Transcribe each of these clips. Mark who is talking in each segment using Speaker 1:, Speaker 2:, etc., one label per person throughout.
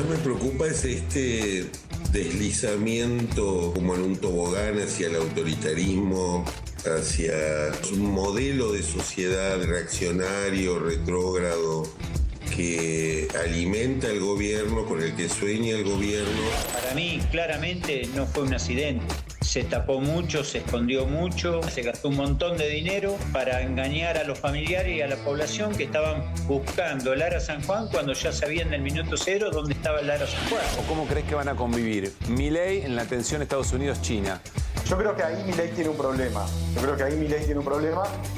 Speaker 1: más me preocupa es este deslizamiento como en un tobogán hacia el autoritarismo, hacia un modelo de sociedad reaccionario, retrógrado, que alimenta el gobierno, con el que sueña el gobierno.
Speaker 2: Para mí, claramente, no fue un accidente. Se tapó mucho, se escondió mucho, se gastó un montón de dinero para engañar a los familiares y a la población que estaban buscando el Ara San Juan cuando ya sabían del minuto cero dónde estaba el Ara San Juan.
Speaker 3: ¿O cómo crees que van a convivir Milei en la tensión Estados Unidos-China?
Speaker 4: Yo creo que ahí Milei tiene un problema.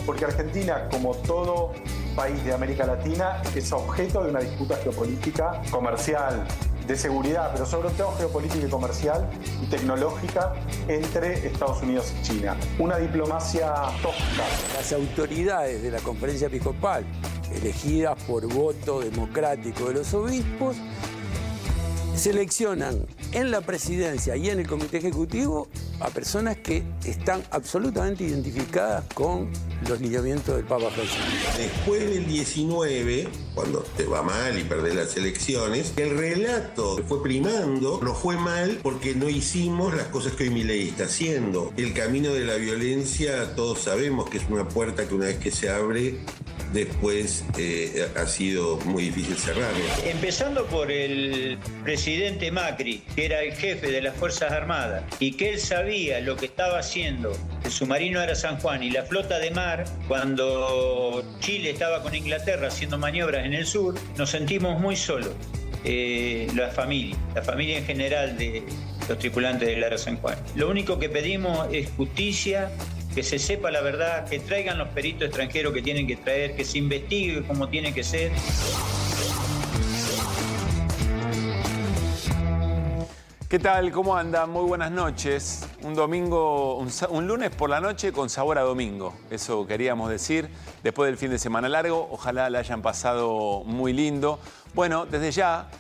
Speaker 4: Porque Argentina, como todo país de América Latina, es objeto de una disputa geopolítica, comercial, de seguridad, pero sobre todo geopolítica y comercial y tecnológica entre Estados Unidos y China. Una diplomacia tosca.
Speaker 5: Las autoridades de la conferencia episcopal, elegidas por voto democrático de los obispos, seleccionan en la presidencia y en el comité ejecutivo a personas que están absolutamente identificadas con los lineamientos del Papa Francisco.
Speaker 1: Después del 19, cuando te va mal y perdés las elecciones, el relato fue primando, no fue mal porque no hicimos las cosas que hoy Milei está haciendo. El camino de la violencia, todos sabemos que es una puerta que una vez que se abre, después ha sido muy difícil cerrarlo.
Speaker 2: Empezando por el presidente Macri, que era el jefe de las Fuerzas Armadas, y que él sabía lo que estaba haciendo el submarino Ara San Juan y la flota de mar, cuando Chile estaba con Inglaterra haciendo maniobras en el sur, nos sentimos muy solos. La familia en general de los tripulantes del Ara San Juan. Lo único que pedimos es justicia, que se sepa la verdad, que traigan los peritos extranjeros que tienen que traer, que se investigue como tiene que ser.
Speaker 3: ¿Qué tal? ¿Cómo andan? Muy buenas noches. Un domingo, un lunes por la noche con sabor a domingo. Eso queríamos decir. Después del fin de semana largo, ojalá la hayan pasado muy lindo. Bueno, desde ya,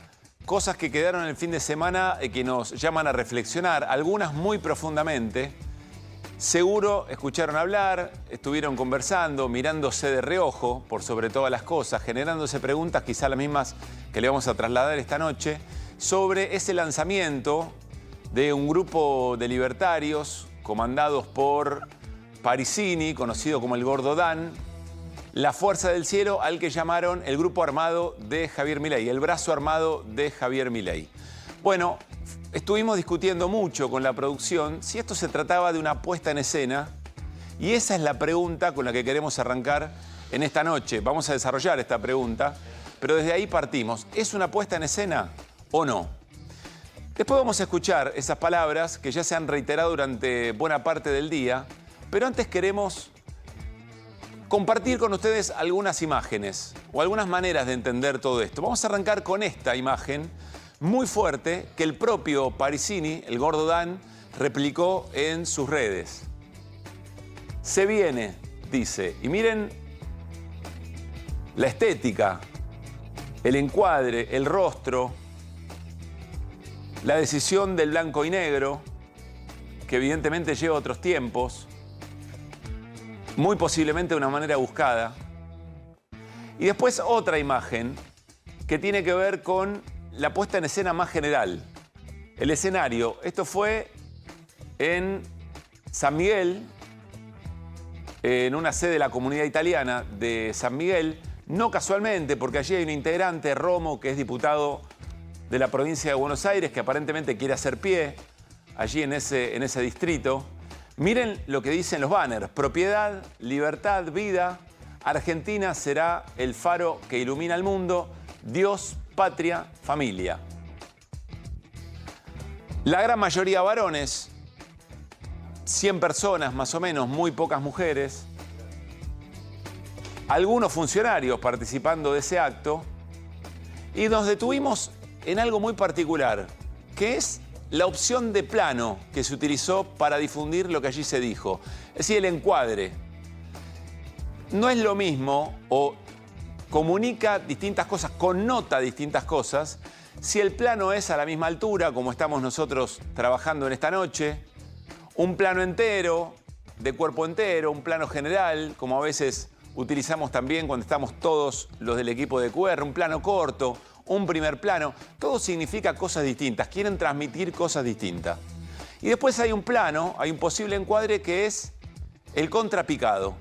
Speaker 3: cosas que quedaron el fin de semana que nos llaman a reflexionar, algunas muy profundamente. Seguro escucharon hablar, estuvieron conversando, mirándose de reojo por sobre todas las cosas, generándose preguntas, quizá las mismas que le vamos a trasladar esta noche, sobre ese lanzamiento de un grupo de libertarios comandados por Parisini, conocido como el Gordo Dan, la Fuerza del Cielo, al que llamaron el grupo armado de Javier Milei, el brazo armado de Javier Milei. Bueno, estuvimos discutiendo mucho con la producción si esto se trataba de una puesta en escena, y esa es la pregunta con la que queremos arrancar en esta noche. Vamos a desarrollar esta pregunta, pero desde ahí partimos. ¿Es una puesta en escena o no? Después vamos a escuchar esas palabras que ya se han reiterado durante buena parte del día, pero antes queremos compartir con ustedes algunas imágenes o algunas maneras de entender todo esto. Vamos a arrancar con esta imagen muy fuerte que el propio Parisini, el Gordo Dan, replicó en sus redes. Se viene, dice, y miren la estética, el encuadre, el rostro, la decisión del blanco y negro, que evidentemente lleva otros tiempos, muy posiblemente de una manera buscada. Y después otra imagen que tiene que ver con la puesta en escena más general. El escenario. Esto fue en San Miguel, en una sede de la comunidad italiana de San Miguel. No casualmente, porque allí hay un integrante, Romo, que es diputado de la provincia de Buenos Aires, que aparentemente quiere hacer pie allí en ese distrito. Miren lo que dicen los banners. Propiedad, libertad, vida. Argentina será el faro que ilumina el mundo. Dios, patria, familia. La gran mayoría varones, 100 personas más o menos, muy pocas mujeres. Algunos funcionarios participando de ese acto. Y nos detuvimos en algo muy particular, que es la opción de plano que se utilizó para difundir lo que allí se dijo. Es decir, el encuadre. No es lo mismo o comunica distintas cosas, connota distintas cosas, si el plano es a la misma altura, como estamos nosotros trabajando en esta noche, un plano entero, de cuerpo entero, un plano general, como a veces utilizamos también cuando estamos todos los del equipo de QR, un plano corto, un primer plano. Todo significa cosas distintas, quieren transmitir cosas distintas. Y después hay un plano, hay un posible encuadre que es el contrapicado,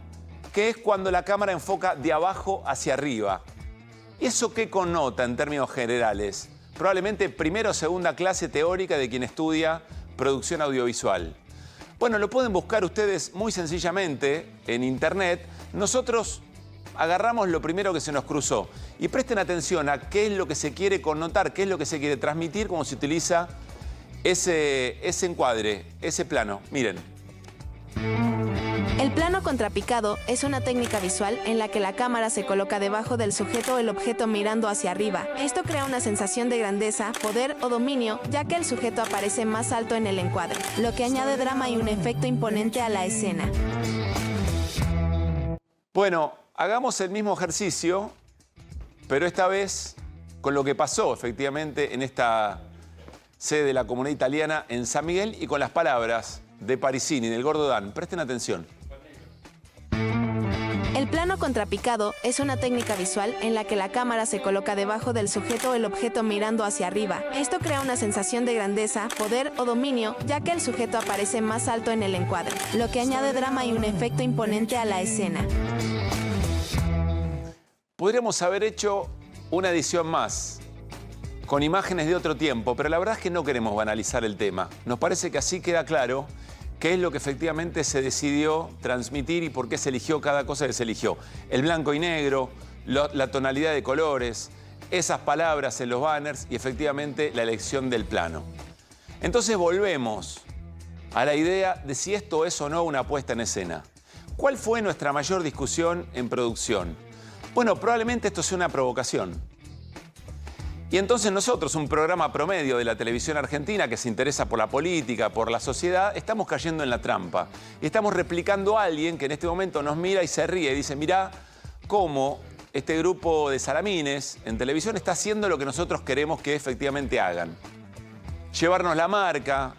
Speaker 3: que es cuando la cámara enfoca de abajo hacia arriba. ¿Y eso qué connota en términos generales? Probablemente primera o segunda clase teórica de quien estudia producción audiovisual. Bueno, lo pueden buscar ustedes muy sencillamente en internet. Nosotros agarramos lo primero que se nos cruzó y presten atención a qué es lo que se quiere connotar, qué es lo que se quiere transmitir, cómo se utiliza ese encuadre, ese plano. Miren.
Speaker 6: El plano contrapicado es una técnica visual en la que la cámara se coloca debajo del sujeto o el objeto mirando hacia arriba. Esto crea una sensación de grandeza, poder o dominio, ya que el sujeto aparece más alto en el encuadre, lo que añade drama y un efecto imponente a la escena.
Speaker 3: Bueno, hagamos el mismo ejercicio, pero esta vez con lo que pasó efectivamente en esta sede de la Comunidad Italiana en San Miguel y con las palabras de Parisini, del Gordo Dan. Presten atención.
Speaker 6: El plano contrapicado es una técnica visual en la que la cámara se coloca debajo del sujeto o el objeto mirando hacia arriba. Esto crea una sensación de grandeza, poder o dominio, ya que el sujeto aparece más alto en el encuadre, lo que añade drama y un efecto imponente a la escena.
Speaker 3: Podríamos haber hecho una edición más, con imágenes de otro tiempo, pero la verdad es que no queremos banalizar el tema. Nos parece que así queda claro qué es lo que efectivamente se decidió transmitir y por qué se eligió cada cosa que se eligió. El blanco y negro, la tonalidad de colores, esas palabras en los banners y efectivamente la elección del plano. Entonces volvemos a la idea de si esto es o no una puesta en escena. ¿Cuál fue nuestra mayor discusión en producción? Bueno, probablemente esto sea una provocación. Y entonces nosotros, un programa promedio de la televisión argentina que se interesa por la política, por la sociedad, estamos cayendo en la trampa. Y estamos replicando a alguien que en este momento nos mira y se ríe y dice, mirá cómo este grupo de salamines en televisión está haciendo lo que nosotros queremos que efectivamente hagan. Llevarnos la marca,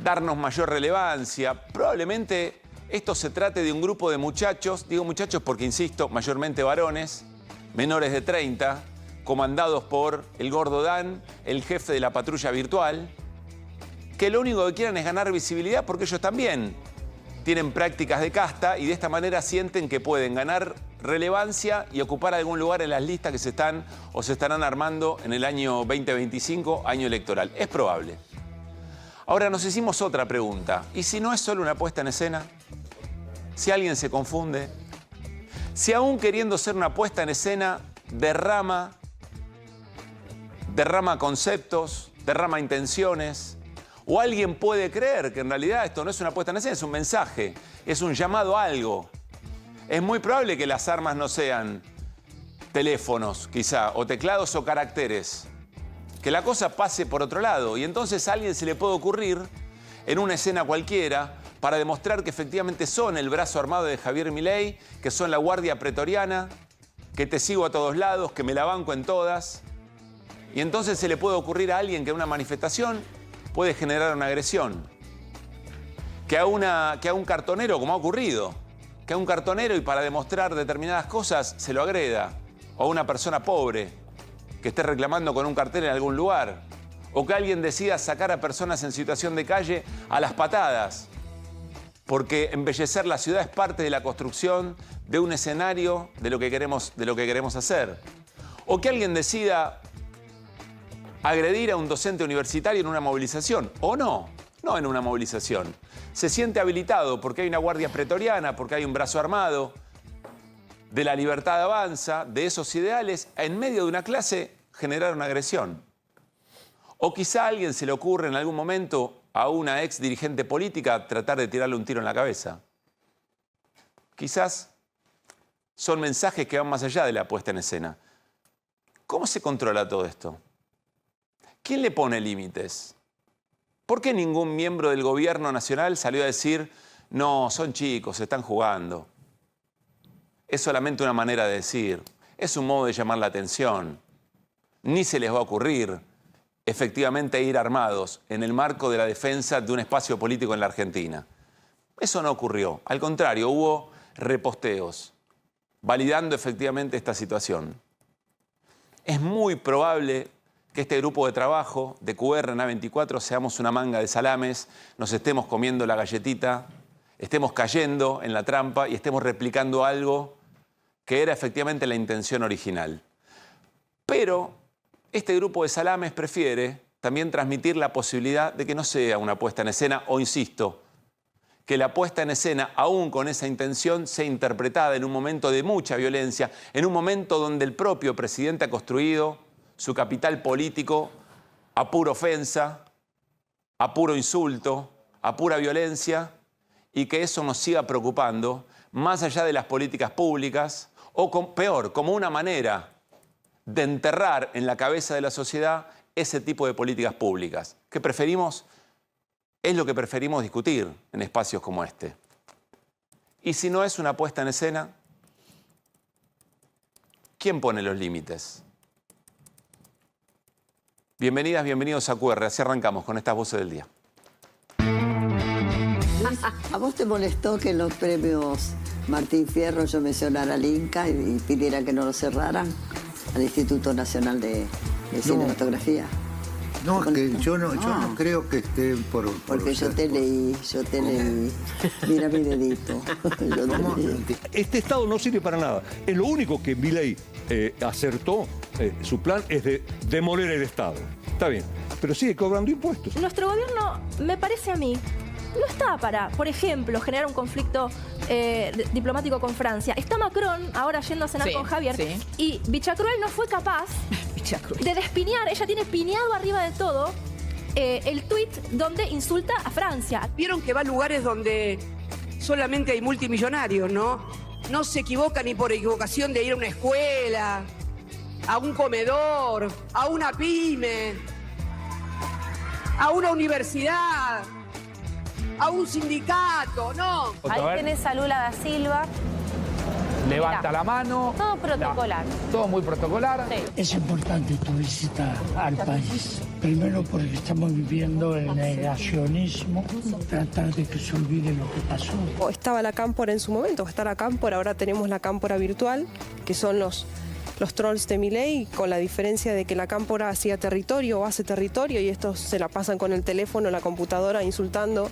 Speaker 3: darnos mayor relevancia. Probablemente esto se trate de un grupo de muchachos, digo muchachos porque, insisto, mayormente varones, menores de 30, comandados por el Gordo Dan, el jefe de la patrulla virtual, que lo único que quieren es ganar visibilidad porque ellos también tienen prácticas de casta y de esta manera sienten que pueden ganar relevancia y ocupar algún lugar en las listas que se están o se estarán armando en el año 2025, año electoral. Es probable. Ahora nos hicimos otra pregunta. ¿Y si no es solo una puesta en escena? Si alguien se confunde, si aún queriendo ser una puesta en escena derrama conceptos, derrama intenciones, o alguien puede creer que en realidad esto no es una puesta en escena, es un mensaje, es un llamado a algo. Es muy probable que las armas no sean teléfonos, quizá, o teclados o caracteres, que la cosa pase por otro lado, y entonces a alguien se le puede ocurrir, en una escena cualquiera, para demostrar que efectivamente son el brazo armado de Javier Milei, que son la guardia pretoriana, que te sigo a todos lados, que me la banco en todas. Y entonces se le puede ocurrir a alguien que en una manifestación puede generar una agresión. Que a un cartonero, como ha ocurrido, que a un cartonero y para demostrar determinadas cosas se lo agreda. O a una persona pobre que esté reclamando con un cartel en algún lugar. O que alguien decida sacar a personas en situación de calle a las patadas. Porque embellecer la ciudad es parte de la construcción de un escenario de lo que queremos hacer. O que alguien decida agredir a un docente universitario en una movilización. O no en una movilización. Se siente habilitado porque hay una guardia pretoriana, porque hay un brazo armado, de la libertad avanza, de esos ideales, en medio de una clase generar una agresión. O quizá a alguien se le ocurre en algún momento a una ex dirigente política tratar de tirarle un tiro en la cabeza. Quizás son mensajes que van más allá de la puesta en escena. ¿Cómo se controla todo esto? ¿Quién le pone límites? ¿Por qué ningún miembro del gobierno nacional salió a decir, no, son chicos, se están jugando? Es solamente una manera de decir, es un modo de llamar la atención. Ni se les va a ocurrir efectivamente ir armados en el marco de la defensa de un espacio político en la Argentina. Eso no ocurrió. Al contrario, hubo reposteos, validando efectivamente esta situación. Es muy probable que este grupo de trabajo de QR en A24 seamos una manga de salames, nos estemos comiendo la galletita, estemos cayendo en la trampa y estemos replicando algo que era efectivamente la intención original. Pero este grupo de salames prefiere también transmitir la posibilidad de que no sea una puesta en escena, o insisto, que la puesta en escena, aún con esa intención, sea interpretada en un momento de mucha violencia, en un momento donde el propio presidente ha construido su capital político a pura ofensa, a puro insulto, a pura violencia, y que eso nos siga preocupando, más allá de las políticas públicas, o peor, como una manera de enterrar en la cabeza de la sociedad ese tipo de políticas públicas. ¿Qué preferimos? Es lo que preferimos discutir en espacios como este. Y si no es una puesta en escena, ¿quién pone los límites? Bienvenidas, bienvenidos a QR. Así arrancamos con estas voces del día.
Speaker 7: ¿A vos te molestó que en los premios Martín Fierro yo mencionara al Inca y pidiera que no lo cerraran al Instituto Nacional de Cinematografía?
Speaker 8: No, es que yo no creo que esté por
Speaker 7: porque yo te leí. Mira mi dedito.
Speaker 9: Este Estado no sirve para nada. Es lo único que Milei acertó, su plan es de demoler el Estado. Está bien, pero sigue cobrando impuestos.
Speaker 10: Nuestro gobierno, me parece a mí, no está para, por ejemplo, generar un conflicto diplomático con Francia. Está Macron ahora yendo a cenar con Javier, sí. Y Bichacruel no fue capaz de despiñar, ella tiene piñado arriba de todo el tuit donde insulta a Francia.
Speaker 11: Vieron que va a lugares donde solamente hay multimillonarios, ¿no? No se equivoca ni por equivocación de ir a una escuela, a un comedor, a una pyme, a una universidad, a un sindicato, no.
Speaker 12: Ahí tenés a Lula da Silva.
Speaker 13: Levanta la mano.
Speaker 12: Todo protocolar.
Speaker 13: Todo muy protocolar.
Speaker 12: Sí.
Speaker 14: Es importante tu visita al país. Primero porque estamos viviendo el negacionismo, tratar de que se olvide lo que pasó.
Speaker 15: Estaba la cámpora en su momento, está la cámpora, ahora tenemos la cámpora virtual, que son los trolls de Milei, con la diferencia de que la cámpora hacía territorio o hace territorio y estos se la pasan con el teléfono, la computadora, insultando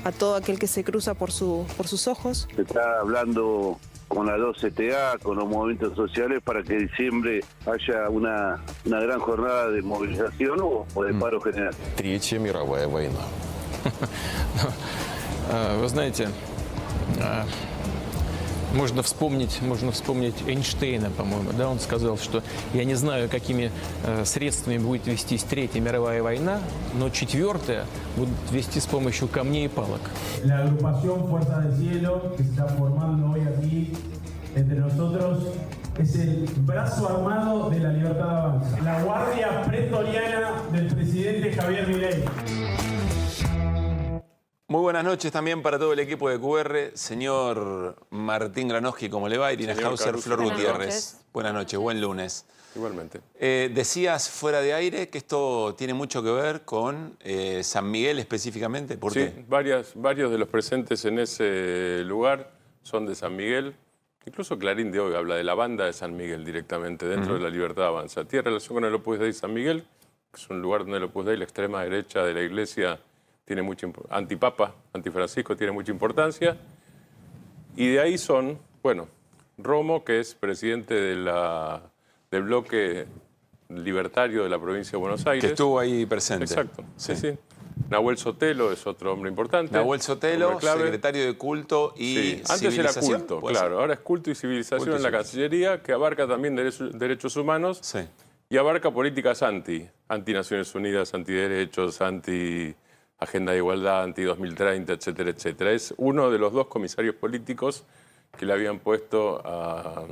Speaker 15: a todo aquel que se cruza por sus ojos.
Speaker 16: Se está hablando con la 2CTA, con los movimientos sociales, para que en diciembre haya una gran jornada de movilización o de paro general.
Speaker 17: Третья мировая война. Вы знаете, можно вспомнить Эйнштейна, по-моему, да, он сказал, что я не знаю, какими средствами будет вестись Третья мировая война, но четвертая будет вести с помощью камней и палок.
Speaker 18: La agrupación Fuerza del Cielo, que se está formando hoy aquí entre nosotros, es el brazo armado de la Libertad Avanza, la guardia pretoriana del presidente Javier Milei.
Speaker 3: Muy buenas noches también para todo el equipo de QR. Señor Martín Granowski, ¿cómo le va? Irina Hauser, Flor Gutiérrez. Buenas noches, buen lunes.
Speaker 19: Igualmente.
Speaker 3: Decías fuera de aire que esto tiene mucho que ver con San Miguel específicamente. ¿Por qué?
Speaker 19: Varios de los presentes en ese lugar son de San Miguel. Incluso Clarín de hoy habla de la banda de San Miguel directamente, dentro de la Libertad Avanza. Tiene relación con el Opus Dei San Miguel, que es un lugar donde el Opus Dei, la extrema derecha de la Iglesia, tiene mucha antipapa, antifrancisco, tiene mucha importancia. Y de ahí son, bueno, Romo, que es presidente del bloque libertario de la provincia de Buenos Aires.
Speaker 3: Que estuvo ahí presente.
Speaker 19: Exacto, sí. Nahuel Sotelo es otro hombre importante.
Speaker 3: Nahuel Sotelo, secretario de Culto y
Speaker 19: Antes
Speaker 3: Civilización.
Speaker 19: era Culto, claro. Ahora es Culto y Civilización en la Cancillería, que abarca también derechos humanos y abarca políticas anti-Naciones Unidas, antiderechos, anti-Agenda de Igualdad, anti-2030, etcétera, etcétera. Es uno de los dos comisarios políticos que le habían puesto a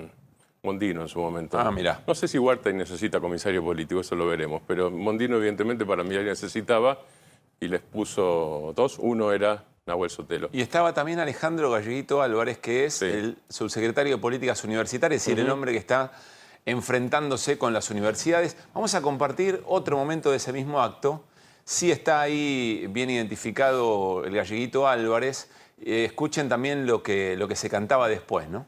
Speaker 19: Mondino en su momento.
Speaker 3: Ah, mirá.
Speaker 19: No sé si Huerta necesita comisario político, eso lo veremos, pero Mondino evidentemente para mí necesitaba y les puso dos. Uno era Nahuel Sotelo.
Speaker 3: Y estaba también Alejandro Galleguito Álvarez, que es el subsecretario de Políticas Universitarias, y el hombre que está enfrentándose con las universidades. Vamos a compartir otro momento de ese mismo acto. Sí está ahí bien identificado el Galleguito Álvarez. Escuchen también lo que se cantaba después, ¿no?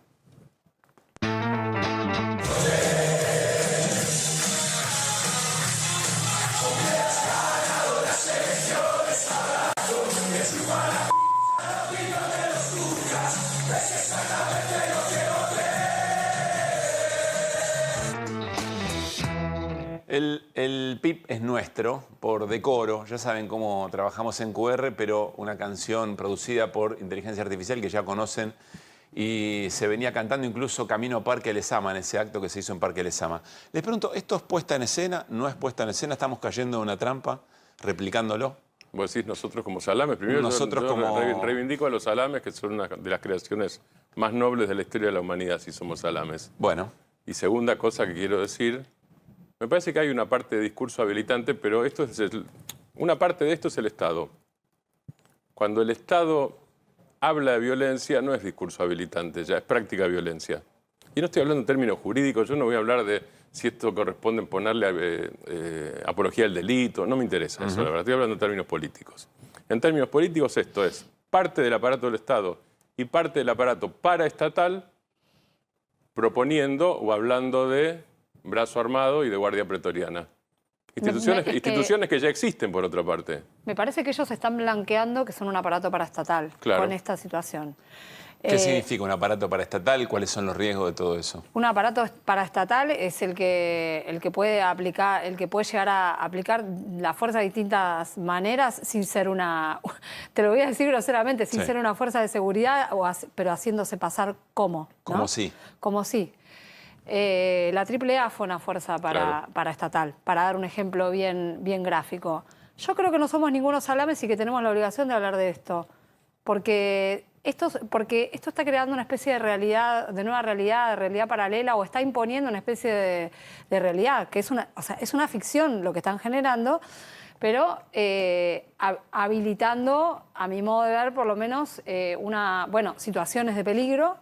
Speaker 3: El PIB es nuestro, por decoro. Ya saben cómo trabajamos en QR, pero una canción producida por inteligencia artificial que ya conocen y se venía cantando incluso camino a Parque Lezama, en ese acto que se hizo en Parque Lezama. Les pregunto, ¿esto es puesta en escena? ¿No es puesta en escena? ¿Estamos cayendo en una trampa, replicándolo?
Speaker 19: Vos decís nosotros como salames. Primero
Speaker 3: nosotros
Speaker 19: yo reivindico a los salames, que son una de las creaciones más nobles de la historia de la humanidad, si somos salames.
Speaker 3: Bueno.
Speaker 19: Y segunda cosa que quiero decir, me parece que hay una parte de discurso habilitante, pero esto es una parte de esto es el Estado. Cuando el Estado habla de violencia, no es discurso habilitante, ya es práctica violencia. Y no estoy hablando en términos jurídicos, yo no voy a hablar de si esto corresponde en ponerle apología al delito, no me interesa eso, la verdad, estoy hablando en términos políticos. En términos políticos esto es parte del aparato del Estado y parte del aparato paraestatal proponiendo o hablando de brazo armado y de guardia pretoriana. Instituciones que ya existen, por otra parte.
Speaker 20: Me parece que ellos están blanqueando que son un aparato paraestatal con esta situación.
Speaker 3: ¿Qué significa un aparato paraestatal? ¿Cuáles son los riesgos de todo eso?
Speaker 20: Un aparato paraestatal es el que puede aplicar, el que puede llegar a aplicar la fuerza de distintas maneras sin ser una, te lo voy a decir groseramente, sin ser una fuerza de seguridad, pero haciéndose pasar como. ¿no?
Speaker 3: Como sí.
Speaker 20: Como sí. La AAA fue una fuerza paraestatal, para dar un ejemplo bien gráfico. Yo creo que no somos ningunos salames y que tenemos la obligación de hablar de esto, porque esto está creando una especie de realidad, de nueva realidad, de realidad paralela, o está imponiendo una especie de realidad, que es una ficción lo que están generando, pero habilitando, a mi modo de ver, por lo menos, situaciones de peligro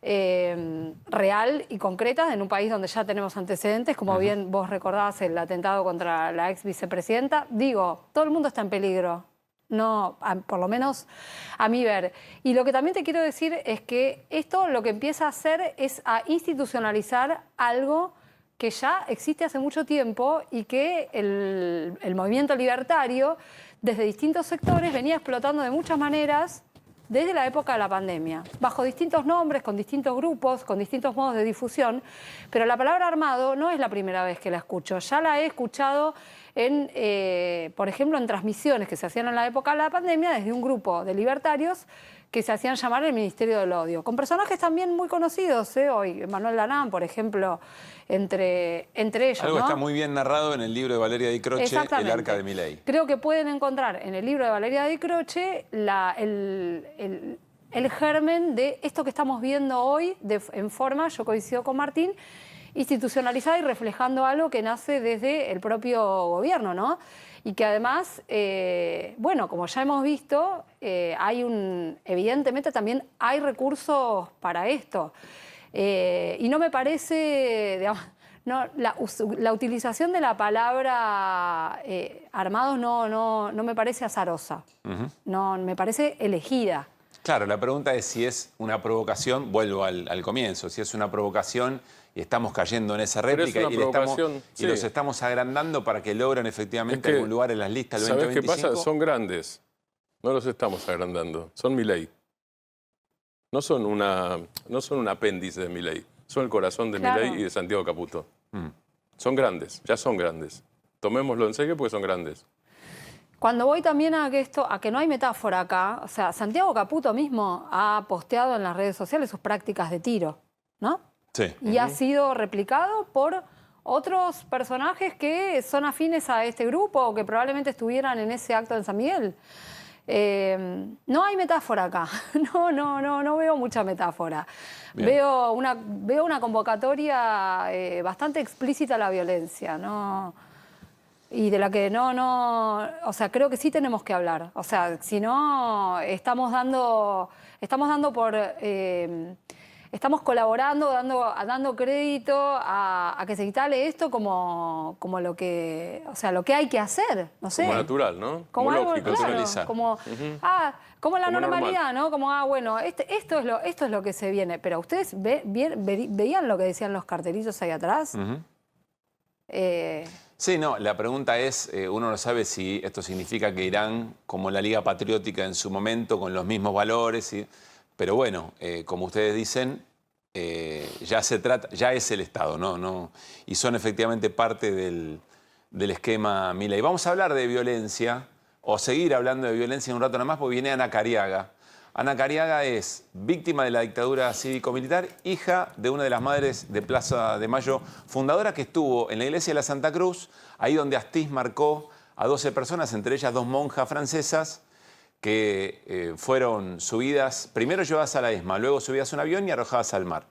Speaker 20: real y concretas en un país donde ya tenemos antecedentes, como bien vos recordabas el atentado contra la ex vicepresidenta. Digo, todo el mundo está en peligro, no, por lo menos a mi ver. Y lo que también te quiero decir es que esto lo que empieza a hacer es a institucionalizar algo que ya existe hace mucho tiempo y que el movimiento libertario desde distintos sectores venía explotando de muchas maneras desde la época de la pandemia, bajo distintos nombres, con distintos grupos, con distintos modos de difusión, pero la palabra armado no es la primera vez que la escucho, ya la he escuchado por ejemplo, en transmisiones que se hacían en la época de la pandemia desde un grupo de libertarios que se hacían llamar el Ministerio del Odio, con personajes también muy conocidos, hoy Manuel Lanán, por ejemplo, entre ellos.
Speaker 3: Algo
Speaker 20: ¿no?
Speaker 3: está muy bien narrado en el libro de Valeria Di Croce, El arca de Milei.
Speaker 20: Creo que pueden encontrar en el libro de Valeria Di Croce el germen de esto que estamos viendo hoy en forma, yo coincido con Martín, institucionalizada y reflejando algo que nace desde el propio gobierno, ¿no? Y que además, como ya hemos visto, evidentemente también hay recursos para esto. Y no me parece, digamos, la utilización de la palabra armados no me parece azarosa, no me parece elegida.
Speaker 3: Claro, la pregunta es si es una provocación, vuelvo al comienzo, si es una provocación y estamos cayendo en esa réplica y los estamos agrandando para que logren efectivamente algún lugar en las listas del 2025.
Speaker 19: ¿Sabés qué pasa? Son grandes, no los estamos agrandando, son Milei. No son un apéndice de Milei, son el corazón de Milei y de Santiago Caputo. Son grandes, ya son grandes. Tomémoslo en serio porque son grandes.
Speaker 20: Cuando voy también a que no hay metáfora acá, o sea, Santiago Caputo mismo ha posteado en las redes sociales sus prácticas de tiro, ¿no?
Speaker 3: Sí.
Speaker 20: Y ha sido replicado por otros personajes que son afines a este grupo o que probablemente estuvieran en ese acto en San Miguel. No hay metáfora acá, no veo mucha metáfora. Veo una convocatoria bastante explícita a la violencia, ¿no? Y de la que o sea, creo que sí tenemos que hablar. O sea, si no, estamos colaborando, dando crédito a que se instale esto como lo que, o sea, lo que hay que hacer, no sé.
Speaker 19: Como natural, ¿no?
Speaker 20: Como algo,
Speaker 19: lógico,
Speaker 20: claro, como la normalidad, ¿no? Como, esto es lo que se viene. Pero ustedes veían lo que decían los cartelitos ahí atrás.
Speaker 3: Sí, no, la pregunta es, uno no sabe si esto significa que irán como la Liga Patriótica en su momento, con los mismos valores, Pero bueno, como ustedes dicen, ya es el Estado, ¿no? Y son efectivamente parte del esquema Milei. Vamos a hablar de violencia, o seguir hablando de violencia un rato nada más, porque viene Ana Cariaga. Ana Cariaga es víctima de la dictadura cívico-militar, hija de una de las madres de Plaza de Mayo, fundadora que estuvo en la iglesia de la Santa Cruz, ahí donde Astiz marcó a 12 personas, entre ellas 2 monjas francesas, que fueron subidas, primero llevadas a la ESMA, luego subidas a un avión y arrojadas al mar.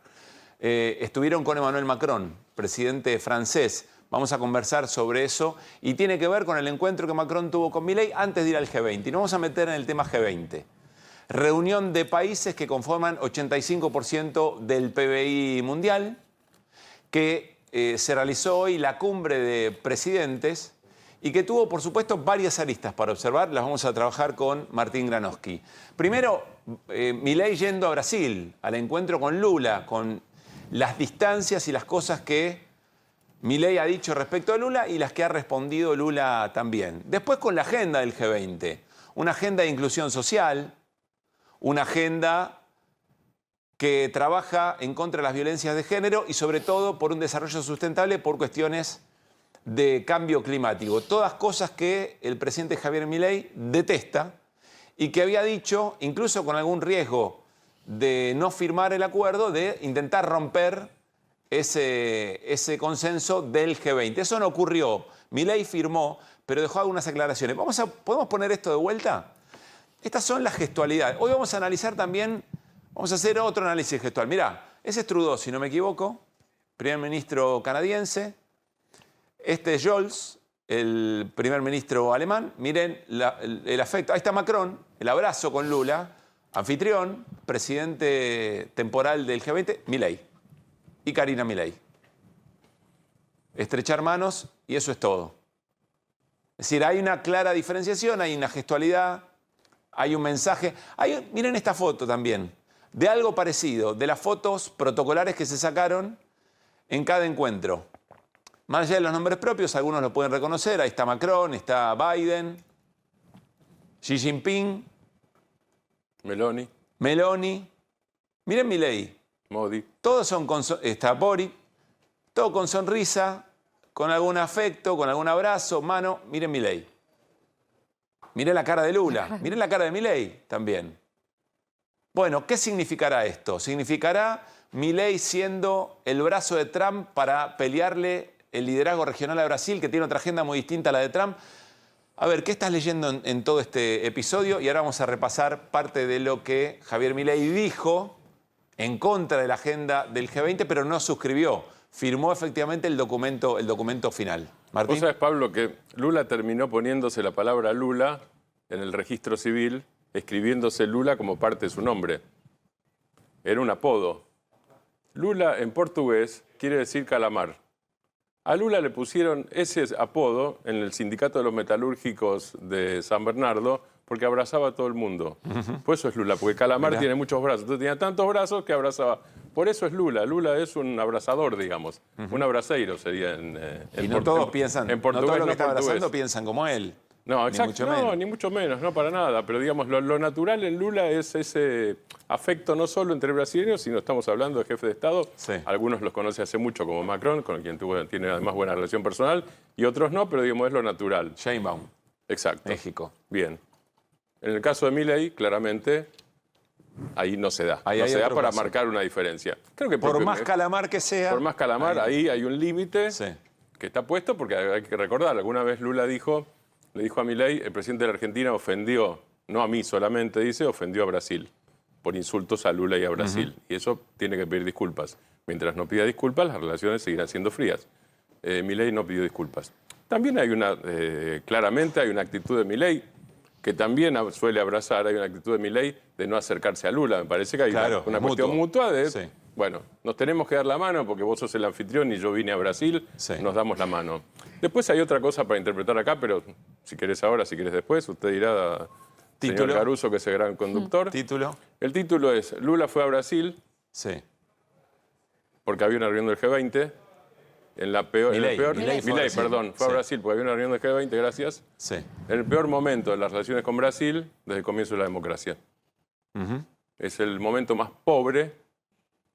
Speaker 3: Estuvieron con Emmanuel Macron, presidente francés. Vamos a conversar sobre eso y tiene que ver con el encuentro que Macron tuvo con Milei antes de ir al G20. Y nos vamos a meter en el tema G20. Reunión de países que conforman 85% del PBI mundial, que se realizó hoy la cumbre de presidentes y que tuvo, por supuesto, varias aristas para observar. Las vamos a trabajar con Martín Granowski. Primero, Milei yendo a Brasil, al encuentro con Lula, con las distancias y las cosas que Milei ha dicho respecto a Lula y las que ha respondido Lula también. Después con la agenda del G20, una agenda de inclusión social, una agenda que trabaja en contra de las violencias de género y sobre todo por un desarrollo sustentable por cuestiones de cambio climático. Todas cosas que el presidente Javier Milei detesta y que había dicho, incluso con algún riesgo de no firmar el acuerdo, de intentar romper ese consenso del G20. Eso no ocurrió. Milei firmó, pero dejó algunas aclaraciones. ¿Podemos poner esto de vuelta? Estas son las gestualidades. Hoy vamos a analizar también, vamos a hacer otro análisis gestual. Mirá, ese es Trudeau, si no me equivoco, primer ministro canadiense. Este es Scholz, el primer ministro alemán. Miren el afecto. Ahí está Macron, el abrazo con Lula, anfitrión, presidente temporal del G20, Milei y Karina Milei. Estrechar manos y eso es todo. Es decir, hay una clara diferenciación, hay una gestualidad, hay un mensaje. Miren esta foto también, de algo parecido, de las fotos protocolares que se sacaron en cada encuentro. Más allá de los nombres propios, algunos lo pueden reconocer. Ahí está Macron, está Biden, Xi Jinping, Meloni. Miren Milei.
Speaker 19: Modi.
Speaker 3: Todos son está Boric, todo con sonrisa, con algún afecto, con algún abrazo, mano. Miren Milei. Miren la cara de Lula, miren la cara de Milei también. Bueno, ¿qué significará esto? Significará Milei siendo el brazo de Trump para pelearle el liderazgo regional a Brasil, que tiene otra agenda muy distinta a la de Trump. A ver, ¿qué estás leyendo en todo este episodio? Y ahora vamos a repasar parte de lo que Javier Milei dijo en contra de la agenda del G20, pero no suscribió. Firmó efectivamente el documento final. Martín.
Speaker 19: Vos sabés, Pablo, que Lula terminó poniéndose la palabra Lula en el registro civil, escribiéndose Lula como parte de su nombre. Era un apodo. Lula en portugués quiere decir calamar. A Lula le pusieron ese apodo en el Sindicato de los Metalúrgicos de San Bernardo porque abrazaba a todo el mundo. Por eso es Lula, porque calamar tiene muchos brazos. Entonces tenía tantos brazos que abrazaba. Por eso es Lula. Lula es un abrazador, digamos. Un abraceiro sería en
Speaker 3: y no todos piensan, en portugués, no todos los que está abrazando piensan como él.
Speaker 19: No, exacto, ni mucho menos, no para nada. Pero digamos, lo natural en Lula es ese afecto no solo entre brasileños, sino estamos hablando de jefe de Estado. Sí. Algunos los conoce hace mucho, como Macron, con quien tiene además buena relación personal, y otros no, pero digamos, es lo natural.
Speaker 3: Sheinbaum.
Speaker 19: Exacto.
Speaker 3: México.
Speaker 19: Bien. En el caso de Milei, claramente, ahí no se da. No se da para marcar una diferencia. Creo que
Speaker 3: por más calamar que sea.
Speaker 19: Por más calamar, ahí hay un límite que está puesto, porque hay que recordar, alguna vez Lula le dijo a Milei, el presidente de la Argentina ofendió, no a mí solamente, dice, ofendió a Brasil, por insultos a Lula y a Brasil. Y eso tiene que pedir disculpas. Mientras no pida disculpas, las relaciones seguirán siendo frías. Milei no pidió disculpas. También hay claramente hay una actitud de Milei, que también suele abrazar, hay una actitud de Milei de no acercarse a Lula. Me parece que hay una cuestión mutua de, bueno, nos tenemos que dar la mano porque vos sos el anfitrión y yo vine a Brasil, nos damos la mano. Después hay otra cosa para interpretar acá, pero si querés ahora, si querés después, usted dirá, señor Caruso, que es el gran conductor.
Speaker 3: ¿Título?
Speaker 19: El título es, Lula fue a Brasil, porque había una reunión del G20, Milei, perdón, fue a Brasil porque había una reunión del G20, gracias. En el peor momento de las relaciones con Brasil desde el comienzo de la democracia. es el momento más pobre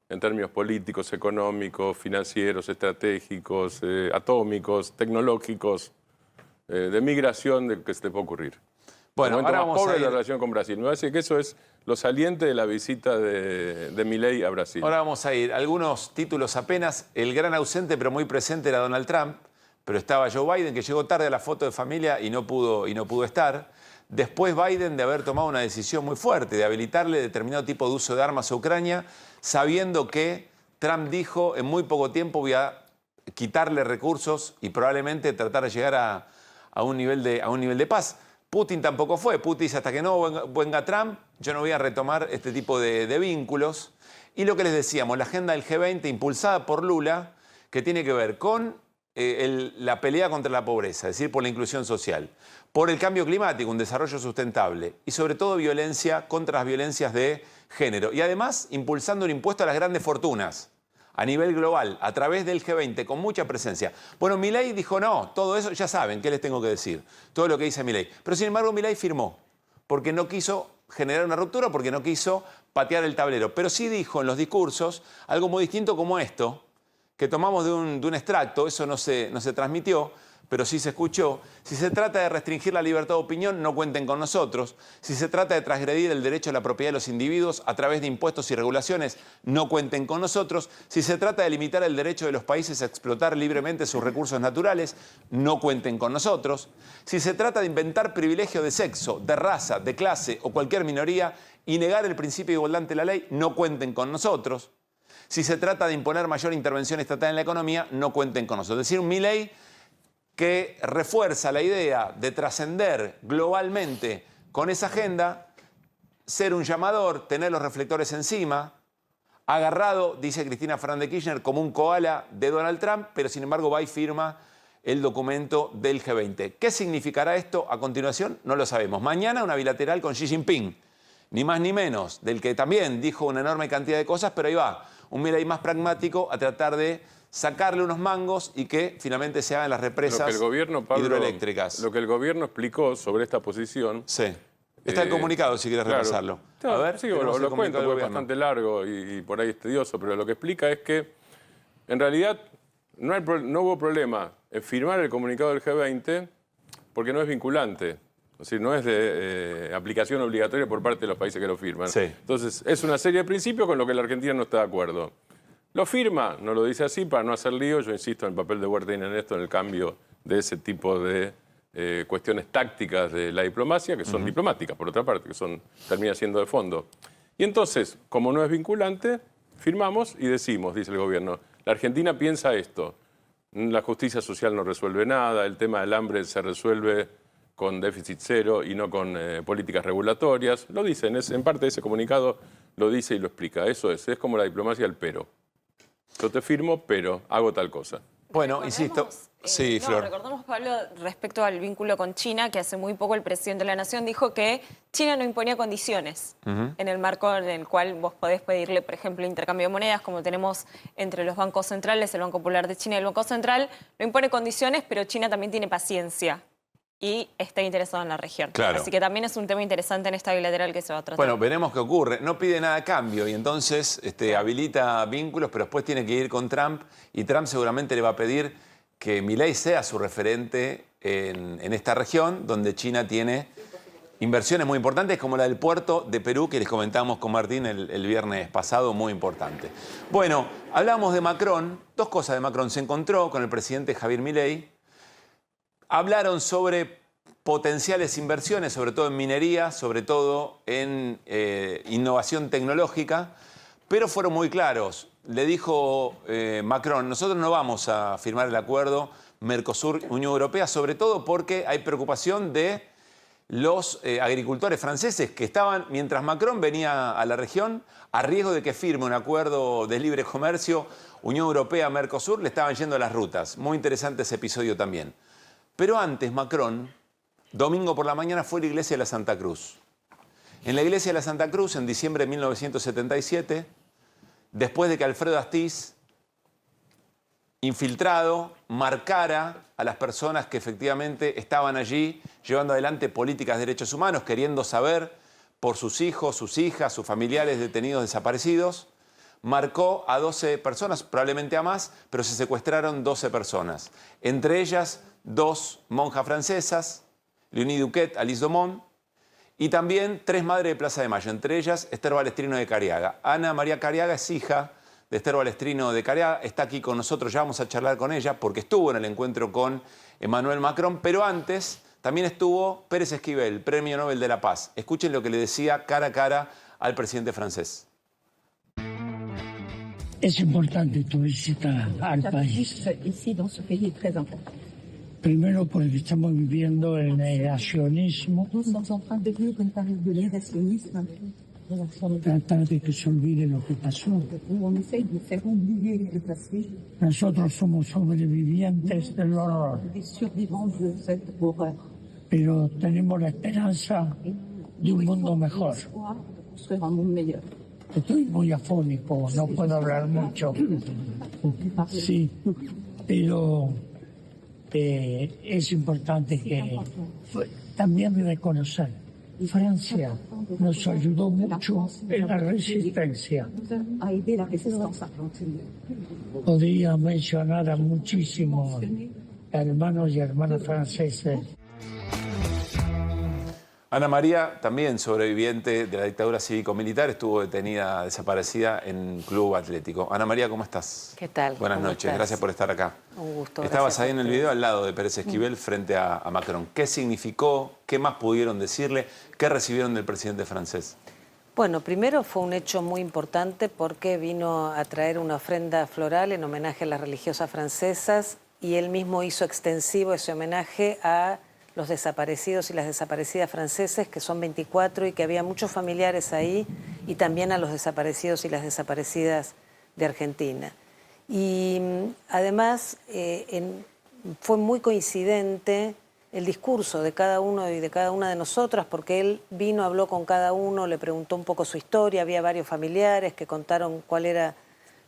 Speaker 19: en términos políticos, económicos, financieros, estratégicos, atómicos, tecnológicos, de migración de que se te puede ocurrir.
Speaker 3: Bueno,
Speaker 19: el momento
Speaker 3: ahora
Speaker 19: más
Speaker 3: vamos
Speaker 19: pobre
Speaker 3: a ir...
Speaker 19: de la relación con Brasil. Me parece que eso es lo saliente de la visita de Milei a Brasil.
Speaker 3: Ahora vamos a ir. Algunos títulos apenas. El gran ausente pero muy presente era Donald Trump, pero estaba Joe Biden, que llegó tarde a la foto de familia y no pudo estar. Después Biden de haber tomado una decisión muy fuerte, de habilitarle determinado tipo de uso de armas a Ucrania, sabiendo que Trump dijo en muy poco tiempo voy a quitarle recursos y probablemente tratar de llegar a un nivel de paz. Putin tampoco fue. Putin dice hasta que no venga Trump, yo no voy a retomar este tipo de vínculos. Y lo que les decíamos, la agenda del G20 impulsada por Lula, que tiene que ver con la pelea contra la pobreza, es decir, por la inclusión social, por el cambio climático, un desarrollo sustentable y sobre todo violencia contra las violencias de género. Y además impulsando un impuesto a las grandes fortunas a nivel global, a través del G20, con mucha presencia. Bueno, Milei dijo no, todo eso ya saben, ¿qué les tengo que decir? Todo lo que dice Milei. Pero sin embargo Milei firmó, porque no quiso generar una ruptura, porque no quiso patear el tablero. Pero sí dijo en los discursos algo muy distinto como esto, que tomamos de un extracto, eso no se transmitió, pero sí se escuchó. Si se trata de restringir la libertad de opinión, no cuenten con nosotros. Si se trata de transgredir el derecho a la propiedad de los individuos a través de impuestos y regulaciones, no cuenten con nosotros. Si se trata de limitar el derecho de los países a explotar libremente sus recursos naturales, no cuenten con nosotros. Si se trata de inventar privilegio de sexo, de raza, de clase o cualquier minoría y negar el principio de igualdad ante la ley, no cuenten con nosotros. Si se trata de imponer mayor intervención estatal en la economía, no cuenten con nosotros. Es decir, un Milei que refuerza la idea de trascender globalmente con esa agenda, ser un llamador, tener los reflectores encima, agarrado, dice Cristina Fernández de Kirchner, como un koala de Donald Trump, pero sin embargo va y firma el documento del G20. ¿Qué significará esto a continuación? No lo sabemos. Mañana una bilateral con Xi Jinping, ni más ni menos, del que también dijo una enorme cantidad de cosas, pero ahí va, un Milei más pragmático a tratar de sacarle unos mangos y que finalmente se hagan las represas
Speaker 19: lo que el gobierno, Pablo,
Speaker 3: hidroeléctricas.
Speaker 19: Lo que el gobierno explicó sobre esta posición...
Speaker 3: Sí. Está el comunicado, si quieres repasarlo.
Speaker 19: No,
Speaker 3: a ver,
Speaker 19: sí, lo cuento, porque es bastante largo y por ahí es tedioso, pero lo que explica es que, en realidad, no hubo problema en firmar el comunicado del G20 porque no es vinculante. Es decir, no es de aplicación obligatoria por parte de los países que lo firman.
Speaker 3: Sí.
Speaker 19: Entonces, es una serie de principios con lo que la Argentina no está de acuerdo. Lo firma, no lo dice así para no hacer lío. Yo insisto en el papel de Huertain en esto, en el cambio de ese tipo de cuestiones tácticas de la diplomacia, que son diplomáticas, por otra parte, que termina siendo de fondo. Y entonces, como no es vinculante, firmamos y decimos, dice el gobierno, la Argentina piensa esto, la justicia social no resuelve nada, el tema del hambre se resuelve con déficit cero y no con políticas regulatorias. Lo dice, en parte de ese comunicado lo dice y lo explica. Eso es como la diplomacia del pero. Yo te firmo, pero hago tal cosa.
Speaker 3: Bueno, insisto. Sí, Flor.
Speaker 12: Recordemos, Pablo, respecto al vínculo con China, que hace muy poco el presidente de la Nación dijo que China no imponía condiciones en el marco en el cual vos podés pedirle, por ejemplo, intercambio de monedas, como tenemos entre los bancos centrales, el Banco Popular de China y el Banco Central. No impone condiciones, pero China también tiene paciencia y está interesado en la región.
Speaker 3: Claro.
Speaker 12: Así que también es un tema interesante en esta bilateral que se va a tratar.
Speaker 3: Bueno, veremos qué ocurre. No pide nada a cambio y entonces habilita vínculos, pero después tiene que ir con Trump y Trump seguramente le va a pedir que Milei sea su referente en esta región, donde China tiene inversiones muy importantes, como la del puerto de Perú, que les comentamos con Martín el viernes pasado, muy importante. Bueno, hablamos de Macron, dos cosas de Macron. Se encontró con el presidente Javier Milei, hablaron sobre potenciales inversiones, sobre todo en minería, sobre todo en innovación tecnológica, pero fueron muy claros. Le dijo Macron, nosotros no vamos a firmar el acuerdo Mercosur-Unión Europea, sobre todo porque hay preocupación de los agricultores franceses que estaban, mientras Macron venía a la región, a riesgo de que firme un acuerdo de libre comercio Unión Europea-Mercosur, le estaban yendo las rutas. Muy interesante ese episodio también. Pero antes Macron, domingo por la mañana, fue a la iglesia de la Santa Cruz. En la iglesia de la Santa Cruz, en diciembre de 1977, después de que Alfredo Astiz, infiltrado, marcara a las personas que efectivamente estaban allí llevando adelante políticas de derechos humanos, queriendo saber por sus hijos, sus hijas, sus familiares detenidos desaparecidos. Marcó a 12 personas, probablemente a más, pero se secuestraron 12 personas. Entre ellas, 2 monjas francesas, Léonie Duquet, Alice Domon, y también 3 madres de Plaza de Mayo, entre ellas Esther Balestrino de Cariaga. Ana María Cariaga es hija de Esther Balestrino de Cariaga, está aquí con nosotros, ya vamos a charlar con ella porque estuvo en el encuentro con Emmanuel Macron, pero antes también estuvo Pérez Esquivel, Premio Nobel de la Paz. Escuchen lo que le decía cara a cara al presidente francés.
Speaker 14: Es importante tu visita al país. Primero porque estamos viviendo el negacionismo. Tratar de que se olvide lo que pasó. Nosotros somos sobrevivientes del horror. Pero tenemos la esperanza de un mundo mejor. Estoy muy afónico, no puedo hablar mucho. Sí, pero es importante que también reconocer. Francia nos ayudó mucho en la resistencia. Podría mencionar a muchísimos hermanos y hermanas franceses.
Speaker 3: Ana María, también sobreviviente de la dictadura cívico-militar, estuvo detenida, desaparecida en Club Atlético. Ana María, ¿cómo estás?
Speaker 21: ¿Qué tal?
Speaker 3: Buenas noches, gracias por estar acá.
Speaker 21: Un gusto.
Speaker 3: Estabas ahí en el video al lado de Pérez Esquivel frente a Macron. ¿Qué significó? ¿Qué más pudieron decirle? ¿Qué recibieron del presidente francés?
Speaker 21: Bueno, primero fue un hecho muy importante porque vino a traer una ofrenda floral en homenaje a las religiosas francesas y él mismo hizo extensivo ese homenaje a los desaparecidos y las desaparecidas franceses, que son 24 y que había muchos familiares ahí, y también a los desaparecidos y las desaparecidas de Argentina. Y además fue muy coincidente el discurso de cada uno y de cada una de nosotras, porque él vino, habló con cada uno, le preguntó un poco su historia, había varios familiares que contaron cuál era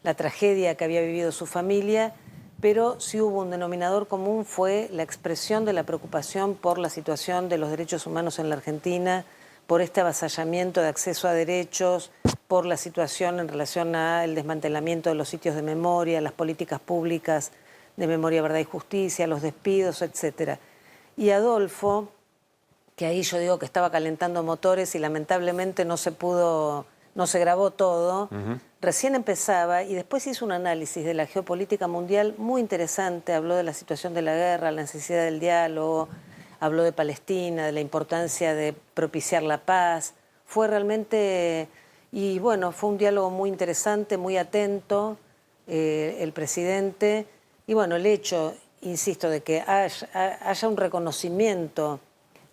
Speaker 21: la tragedia que había vivido su familia, pero sí hubo un denominador común, fue la expresión de la preocupación por la situación de los derechos humanos en la Argentina, por este avasallamiento de acceso a derechos, por la situación en relación al desmantelamiento de los sitios de memoria, las políticas públicas de memoria, verdad y justicia, los despidos, etc. Y Adolfo, que ahí yo digo que estaba calentando motores y lamentablemente no se grabó todo, recién empezaba y después hizo un análisis de la geopolítica mundial muy interesante, habló de la situación de la guerra, la necesidad del diálogo, habló de Palestina, de la importancia de propiciar la paz. Fue realmente, y bueno, fue un diálogo muy interesante, muy atento, el presidente, y bueno, el hecho, insisto, de que haya un reconocimiento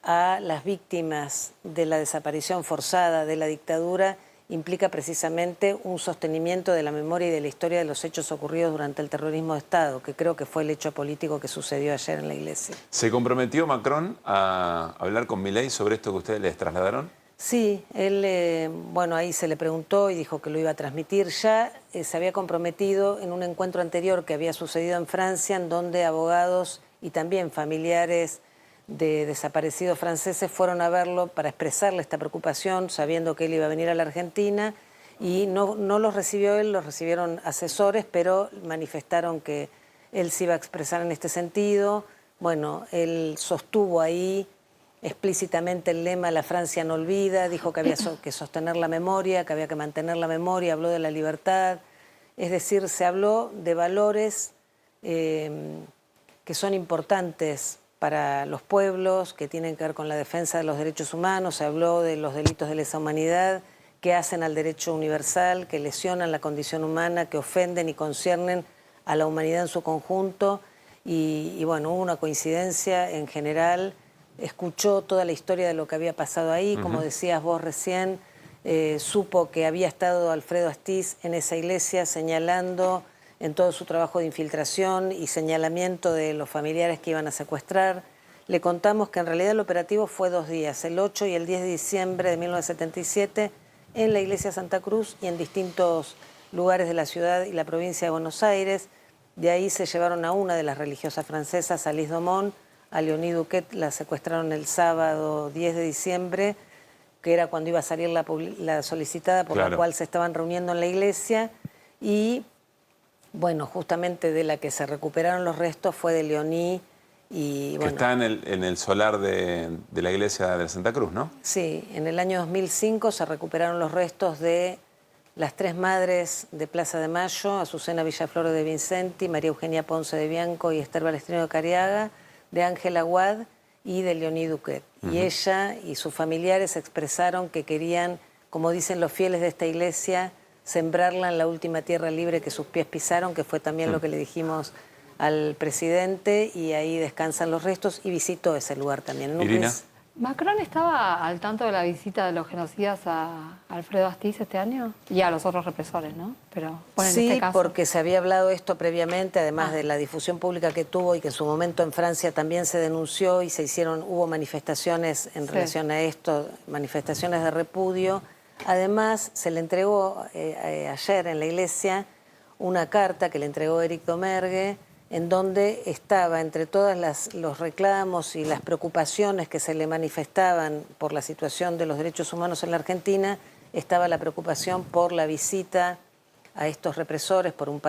Speaker 21: a las víctimas de la desaparición forzada de la dictadura implica precisamente un sostenimiento de la memoria y de la historia de los hechos ocurridos durante el terrorismo de Estado, que creo que fue el hecho político que sucedió ayer en la Iglesia.
Speaker 3: ¿Se comprometió Macron a hablar con Milei sobre esto que ustedes les trasladaron?
Speaker 21: Sí, él, bueno, ahí se le preguntó y dijo que lo iba a transmitir. Ya se había comprometido en un encuentro anterior que había sucedido en Francia, en donde abogados y también familiares de desaparecidos franceses fueron a verlo para expresarle esta preocupación, sabiendo que él iba a venir a la Argentina, y no los recibió él, los recibieron asesores, pero manifestaron que él se iba a expresar en este sentido. Bueno, él sostuvo ahí explícitamente el lema "La Francia no olvida", dijo que había que sostener la memoria, que había que mantener la memoria, habló de la libertad, es decir, se habló de valores que son importantes para los pueblos, que tienen que ver con la defensa de los derechos humanos, se habló de los delitos de lesa humanidad que hacen al derecho universal, que lesionan la condición humana, que ofenden y conciernen a la humanidad en su conjunto, y bueno, hubo una coincidencia en general, escuchó toda la historia de lo que había pasado ahí, como decías vos recién, supo que había estado Alfredo Astiz en esa iglesia señalando en todo su trabajo de infiltración y señalamiento de los familiares que iban a secuestrar. Le contamos que en realidad el operativo fue 2 días, el 8 y el 10 de diciembre de 1977, en la iglesia Santa Cruz y en distintos lugares de la ciudad y la provincia de Buenos Aires. De ahí se llevaron a una de las religiosas francesas, Alice Domon, a Léonie Duquet, la secuestraron el sábado 10 de diciembre, que era cuando iba a salir la solicitada por la cual se estaban reuniendo en la iglesia, y bueno, justamente de la que se recuperaron los restos fue de Leoní. Y, bueno,
Speaker 3: que está en el solar de la iglesia de Santa Cruz, ¿no?
Speaker 21: Sí, en el año 2005 se recuperaron los restos de las 3 madres de Plaza de Mayo, Azucena Villaflores de Vincenti, María Eugenia Ponce de Bianco y Esther Balestrino de Cariaga, de Ángela Aguad y de Leoní Duquet. Y ella y sus familiares expresaron que querían, como dicen los fieles de esta iglesia, sembrarla en la última tierra libre que sus pies pisaron, que fue también lo que le dijimos al presidente, y ahí descansan los restos, y visitó ese lugar también.
Speaker 3: Irina.
Speaker 20: ¿Macron estaba al tanto de la visita de los genocidas a Alfredo Astiz este año? Y a los otros represores, ¿no? Pero, bueno,
Speaker 21: sí,
Speaker 20: en este caso...
Speaker 21: porque se había hablado esto previamente, además de la difusión pública que tuvo y que en su momento en Francia también se denunció y hubo manifestaciones en relación a esto, manifestaciones de repudio. Además, se le entregó ayer en la iglesia una carta que le entregó Eric Domergue, en donde estaba, entre todos los reclamos y las preocupaciones que se le manifestaban por la situación de los derechos humanos en la Argentina, estaba la preocupación por la visita a estos represores por un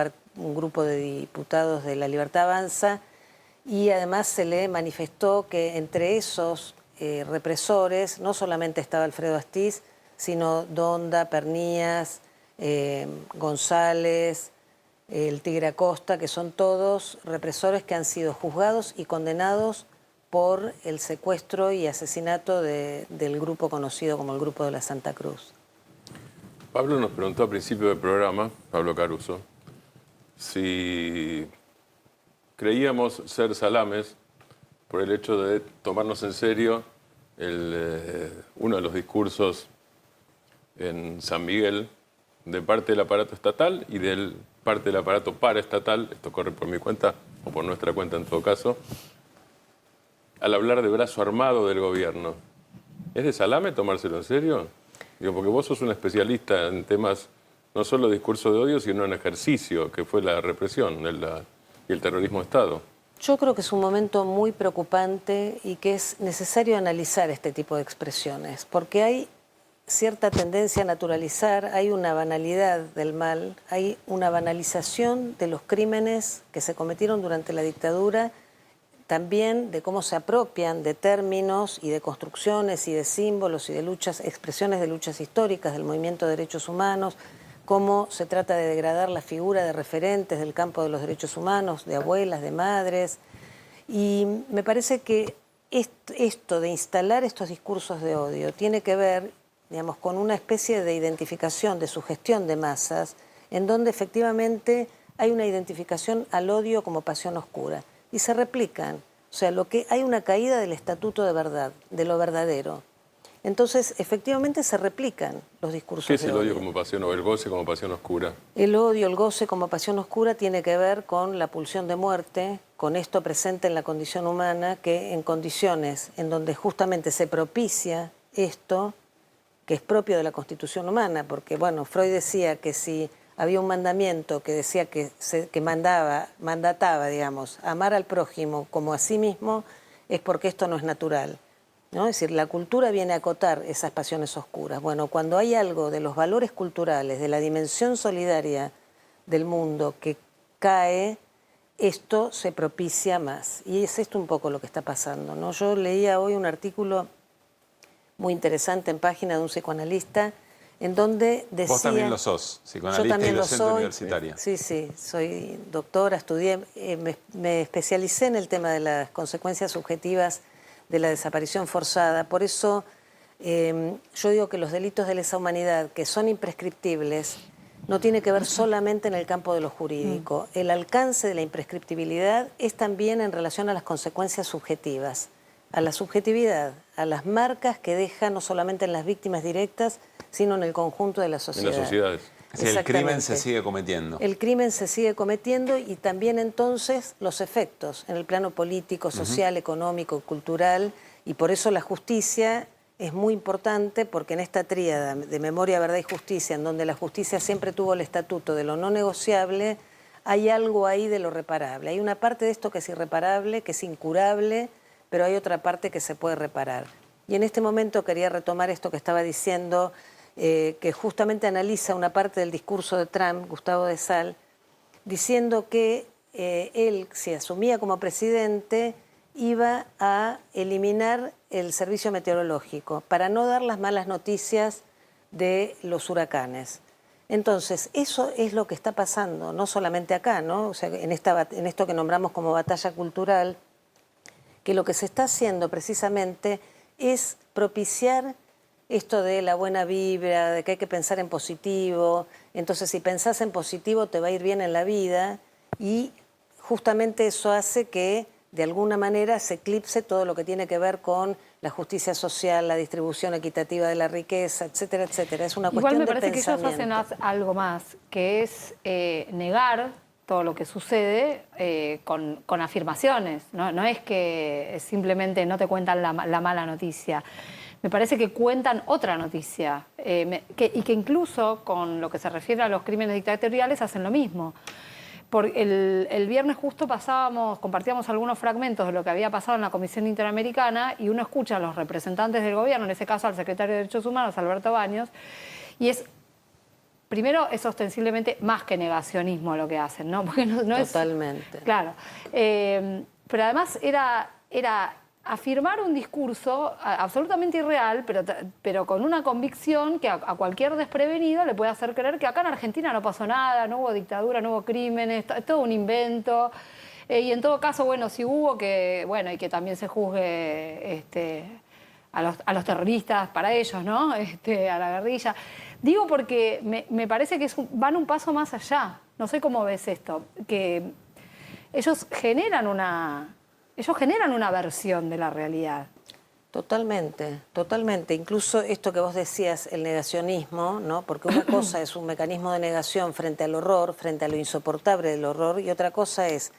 Speaker 21: grupo de diputados de La Libertad Avanza, y además se le manifestó que entre esos represores no solamente estaba Alfredo Astiz, sino Donda, Pernías, González, el Tigre Acosta, que son todos represores que han sido juzgados y condenados por el secuestro y asesinato del grupo conocido como el Grupo de la Santa Cruz.
Speaker 19: Pablo nos preguntó al principio del programa, Pablo Caruso, si creíamos ser salames por el hecho de tomarnos en serio uno de los discursos en San Miguel de parte del aparato estatal y de parte del aparato paraestatal, esto corre por mi cuenta o por nuestra cuenta en todo caso, al hablar de brazo armado del gobierno. ¿Es de salame tomárselo en serio? Digo, porque vos sos un especialista en temas no solo de discurso de odio, sino en ejercicio, que fue la represión y el terrorismo de Estado.
Speaker 21: Yo creo que es un momento muy preocupante y que es necesario analizar este tipo de expresiones, porque hay cierta tendencia a naturalizar, hay una banalidad del mal, hay una banalización de los crímenes que se cometieron durante la dictadura, también de cómo se apropian de términos y de construcciones y de símbolos y de luchas, expresiones de luchas históricas del movimiento de derechos humanos, cómo se trata de degradar la figura de referentes del campo de los derechos humanos, de abuelas, de madres, y me parece que esto de instalar estos discursos de odio tiene que ver, digamos, con una especie de identificación, de sugestión de masas, en donde efectivamente hay una identificación al odio como pasión oscura. Y se replican, o sea, hay una caída del estatuto de verdad, de lo verdadero. Entonces, efectivamente se replican los discursos de odio.
Speaker 19: ¿Qué es el odio como pasión o el goce como pasión oscura?
Speaker 21: El odio, el goce como pasión oscura tiene que ver con la pulsión de muerte, con esto presente en la condición humana, que en condiciones en donde justamente se propicia esto, que es propio de la constitución humana, porque, bueno, Freud decía que si había un mandamiento que decía que mandataba, digamos, amar al prójimo como a sí mismo, es porque esto no es natural, ¿no? Es decir, la cultura viene a acotar esas pasiones oscuras. Bueno, cuando hay algo de los valores culturales, de la dimensión solidaria del mundo que cae, esto se propicia más. Y es esto un poco lo que está pasando, ¿no? Yo leía hoy un artículo muy interesante en página de un psicoanalista, en donde decía...
Speaker 3: Vos también lo sos, psicoanalista y docente universitaria.
Speaker 21: Sí, soy doctora, estudié, me especialicé en el tema de las consecuencias subjetivas de la desaparición forzada. Por eso yo digo que los delitos de lesa humanidad, que son imprescriptibles, no tiene que ver solamente en el campo de lo jurídico. El alcance de la imprescriptibilidad es también en relación a las consecuencias subjetivas, a la subjetividad, a las marcas que deja no solamente en las víctimas directas, sino en el conjunto de la sociedad.
Speaker 19: En las sociedades.
Speaker 3: Sí, el crimen se sigue cometiendo.
Speaker 21: El crimen se sigue cometiendo y también entonces los efectos en el plano político, social, económico, cultural, y por eso la justicia es muy importante, porque en esta tríada de memoria, verdad y justicia, en donde la justicia siempre tuvo el estatuto de lo no negociable, hay algo ahí de lo reparable. Hay una parte de esto que es irreparable, que es incurable, pero hay otra parte que se puede reparar. Y en este momento quería retomar esto que estaba diciendo, que justamente analiza una parte del discurso de Trump, Gustavo de Sal, diciendo que él, si asumía como presidente, iba a eliminar el servicio meteorológico para no dar las malas noticias de los huracanes. Entonces, eso es lo que está pasando, no solamente acá, ¿no? O sea, en esto que nombramos como batalla cultural, que lo que se está haciendo precisamente es propiciar esto de la buena vibra, de que hay que pensar en positivo. Entonces, si pensás en positivo, te va a ir bien en la vida, y justamente eso hace que de alguna manera se eclipse todo lo que tiene que ver con la justicia social, la distribución equitativa de la riqueza, etcétera, etcétera. Es una cuestión de pensamiento.
Speaker 20: Igual me parece que ellos hacen algo más, que es negar todo lo que sucede con afirmaciones. No es que simplemente no te cuentan la mala noticia. Me parece que cuentan otra noticia y que incluso con lo que se refiere a los crímenes dictatoriales hacen lo mismo. El viernes justo compartíamos algunos fragmentos de lo que había pasado en la Comisión Interamericana, y uno escucha a los representantes del gobierno, en ese caso al secretario de Derechos Humanos, Alberto Baños, y primero es ostensiblemente más que negacionismo lo que hacen, ¿no? Porque no es...
Speaker 21: Totalmente.
Speaker 20: Claro. Pero además era afirmar un discurso absolutamente irreal, pero con una convicción que a cualquier desprevenido le puede hacer creer que acá en Argentina no pasó nada, no hubo dictadura, no hubo crímenes, es todo un invento. Y en todo caso, bueno, si hubo, y que también se juzgue a los terroristas para ellos, ¿no? A la guerrilla. Digo porque me parece que van un paso más allá. No sé cómo ves esto, que ellos generan una versión de la realidad.
Speaker 21: Totalmente, totalmente. Incluso esto que vos decías, el negacionismo, ¿no? Porque una cosa es un mecanismo de negación frente al horror, frente a lo insoportable del horror, y otra cosa es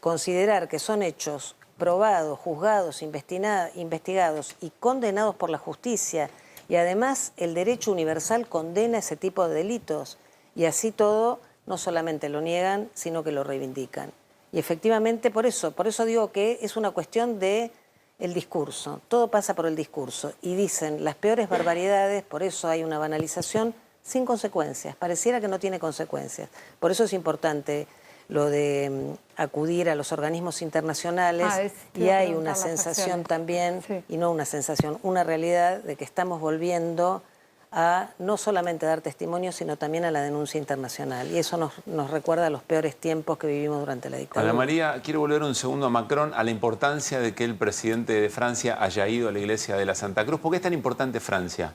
Speaker 21: considerar que son hechos probados, juzgados, investigados y condenados por la justicia, y además el derecho universal condena ese tipo de delitos, y así todo no solamente lo niegan, sino que lo reivindican. Y efectivamente por eso digo que es una cuestión de el discurso, todo pasa por el discurso, y dicen las peores barbaridades, por eso hay una banalización sin consecuencias, pareciera que no tiene consecuencias. Por eso es importante lo de acudir a los organismos internacionales, y hay una sensación también, y no una sensación, una realidad de que estamos volviendo a no solamente dar testimonio, sino también a la denuncia internacional. Y eso nos recuerda a los peores tiempos que vivimos durante la dictadura.
Speaker 3: Ana María, quiero volver un segundo a Macron, a la importancia de que el presidente de Francia haya ido a la iglesia de la Santa Cruz. ¿Por qué es tan importante Francia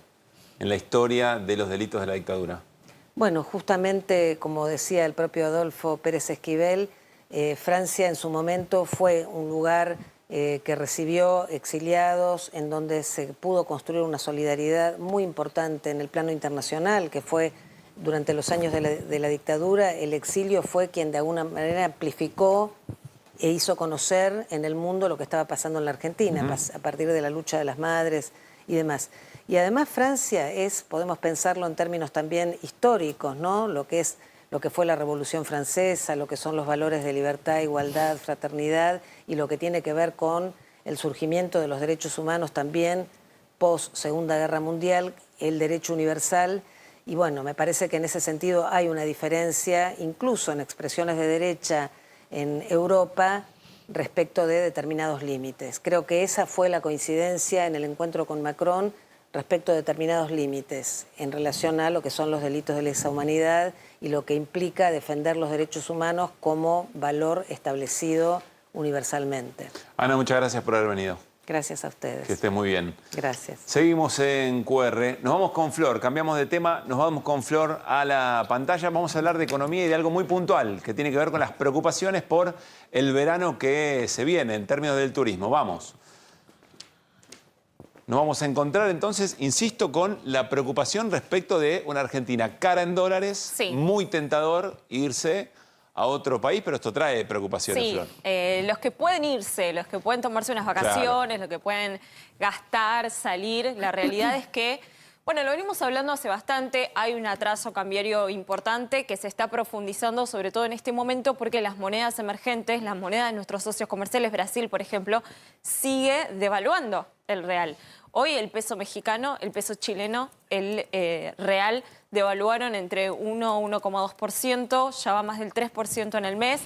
Speaker 3: en la historia de los delitos de la dictadura?
Speaker 21: Bueno, justamente, como decía el propio Adolfo Pérez Esquivel, Francia en su momento fue un lugar que recibió exiliados, en donde se pudo construir una solidaridad muy importante en el plano internacional, que fue durante los años de la dictadura. El exilio fue quien de alguna manera amplificó e hizo conocer en el mundo lo que estaba pasando en la Argentina, a partir de la lucha de las madres y demás. Y además Francia podemos pensarlo en términos también históricos, ¿no? Lo que fue la Revolución Francesa, lo que son los valores de libertad, igualdad, fraternidad, y lo que tiene que ver con el surgimiento de los derechos humanos también post Segunda Guerra Mundial, el derecho universal. Y bueno, me parece que en ese sentido hay una diferencia, incluso en expresiones de derecha en Europa, respecto de determinados límites. Creo que esa fue la coincidencia en el encuentro con Macron respecto a determinados límites en relación a lo que son los delitos de lesa humanidad y lo que implica defender los derechos humanos como valor establecido universalmente.
Speaker 3: Ana, muchas gracias por haber venido.
Speaker 21: Gracias a ustedes.
Speaker 3: Que esté muy bien.
Speaker 21: Gracias.
Speaker 3: Seguimos en QR. Nos vamos con Flor, cambiamos de tema, nos vamos con Flor a la pantalla. Vamos a hablar de economía y de algo muy puntual que tiene que ver con las preocupaciones por el verano que se viene en términos del turismo. Vamos. Nos vamos a encontrar entonces, insisto, con la preocupación respecto de una Argentina cara en dólares, muy tentador irse a otro país, pero esto trae preocupaciones, Flor.
Speaker 12: Los que pueden irse, los que pueden tomarse unas vacaciones, los que pueden gastar, salir, la realidad es que Bueno, lo venimos hablando hace bastante, hay un atraso cambiario importante que se está profundizando sobre todo en este momento porque las monedas emergentes, las monedas de nuestros socios comerciales, Brasil por ejemplo, sigue devaluando el real. Hoy el peso mexicano, el peso chileno, el real devaluaron entre 1 y 1,2%, ya va más del 3% en el mes.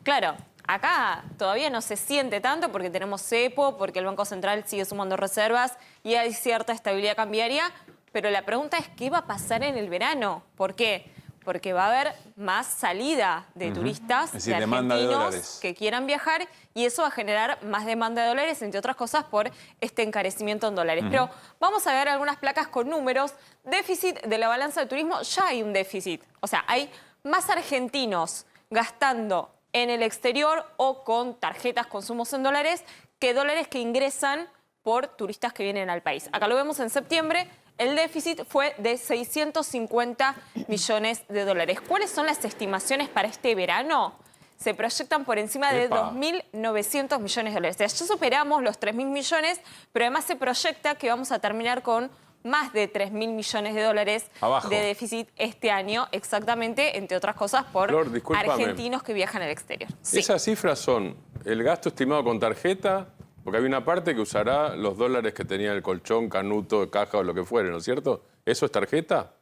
Speaker 12: Claro, acá todavía no se siente tanto porque tenemos cepo, porque el Banco Central sigue sumando reservas y hay cierta estabilidad cambiaria. Pero la pregunta es, ¿qué va a pasar en el verano? ¿Por qué? Porque va a haber más salida de turistas,
Speaker 3: es decir,
Speaker 12: de
Speaker 3: demanda de
Speaker 12: argentinos
Speaker 3: dólares
Speaker 12: que quieran viajar y eso va a generar más demanda de dólares, entre otras cosas, por este encarecimiento en dólares. Pero vamos a ver algunas placas con números. Déficit de la balanza de turismo, ya hay un déficit. O sea, hay más argentinos gastando en el exterior o con tarjetas consumos en dólares que dólares que ingresan por turistas que vienen al país. Acá lo vemos en septiembre. El déficit fue de 650 millones de dólares. ¿Cuáles son las estimaciones para este verano? Se proyectan por encima de 2.900 millones de dólares. O sea, ya superamos los 3.000 millones, pero además se proyecta que vamos a terminar con más de 3.000 millones de dólares de déficit este año, exactamente, entre otras cosas, por
Speaker 19: Flor, discúlpame,
Speaker 12: argentinos que viajan al exterior. Sí.
Speaker 19: Esas cifras son el gasto estimado con tarjeta, porque hay una parte que usará los dólares que tenía el colchón, canuto, caja o lo que fuere, ¿no es cierto? ¿Eso es tarjeta?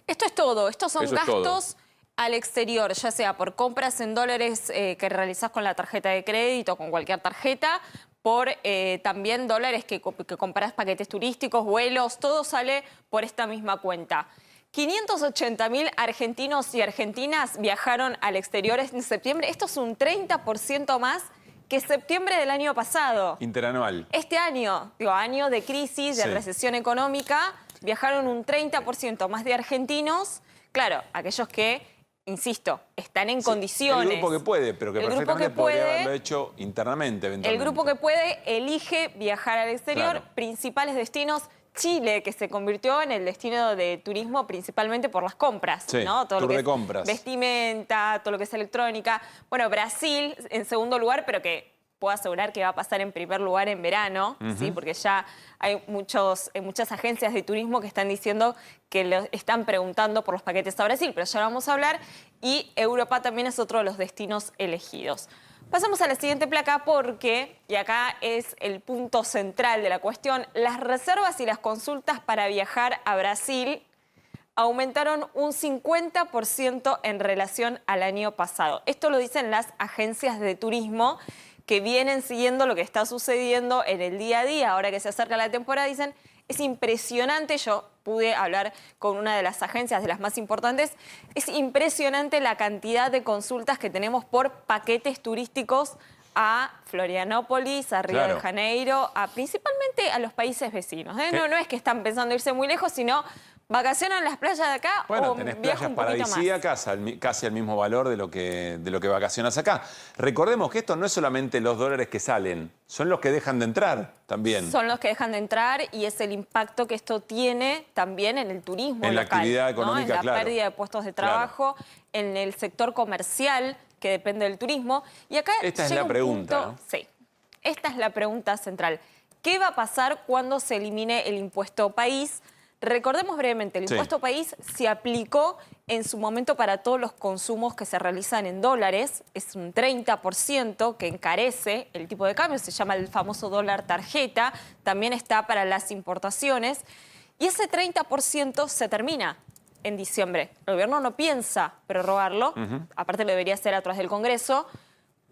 Speaker 12: Esto es todo. Estos son
Speaker 19: Eso es
Speaker 12: gastos al exterior, ya sea por compras en dólares que realizás con la tarjeta de crédito, con cualquier tarjeta, por también dólares que comprás paquetes turísticos, vuelos, todo sale por esta misma cuenta. 580.000 argentinos y argentinas viajaron al exterior en septiembre. Esto es un 30% más que septiembre del año pasado.
Speaker 3: Interanual.
Speaker 12: Este año, año de crisis, de recesión económica, viajaron un 30% más de argentinos. Claro, aquellos que, insisto, están en condiciones.
Speaker 3: El grupo que puede, pero que perfectamente podría haberlo hecho internamente eventualmente.
Speaker 12: El grupo que puede elige viajar al exterior. Claro. Principales destinos, Chile, que se convirtió en el destino de turismo principalmente por las compras, ¿no? Todo lo que es
Speaker 3: compras,
Speaker 12: vestimenta, todo lo que es electrónica. Bueno, Brasil en segundo lugar, pero que puedo asegurar que va a pasar en primer lugar en verano, ¿sí? Porque ya hay muchas agencias de turismo que están diciendo que están preguntando por los paquetes a Brasil, pero ya lo vamos a hablar. Y Europa también es otro de los destinos elegidos. Pasamos a la siguiente placa porque, y acá es el punto central de la cuestión, las reservas y las consultas para viajar a Brasil aumentaron un 50% en relación al año pasado. Esto lo dicen las agencias de turismo que vienen siguiendo lo que está sucediendo en el día a día. Ahora que se acerca la temporada, dicen, es impresionante. Yo pude hablar con una de las agencias, de las más importantes. Es impresionante la cantidad de consultas que tenemos por paquetes turísticos a Florianópolis, a Río de Janeiro, principalmente a los países vecinos. No es que están pensando irse muy lejos, sino vacacionan en las playas de acá o
Speaker 3: tenés
Speaker 12: viajan
Speaker 3: playas
Speaker 12: un poquito
Speaker 3: paradisíacas, casi al mismo valor de lo que vacacionas acá. Recordemos que esto no es solamente los dólares que salen, son los que dejan de entrar también.
Speaker 12: Son los que dejan de entrar y es el impacto que esto tiene también en el turismo
Speaker 3: en
Speaker 12: local,
Speaker 3: la actividad económica,
Speaker 12: en la pérdida de puestos de trabajo, en el sector comercial que depende del turismo. Y acá
Speaker 3: esta es la pregunta, ¿no?
Speaker 12: Sí, esta es la pregunta central. ¿Qué va a pasar cuando se elimine el impuesto país? Recordemos brevemente, el impuesto país se aplicó en su momento para todos los consumos que se realizan en dólares. Es un 30% que encarece el tipo de cambio, se llama el famoso dólar tarjeta. También está para las importaciones. Y ese 30% se termina en diciembre. El gobierno no piensa prorrogarlo, aparte lo debería hacer a través del Congreso.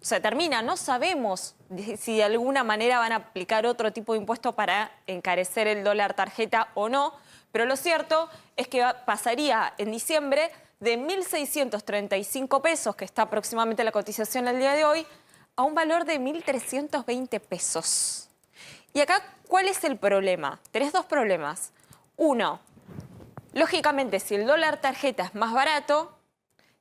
Speaker 12: Se termina, no sabemos si de alguna manera van a aplicar otro tipo de impuesto para encarecer el dólar tarjeta o no. Pero lo cierto es que pasaría en diciembre de 1.635 pesos, que está aproximadamente la cotización al día de hoy, a un valor de 1.320 pesos. Y acá, ¿cuál es el problema? Tenés dos problemas. Uno, lógicamente, si el dólar tarjeta es más barato,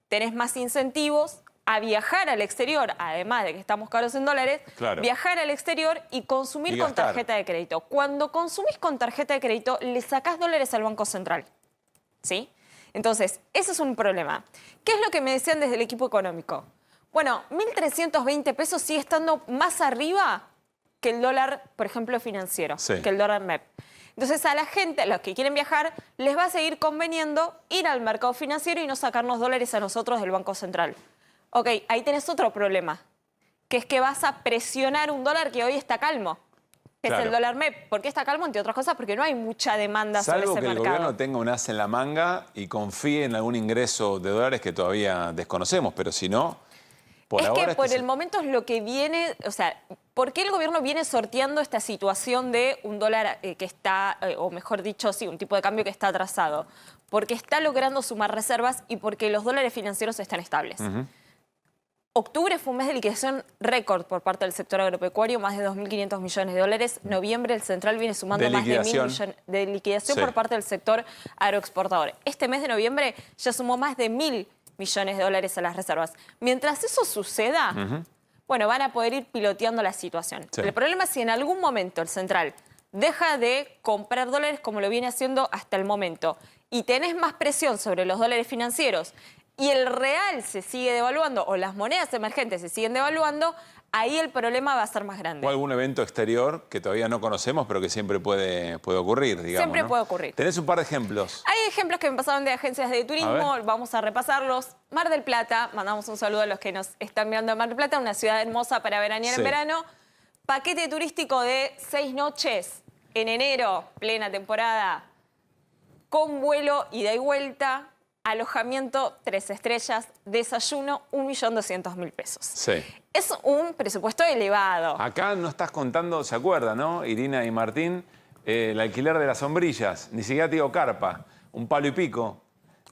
Speaker 12: tenés más incentivos a viajar al exterior, además de que estamos caros en dólares, viajar al exterior y consumir con tarjeta de crédito. Cuando consumís con tarjeta de crédito, le sacás dólares al Banco Central, ¿sí? Entonces, ese es un problema. ¿Qué es lo que me decían desde el equipo económico? Bueno, 1.320 pesos sigue estando más arriba que el dólar, por ejemplo, financiero, que el dólar MEP. Entonces a la gente, a los que quieren viajar, les va a seguir conveniendo ir al mercado financiero y no sacarnos dólares a nosotros del Banco Central. Ok, ahí tenés otro problema, que es que vas a presionar un dólar que hoy está calmo, que es el dólar MEP. ¿Por qué está calmo? Entre otras cosas, porque no hay mucha demanda sobre ese mercado.
Speaker 3: Salvo que el gobierno tenga un as en la manga y confíe en algún ingreso de dólares que todavía desconocemos, pero si no, por ahora... Es que
Speaker 12: por el momento es lo que viene, o sea, ¿por qué el gobierno viene sorteando esta situación de un dólar que está, o mejor dicho, sí, un tipo de cambio que está atrasado? Porque está logrando sumar reservas y porque los dólares financieros están estables. Octubre fue un mes de liquidación récord por parte del sector agropecuario, más de 2.500 millones de dólares. Noviembre el central viene sumando más de 1.000 millones de liquidación por parte del sector agroexportador. Este mes de noviembre ya sumó más de 1.000 millones de dólares a las reservas. Mientras eso suceda, bueno, van a poder ir piloteando la situación. El problema es si en algún momento el central deja de comprar dólares como lo viene haciendo hasta el momento y tenés más presión sobre los dólares financieros y el real se sigue devaluando o las monedas emergentes se siguen devaluando, ahí el problema va a ser más grande.
Speaker 3: O algún evento exterior que todavía no conocemos, pero que siempre puede ocurrir, digamos.
Speaker 12: Siempre puede ocurrir.
Speaker 3: Tenés un par de ejemplos.
Speaker 12: Hay ejemplos que me pasaron de agencias de turismo, vamos a repasarlos. Mar del Plata, mandamos un saludo a los que nos están mirando de Mar del Plata, una ciudad hermosa para veranear en verano. Paquete turístico de 6 noches en enero, plena temporada, con vuelo ida y vuelta. Alojamiento 3 estrellas, desayuno 1.200.000 pesos.
Speaker 3: Sí.
Speaker 12: Es un presupuesto elevado.
Speaker 3: Acá no estás contando, ¿se acuerdan, no? Irina y Martín, el alquiler de las sombrillas. Ni siquiera te digo carpa, un palo y pico.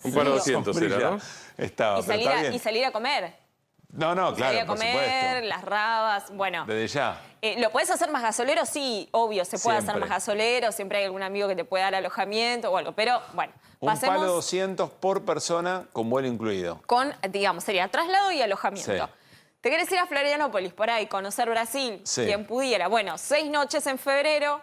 Speaker 19: Un palo 200 era, ¿no?
Speaker 3: Estaba,
Speaker 12: y salir a comer.
Speaker 3: No, claro,
Speaker 12: salir a
Speaker 3: por
Speaker 12: comer,
Speaker 3: supuesto.
Speaker 12: las rabas, bueno.
Speaker 3: Desde ya.
Speaker 12: ¿Lo puedes hacer más gasolero? Sí, obvio, se puede hacer más gasolero. Siempre hay algún amigo que te puede dar alojamiento o algo. Pero, bueno, pasemos...
Speaker 3: Un palo 200 por persona con vuelo incluido.
Speaker 12: Con, digamos, sería traslado y alojamiento.
Speaker 3: Sí.
Speaker 12: ¿Te querés ir a Florianópolis, por ahí, conocer Brasil?
Speaker 3: Sí.
Speaker 12: Quien pudiera. Bueno, 6 noches en febrero,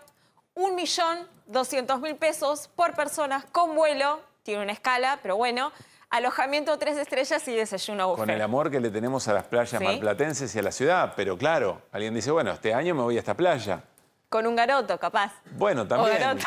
Speaker 12: 1.200.000 pesos por persona con vuelo. Tiene una escala, pero bueno... Alojamiento 3 estrellas y desayuno buffet.
Speaker 3: Con el amor que le tenemos a las playas marplatenses y a la ciudad, pero claro, alguien dice, bueno, este año me voy a esta playa.
Speaker 12: Con un garoto, capaz.
Speaker 3: Bueno, también,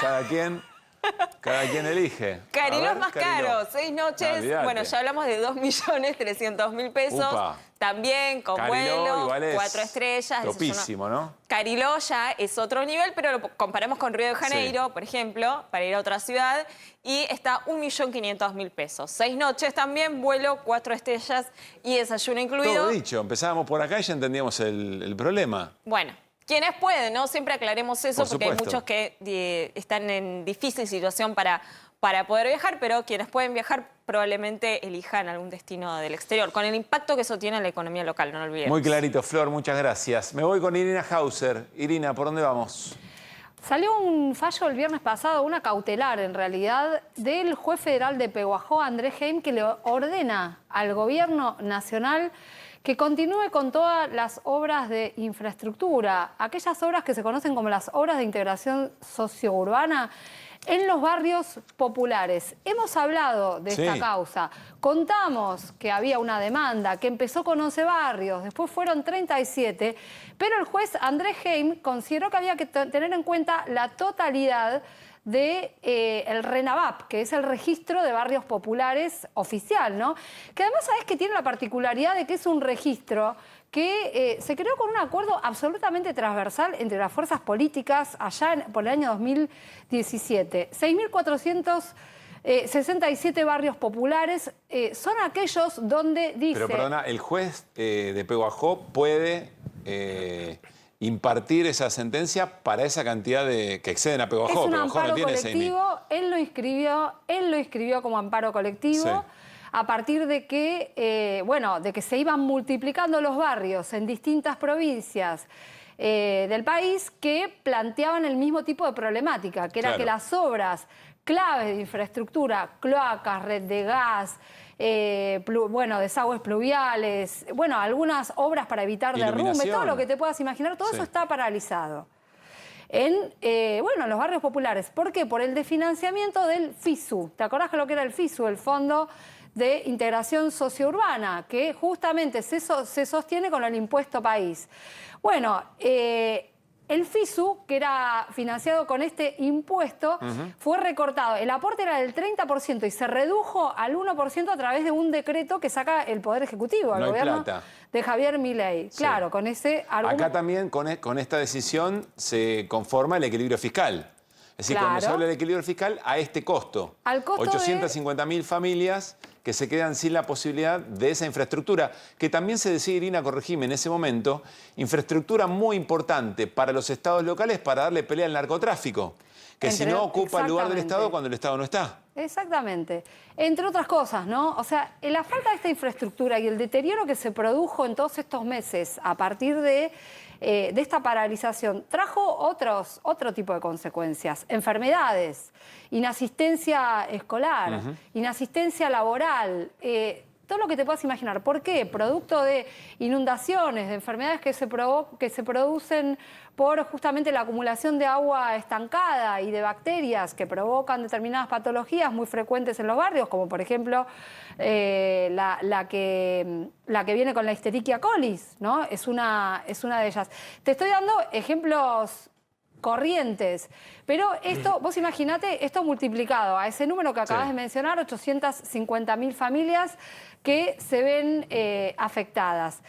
Speaker 3: cada quien elige.
Speaker 12: Cariló es más caro, 6 noches,
Speaker 3: no,
Speaker 12: bueno, ya hablamos de 2.300.000 pesos.
Speaker 3: Upa.
Speaker 12: También con
Speaker 3: Cariló,
Speaker 12: vuelo, 4 estrellas.
Speaker 3: Topísimo, ¿no?
Speaker 12: Cariló ya es otro nivel, pero lo comparamos con Río de Janeiro, por ejemplo, para ir a otra ciudad, y está 1.500.000 pesos. 6 noches también, vuelo, 4 estrellas y desayuno incluido.
Speaker 3: Todo dicho, empezábamos por acá y ya entendíamos el problema.
Speaker 12: Bueno. Quienes pueden, ¿no? Siempre aclaremos eso porque hay muchos que están en difícil situación para poder viajar, pero quienes pueden viajar probablemente elijan algún destino del exterior, con el impacto que eso tiene en la economía local, no lo olvidemos.
Speaker 3: Muy clarito, Flor, muchas gracias. Me voy con Irina Hauser. Irina, ¿por dónde vamos?
Speaker 20: Salió un fallo el viernes pasado, una cautelar en realidad, del juez federal de Pehuajó, Andrés Heim, que le ordena al gobierno nacional que continúe con todas las obras de infraestructura, aquellas obras que se conocen como las obras de integración sociourbana en los barrios populares. Hemos hablado de esta causa, contamos que había una demanda que empezó con 11 barrios, después fueron 37, pero el juez Andrés Heim consideró que había que tener en cuenta la totalidad de el RENAVAP, que es el registro de barrios populares oficial, ¿no? Que además sabés que tiene la particularidad de que es un registro que se creó con un acuerdo absolutamente transversal entre las fuerzas políticas allá por el año 2017. 6.467 barrios populares son aquellos donde dice...
Speaker 3: Pero perdona, el juez de Pehuajó puede... impartir esa sentencia para esa cantidad que exceden a Pehuajó.
Speaker 20: Es un
Speaker 3: Pehuajó
Speaker 20: amparo
Speaker 3: no tiene
Speaker 20: colectivo, él lo inscribió como amparo colectivo a partir de que, de que se iban multiplicando los barrios en distintas provincias del país que planteaban el mismo tipo de problemática, que era que las obras claves de infraestructura, cloacas, red de gas, desagües pluviales, algunas obras para evitar derrumbe, todo lo que te puedas imaginar, todo eso está paralizado en los barrios populares. ¿Por qué? Por el desfinanciamiento del FISU. ¿Te acordás de lo que era el FISU? El Fondo de Integración Sociourbana, que justamente se sostiene con el impuesto país. Bueno, El FISU, que era financiado con este impuesto, fue recortado. El aporte era del 30% y se redujo al 1% a través de un decreto que saca el Poder Ejecutivo, al gobierno de Javier Milei. Sí. Claro, con ese argumento.
Speaker 3: Acá también con esta decisión se conforma el equilibrio fiscal. Es decir, cuando se habla de equilibrio fiscal, a este costo.
Speaker 20: Al costo
Speaker 3: 850.000 familias que se quedan sin la posibilidad de esa infraestructura, que también se decía, Irina, corregime, en ese momento, infraestructura muy importante para los estados locales para darle pelea al narcotráfico, que si no ocupa el lugar del Estado cuando el Estado no está.
Speaker 20: Exactamente. Entre otras cosas, ¿no? O sea, la falta de esta infraestructura y el deterioro que se produjo en todos estos meses a partir de esta paralización trajo otro tipo de consecuencias. Enfermedades, inasistencia escolar, inasistencia laboral, todo lo que te puedas imaginar. ¿Por qué? Producto de inundaciones, de enfermedades que se producen por justamente la acumulación de agua estancada y de bacterias que provocan determinadas patologías muy frecuentes en los barrios, como por ejemplo la que viene con la Escherichia coli, ¿no? Es una de ellas. Te estoy dando ejemplos corrientes, pero esto, vos imaginate esto multiplicado a ese número que acabas de mencionar, 850.000 familias que se ven afectadas.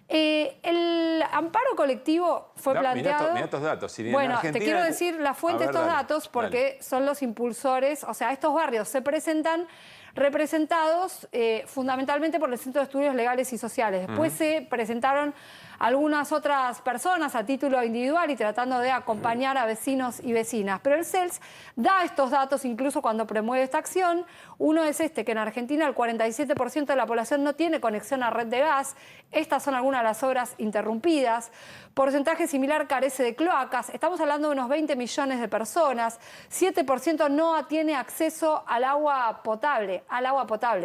Speaker 20: El amparo colectivo fue planteado...
Speaker 3: Mirá estos datos.
Speaker 20: Bueno, te quiero decir la fuente de estos datos porque son los impulsores, o sea, estos barrios se presentan representados fundamentalmente por el Centro de Estudios Legales y Sociales. Después se presentaron algunas otras personas a título individual y tratando de acompañar a vecinos y vecinas. Pero el CELS da estos datos incluso cuando promueve esta acción. Uno es que en Argentina el 47% de la población no tiene conexión a red de gas. Estas son algunas de las obras interrumpidas. Porcentaje similar carece de cloacas. Estamos hablando de unos 20 millones de personas. 7% no tiene acceso al agua potable.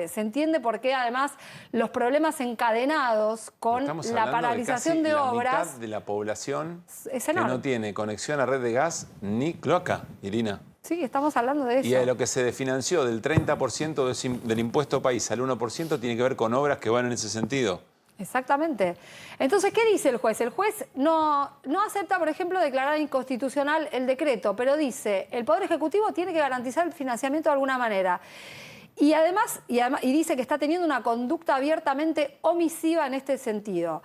Speaker 20: Se entiende por qué además los problemas encadenados con la paralización de obras.
Speaker 3: La mitad de la población que no tiene conexión a red de gas ni cloaca, Irina.
Speaker 20: Sí, estamos hablando de eso.
Speaker 3: Y de lo que se financió del 30% del impuesto país al 1% tiene que ver con obras que van en ese sentido.
Speaker 20: Exactamente. Entonces, ¿qué dice el juez? El juez no acepta, por ejemplo, declarar inconstitucional el decreto, pero dice, el Poder Ejecutivo tiene que garantizar el financiamiento de alguna manera. Y además dice que está teniendo una conducta abiertamente omisiva en este sentido.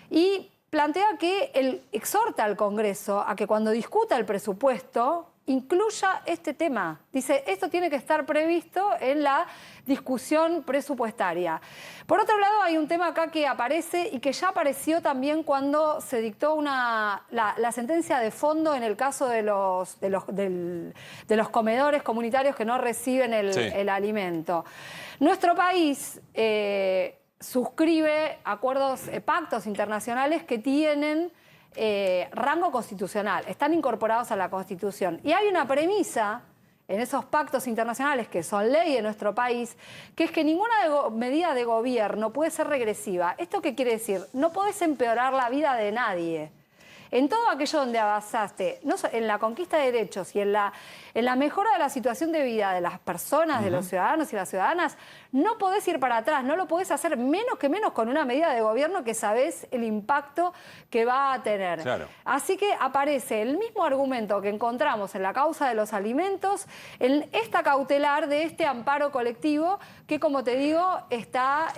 Speaker 20: Y plantea que exhorta al Congreso a que cuando discuta el presupuesto incluya este tema. Dice, esto tiene que estar previsto en la discusión presupuestaria. Por otro lado, hay un tema acá que aparece y que ya apareció también cuando se dictó la sentencia de fondo en el caso de los comedores comunitarios que no reciben el alimento. Nuestro país suscribe pactos internacionales que tienen rango constitucional, están incorporados a la Constitución. Y hay una premisa en esos pactos internacionales que son ley en nuestro país, que es que ninguna medida de gobierno puede ser regresiva. ¿Esto qué quiere decir? No podés empeorar la vida de nadie. En todo aquello donde avanzaste, en la conquista de derechos y en la mejora de la situación de vida de las personas, de los ciudadanos y las ciudadanas, no podés ir para atrás, no lo podés hacer menos con una medida de gobierno que sabés el impacto que va a tener. Claro. Así que aparece el mismo argumento que encontramos en la causa de los alimentos, en esta cautelar de este amparo colectivo que, como te digo, está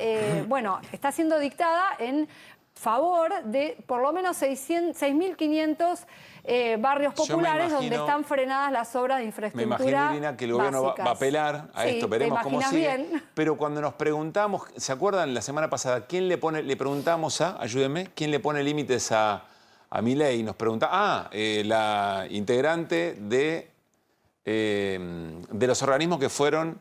Speaker 20: siendo dictada en favor de por lo menos 6.500 barrios populares donde están frenadas las obras de infraestructura.
Speaker 3: Me imagino, Irina, que el gobierno va a apelar a esto, veremos cómo sigue.
Speaker 20: Bien.
Speaker 3: Pero cuando nos preguntamos, ¿se acuerdan la semana pasada le preguntamos ayúdenme, quién le pone límites a Milei? Nos pregunta, la integrante de los organismos que fueron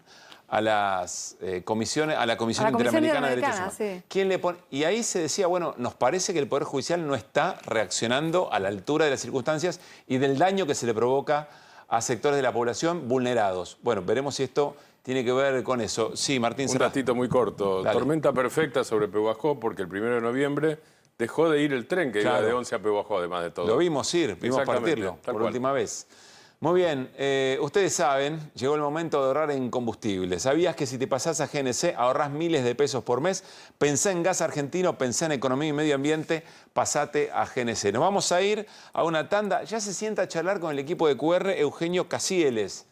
Speaker 3: a las comisiones, a la Comisión Interamericana de Derechos Humanos.
Speaker 20: Sí.
Speaker 3: ¿Quién le pone? Y ahí se decía, bueno, nos parece que el Poder Judicial no está reaccionando a la altura de las circunstancias y del daño que se le provoca a sectores de la población vulnerados. Bueno, veremos si esto tiene que ver con eso. Sí, Martín.
Speaker 19: Un ratito muy corto. Dale. Tormenta perfecta sobre Pehuajó porque el 1 de noviembre dejó de ir el tren que iba de 11 a Pehuajó, además de todo.
Speaker 3: Lo vimos ir, vimos partirlo por última vez. Muy bien, ustedes saben, llegó el momento de ahorrar en combustible. ¿Sabías que si te pasás a GNC ahorrás miles de pesos por mes? Pensá en gas argentino, pensá en economía y medio ambiente, pasate a GNC. Nos vamos a ir a una tanda. Ya se sienta a charlar con el equipo de QR Eugenio Casieles.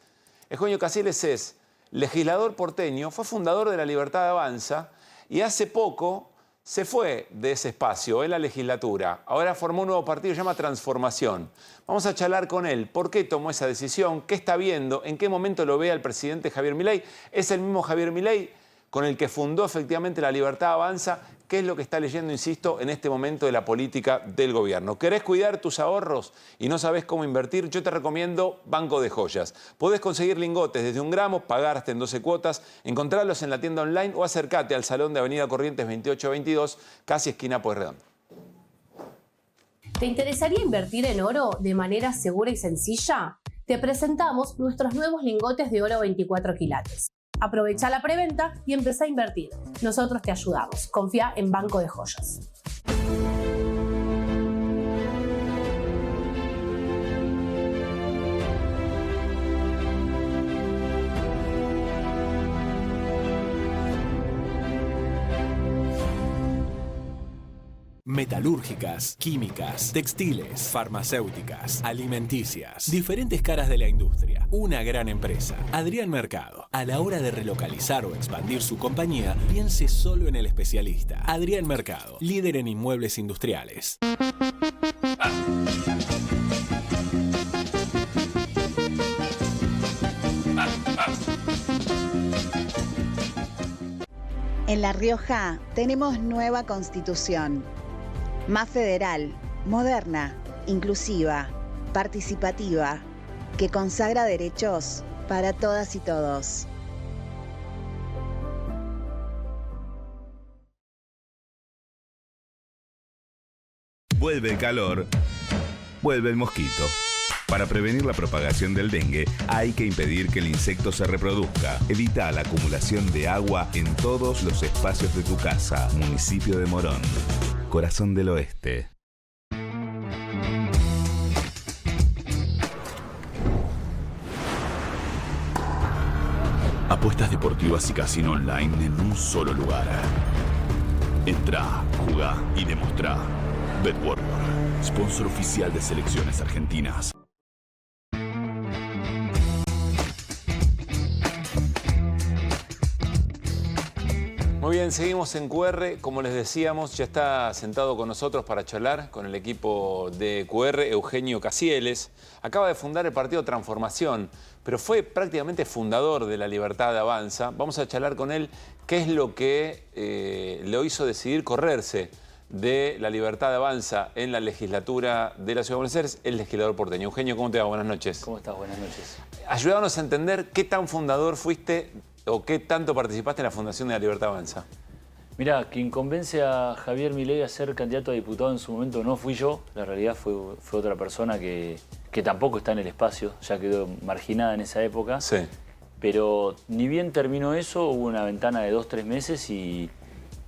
Speaker 3: Eugenio Casieles es legislador porteño, fue fundador de La Libertad Avanza y hace poco se fue de ese espacio, en la legislatura. Ahora formó un nuevo partido, se llama Transformación. Vamos a charlar con él. ¿Por qué tomó esa decisión? ¿Qué está viendo? ¿En qué momento lo ve al presidente Javier Milei? ¿Es el mismo Javier Milei con el que fundó efectivamente La Libertad Avanza? ¿Qué es lo que está leyendo, insisto, en este momento de la política del gobierno? ¿Querés cuidar tus ahorros y no sabés cómo invertir? Yo te recomiendo Banco de Joyas. Podés conseguir lingotes desde 1 gramo, pagar hasta en 12 cuotas, encontrarlos en la tienda online o acércate al Salón de Avenida Corrientes 2822, casi esquina Pueyrredón.
Speaker 4: ¿Te interesaría invertir en oro de manera segura y sencilla? Te presentamos nuestros nuevos lingotes de oro 24 quilates. Aprovecha la preventa y empezá a invertir. Nosotros te ayudamos. Confía en Banco de Joyas.
Speaker 22: Metalúrgicas, químicas, textiles, farmacéuticas, alimenticias, diferentes caras de la industria. Una gran empresa. Adrián Mercado. A la hora de relocalizar o expandir su compañía, piense solo en el especialista. Adrián Mercado, líder en inmuebles industriales.
Speaker 23: En La Rioja tenemos nueva constitución. Más federal, moderna, inclusiva, participativa, que consagra derechos para todas y todos.
Speaker 24: Vuelve el calor, vuelve el mosquito. Para prevenir la propagación del dengue, hay que impedir que el insecto se reproduzca. Evita la acumulación de agua en todos los espacios de tu casa. Municipio de Morón, corazón del oeste. Apuestas deportivas y casino online en un solo lugar. Entrá, jugá y demostrá. BetWarrior, sponsor oficial de selecciones argentinas.
Speaker 3: Muy bien, seguimos en QR. Como les decíamos, ya está sentado con nosotros para charlar con el equipo de QR, Eugenio Casieles. Acaba de fundar el partido Transformación, pero fue prácticamente fundador de La Libertad Avanza. Vamos a charlar con él qué es lo que lo hizo decidir correrse de La Libertad Avanza en la legislatura de la Ciudad de Buenos Aires, el legislador porteño. Eugenio, ¿cómo te va? Buenas noches.
Speaker 25: ¿Cómo estás? Buenas noches.
Speaker 3: Ayúdanos a entender qué tan fundador fuiste o qué tanto participaste en la fundación de La Libertad Avanza.
Speaker 25: Mirá, quien convence a Javier Milei a ser candidato a diputado en su momento no fui yo, la realidad fue otra persona que tampoco está en el espacio, ya quedó marginada en esa época.
Speaker 3: Sí.
Speaker 25: Pero ni bien terminó eso, hubo una ventana de 2-3 meses y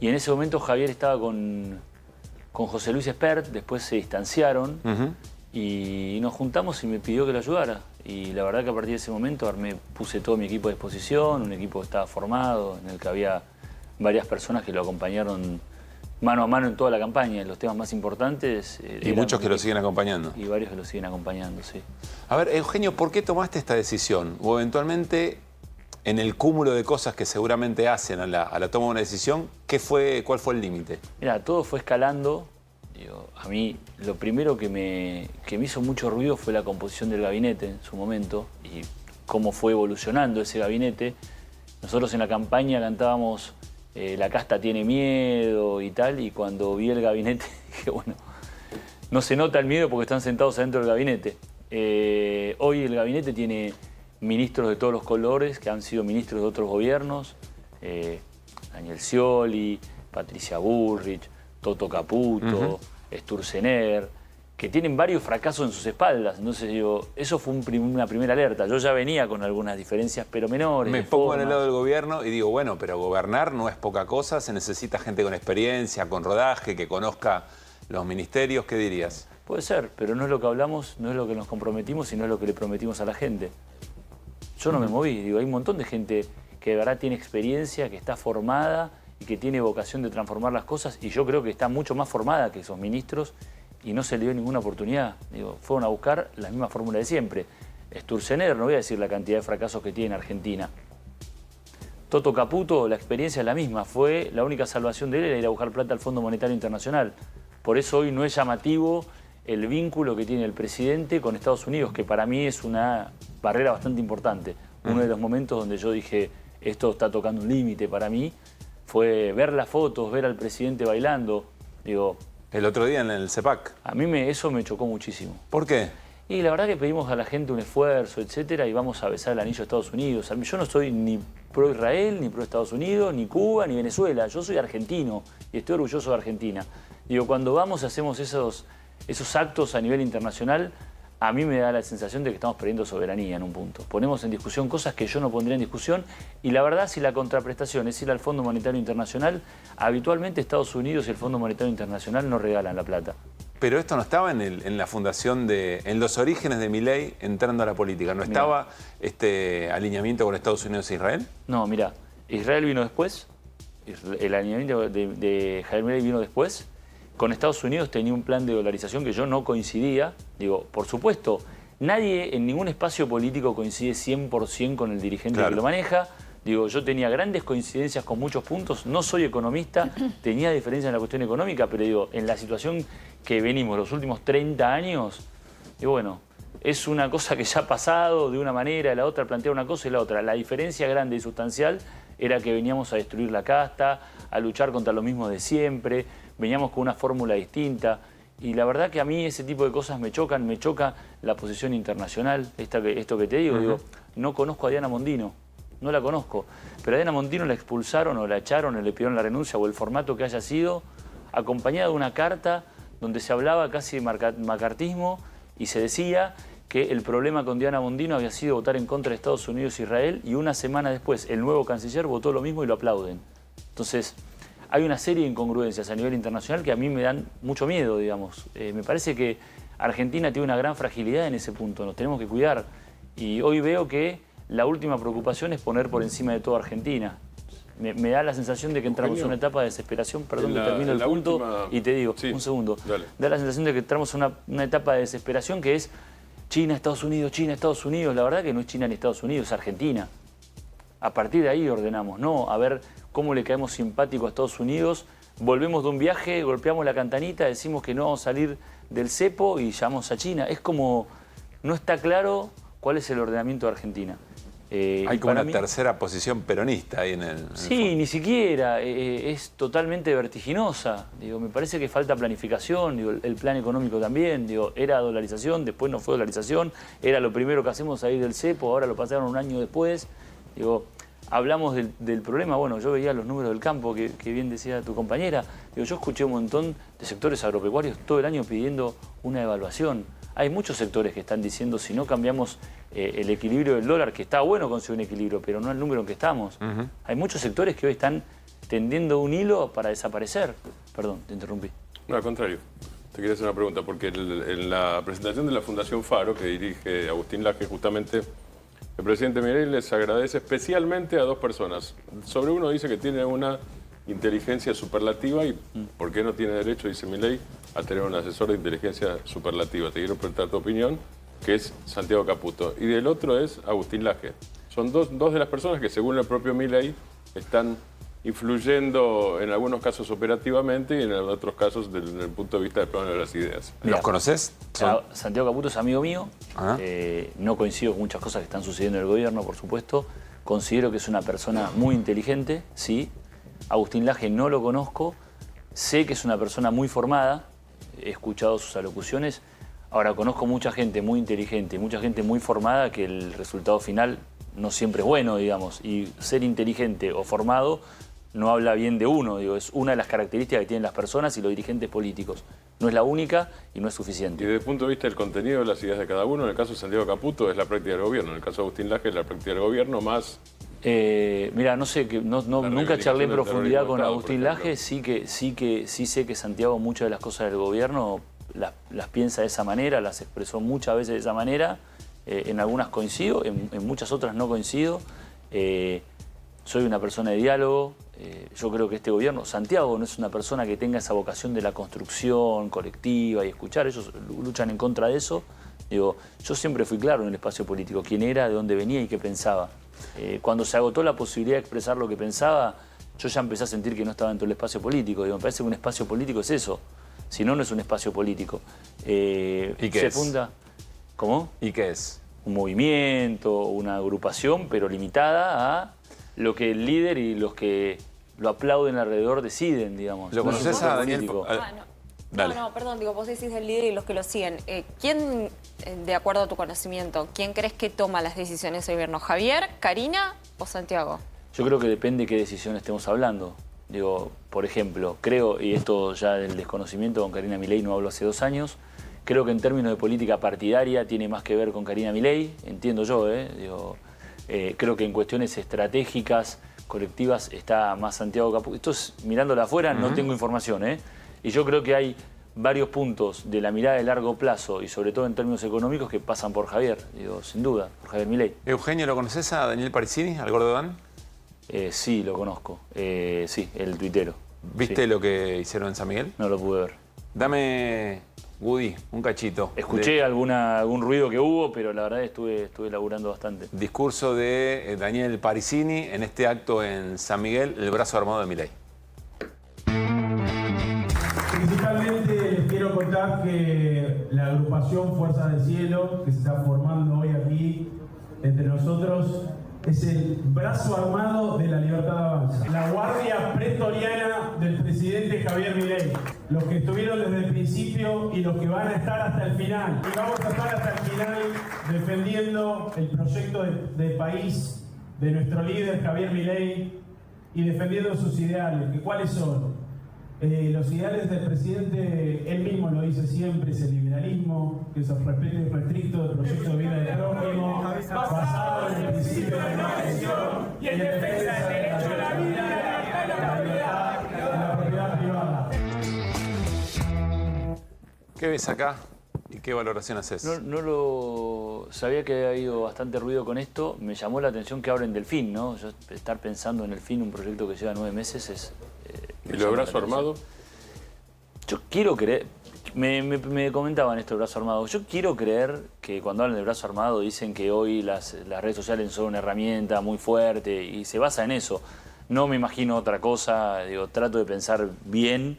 Speaker 25: en ese momento Javier estaba con José Luis Espert, después se distanciaron y nos juntamos y me pidió que lo ayudara. Y la verdad que a partir de ese momento puse todo mi equipo a disposición, un equipo que estaba formado, en el que había varias personas que lo acompañaron mano a mano en toda la campaña, en los temas más importantes.
Speaker 3: Y muchos que lo siguen acompañando.
Speaker 25: Y varios que lo siguen acompañando, sí.
Speaker 3: A ver, Eugenio, ¿por qué tomaste esta decisión? O eventualmente, en el cúmulo de cosas que seguramente hacen a la toma de una decisión, ¿cuál fue el límite?
Speaker 25: Mira, todo fue escalando. A mí lo primero que me hizo mucho ruido fue la composición del gabinete en su momento y cómo fue evolucionando ese gabinete. Nosotros en la campaña cantábamos La casta tiene miedo y tal, y cuando vi el gabinete dije, bueno, no se nota el miedo porque están sentados adentro del gabinete. Hoy el gabinete tiene ministros de todos los colores que han sido ministros de otros gobiernos, Daniel Scioli, Patricia Bullrich, Toto Caputo, Sturzenegger, que tienen varios fracasos en sus espaldas. Entonces digo, eso fue una primera alerta. Yo ya venía con algunas diferencias, pero menores.
Speaker 3: Me pongo en el lado del gobierno y digo, bueno, pero gobernar no es poca cosa, se necesita gente con experiencia, con rodaje, que conozca los ministerios. ¿Qué dirías?
Speaker 25: Puede ser, pero no es lo que hablamos, no es lo que nos comprometimos y no es lo que le prometimos a la gente. Yo no me moví, digo, hay un montón de gente que de verdad tiene experiencia, que está formada y que tiene vocación de transformar las cosas, y yo creo que está mucho más formada que esos ministros y no se le dio ninguna oportunidad. Digo, fueron a buscar la misma fórmula de siempre. Sturzenegger, no voy a decir la cantidad de fracasos que tiene en Argentina. Toto Caputo, la experiencia es la misma, fue la única salvación de él era ir a buscar plata al Fondo Monetario Internacional. Por eso hoy no es llamativo el vínculo que tiene el presidente con Estados Unidos, que para mí es una barrera bastante importante. Uno de los momentos donde yo dije, esto está tocando un límite para mí, fue ver las fotos, ver al presidente bailando. Digo,
Speaker 3: el otro día en el CEPAC.
Speaker 25: A mí eso me chocó muchísimo.
Speaker 3: ¿Por qué?
Speaker 25: Y la verdad que pedimos a la gente un esfuerzo, etcétera, y vamos a besar el anillo de Estados Unidos. Yo no soy ni pro Israel, ni pro Estados Unidos, ni Cuba, ni Venezuela. Yo soy argentino y estoy orgulloso de Argentina. Digo, cuando vamos y hacemos esos actos a nivel internacional, a mí me da la sensación de que estamos perdiendo soberanía en un punto. Ponemos en discusión cosas que yo no pondría en discusión, y la verdad, si la contraprestación es ir al Fondo Monetario Internacional, habitualmente Estados Unidos y el Fondo Monetario Internacional no regalan la plata.
Speaker 3: Pero esto no estaba en la fundación en los orígenes de Milei entrando a la política. ¿No estaba este alineamiento con Estados Unidos e Israel?
Speaker 25: No, mira, Israel vino después, el alineamiento de Javier Milei vino después. Con Estados Unidos tenía un plan de dolarización que yo no coincidía. Digo, por supuesto, nadie en ningún espacio político coincide 100% con el dirigente que lo maneja. Digo, yo tenía grandes coincidencias con muchos puntos, no soy economista, tenía diferencias en la cuestión económica, pero digo, en la situación que venimos los últimos 30 años, digo, bueno, es una cosa que ya ha pasado de una manera, de la otra, plantea una cosa y la otra. La diferencia grande y sustancial era que veníamos a destruir la casta, a luchar contra lo mismo de siempre, veníamos con una fórmula distinta. Y la verdad que a mí ese tipo de cosas me chocan, me choca la posición internacional, esto que te digo, digo, no conozco a Diana Mondino. No la conozco, pero a Diana Mondino la expulsaron o la echaron o le pidieron la renuncia o el formato que haya sido, acompañada de una carta donde se hablaba casi de macartismo y se decía que el problema con Diana Mondino había sido votar en contra de Estados Unidos e Israel, y una semana después el nuevo canciller votó lo mismo y lo aplauden. Entonces, hay una serie de incongruencias a nivel internacional que a mí me dan mucho miedo, digamos. Me parece que Argentina tiene una gran fragilidad en ese punto, nos tenemos que cuidar. Y hoy veo que la última preocupación es poner por encima de todo a Argentina. Me da la sensación de que entramos en una etapa de desesperación. Perdón que termino el punto y te digo, un segundo.
Speaker 19: Dale.
Speaker 25: Da la sensación de que entramos en una etapa de desesperación que es China, Estados Unidos, China, Estados Unidos. La verdad que no es China ni Estados Unidos, es Argentina. A partir de ahí ordenamos, ¿no? A ver cómo le caemos simpático a Estados Unidos. Volvemos de un viaje, golpeamos la campanita, decimos que no vamos a salir del cepo y llamamos a China. Es como, no está claro cuál es el ordenamiento de Argentina.
Speaker 3: Hay como una tercera posición peronista ahí en el
Speaker 25: Sí, ni siquiera, es totalmente vertiginosa. Digo, me parece que falta planificación, digo, el plan económico también, digo, era dolarización, después no fue dolarización, era lo primero que hacemos salir del cepo, ahora lo pasaron un año después. Digo, hablamos del problema, bueno, yo veía los números del campo, que bien decía tu compañera, digo, yo escuché un montón de sectores agropecuarios todo el año pidiendo una evaluación. Hay muchos sectores que están diciendo, si no cambiamos el equilibrio del dólar, que está bueno conseguir un equilibrio, pero no el número en que estamos. Hay muchos sectores que hoy están tendiendo un hilo para desaparecer. Perdón, te interrumpí.
Speaker 19: No, al contrario. Te quería hacer una pregunta, porque en la presentación de la Fundación Faro, que dirige Agustín Laje, justamente, el presidente Milei les agradece especialmente a dos personas. Sobre uno dice que tiene una inteligencia superlativa y ¿por qué no tiene derecho, dice Milei, a tener un asesor de inteligencia superlativa? Te quiero preguntar tu opinión, que es Santiago Caputo. Y del otro es Agustín Laje. Son dos de las personas que, según el propio Milei, están influyendo en algunos casos operativamente y en otros casos desde el punto de vista del plano de las ideas.
Speaker 3: ¿Los conoces?
Speaker 25: Santiago Caputo es amigo mío. No coincido con muchas cosas que están sucediendo en el gobierno, por supuesto. Considero que es una persona muy inteligente, sí. Agustín Laje no lo conozco. Sé que es una persona muy formada. He escuchado sus alocuciones. Ahora, conozco mucha gente muy inteligente, mucha gente muy formada, que el resultado final no siempre es bueno, digamos. Y ser inteligente o formado no habla bien de uno, digo, es una de las características que tienen las personas y los dirigentes políticos. No es la única y no es suficiente.
Speaker 19: Y desde el punto de vista del contenido de las ideas de cada uno, en el caso de Santiago Caputo es la práctica del gobierno, en el caso de Agustín Laje es la práctica del gobierno más...
Speaker 25: Mira, no sé, nunca charlé en profundidad con Agustín Laje, sí sé que Santiago muchas de las cosas del gobierno las piensa de esa manera, las expresó muchas veces de esa manera. En algunas coincido, en muchas otras no coincido. Soy una persona de diálogo. Yo creo que este gobierno, Santiago no es una persona que tenga esa vocación de la construcción colectiva y escuchar. Ellos luchan en contra de eso. Digo, yo siempre fui claro en el espacio político, quién era, de dónde venía y qué pensaba. Cuando se agotó la posibilidad de expresar lo que pensaba, yo ya empecé a sentir que no estaba dentro del espacio político. Digo, me parece que un espacio político es eso. Si no, no es un espacio político.
Speaker 3: ¿Y qué es?
Speaker 25: Funda... ¿Cómo?
Speaker 3: ¿Y qué es?
Speaker 25: Un movimiento, una agrupación, pero limitada a lo que el líder y los que lo aplauden alrededor deciden, digamos.
Speaker 3: ¿Lo conoces a Daniel?
Speaker 12: No, perdón, digo, vos decís del líder y los que lo siguen. ¿Quién, de acuerdo a tu conocimiento, quién crees que toma las decisiones del gobierno? ¿Javier, Karina o Santiago?
Speaker 25: Yo creo que depende de qué decisión estemos hablando. Digo, por ejemplo, creo, y esto ya del desconocimiento con Karina Milei no hablo hace 2 años, creo que en términos de política partidaria tiene más que ver con Karina Milei, entiendo yo, digo, creo que en cuestiones estratégicas, colectivas, está más Santiago Caputo. Esto es, mirándola afuera, no tengo información, Y yo creo que hay varios puntos de la mirada de largo plazo y sobre todo en términos económicos que pasan por Javier, digo, sin duda, por Javier Milei.
Speaker 3: Eugenio, ¿lo conoces a Daniel Parisini, al gordo Dan?
Speaker 25: Sí, lo conozco. Sí, el tuitero.
Speaker 3: ¿Viste lo que hicieron en San Miguel?
Speaker 25: No lo pude ver.
Speaker 3: Dame, Woody, un cachito.
Speaker 25: Escuché algún ruido que hubo, pero la verdad estuve laburando bastante.
Speaker 3: Discurso de Daniel Parisini en este acto en San Miguel, el brazo armado de Milei.
Speaker 18: Principalmente les quiero contar que la agrupación Fuerza del Cielo, que se está formando hoy aquí entre nosotros, es el brazo armado de la Libertad Avanza. La guardia pretoriana del presidente Javier Milei. Los que estuvieron desde el principio y los que van a estar hasta el final. Y vamos a estar hasta el final defendiendo el proyecto de país de nuestro líder Javier Milei y defendiendo sus ideales. ¿Que cuáles son? Los ideales del presidente, él mismo lo dice siempre, es el liberalismo, que es el respeto irrestricto del proyecto de vida del prójimo, basado en el principio de no agresión y en defensa del derecho a la vida, la propiedad privada.
Speaker 3: ¿Qué ves acá y qué valoración haces?
Speaker 25: No lo sabía que había habido bastante ruido con esto. Me llamó la atención que abren Delfín, ¿no? Yo estar pensando en Delfín, un proyecto que lleva 9 meses, es...
Speaker 19: ¿Y lo de brazo armado?
Speaker 25: Yo quiero creer, me comentaban esto de brazo armado, yo quiero creer que cuando hablan de brazo armado dicen que hoy las redes sociales son una herramienta muy fuerte y se basa en eso. No me imagino otra cosa, digo, trato de pensar bien.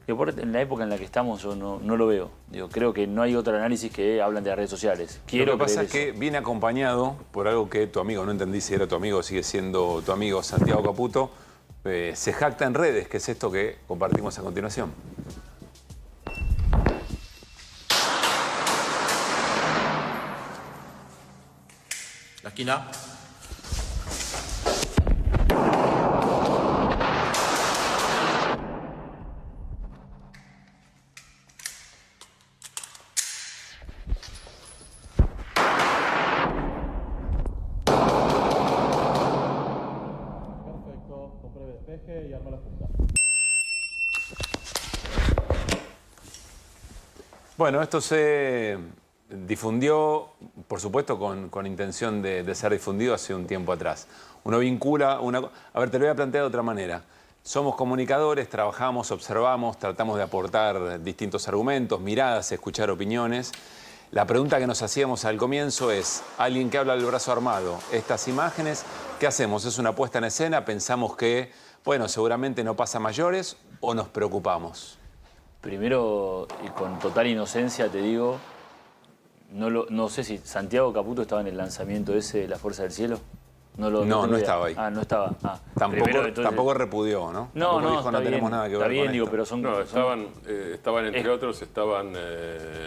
Speaker 25: En la época en la que estamos yo no lo veo. Digo, creo que no hay otro análisis que hablan de las redes sociales.
Speaker 3: Lo que pasa es que viene acompañado por algo que tu amigo, no entendí si era tu amigo, sigue siendo tu amigo Santiago Caputo, se jacta en redes, que es esto que compartimos a continuación.
Speaker 1: La esquina.
Speaker 18: Y arma la punta.
Speaker 3: Bueno, esto se difundió, por supuesto, con intención de ser difundido hace un tiempo atrás. Uno vincula A ver, te lo voy a plantear de otra manera. Somos comunicadores, trabajamos, observamos, tratamos de aportar distintos argumentos, miradas, escuchar opiniones. La pregunta que nos hacíamos al comienzo es, alguien que habla del brazo armado, estas imágenes, ¿qué hacemos? ¿Es una puesta en escena? ¿Pensamos que, bueno, seguramente no pasa a mayores o nos preocupamos?
Speaker 25: Primero, y con total inocencia te digo, no sé si Santiago Caputo estaba en el lanzamiento ese de la Fuerza del Cielo.
Speaker 3: No estaba ahí.
Speaker 25: Ah, no estaba.
Speaker 3: Tampoco repudió, ¿no?
Speaker 25: No,
Speaker 3: dijo, no tenemos nada que ver con esto.
Speaker 25: Pero son...
Speaker 19: No, estaban entre otros, estaban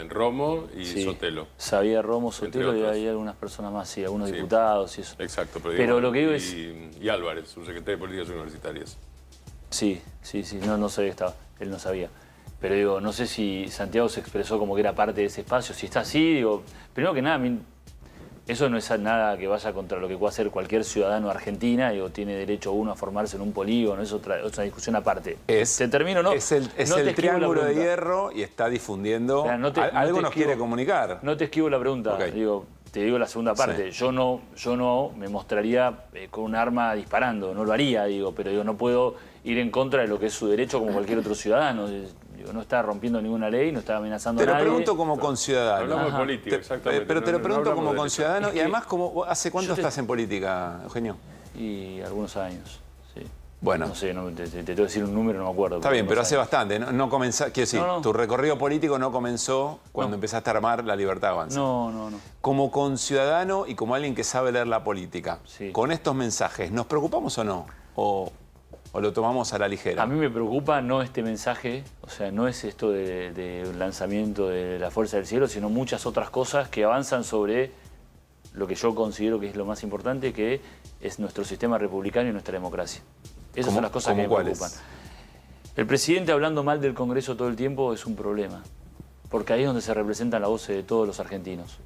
Speaker 19: Romo y Sotelo.
Speaker 25: Sabía Romo, Sotelo y hay algunas personas más, sí, algunos diputados y eso.
Speaker 19: Exacto.
Speaker 25: Pero lo que digo es...
Speaker 19: Y Álvarez, subsecretario de Políticas Universitarias.
Speaker 25: Sí, no sabía que estaba, él no sabía. Pero digo, no sé si Santiago se expresó como que era parte de ese espacio. Si está así, digo, primero que nada, Eso no es nada que vaya contra lo que pueda hacer cualquier ciudadano de Argentina, digo, tiene derecho uno a formarse en un polígono, es otra discusión aparte. ¿Te termino no?
Speaker 3: Es el triángulo de hierro y está difundiendo. Algo nos quiere comunicar.
Speaker 25: No te esquivo la pregunta,
Speaker 3: Ok.
Speaker 25: digo, te digo la segunda parte.
Speaker 3: Sí.
Speaker 25: Yo no me mostraría con un arma disparando, no lo haría, digo, pero digo, no puedo ir en contra de lo que es su derecho como cualquier otro ciudadano. Digo, no está rompiendo ninguna ley, no está amenazando a nadie.
Speaker 3: Te lo pregunto como conciudadano.
Speaker 19: Hablamos de política, exactamente.
Speaker 3: Pero te lo
Speaker 19: No
Speaker 3: pregunto
Speaker 19: hablamos
Speaker 3: como
Speaker 19: de
Speaker 3: conciudadano y además, ¿hace cuánto
Speaker 25: Yo te-
Speaker 3: estás en política, Eugenio?
Speaker 25: Y algunos años, sí.
Speaker 3: Bueno.
Speaker 25: No sé, te tengo que decir un número, no me acuerdo.
Speaker 3: Está bien, pero hace
Speaker 25: algunos
Speaker 3: bastante. No quiero decir,
Speaker 25: No.
Speaker 3: tu recorrido político no comenzó cuando empezaste a armar La Libertad Avanza.
Speaker 25: No.
Speaker 3: Como conciudadano y como alguien que sabe leer la política, con estos mensajes, ¿nos preocupamos o no? ¿O lo tomamos a la ligera?
Speaker 25: A mí me preocupa no este mensaje, o sea, no es esto de un lanzamiento de la Fuerza del Cielo, sino muchas otras cosas que avanzan sobre lo que yo considero que es lo más importante, que es nuestro sistema republicano y nuestra democracia. Esas son las cosas que me preocupan. El presidente hablando mal del Congreso todo el tiempo es un problema, porque ahí es donde se representan las voces de todos los argentinos.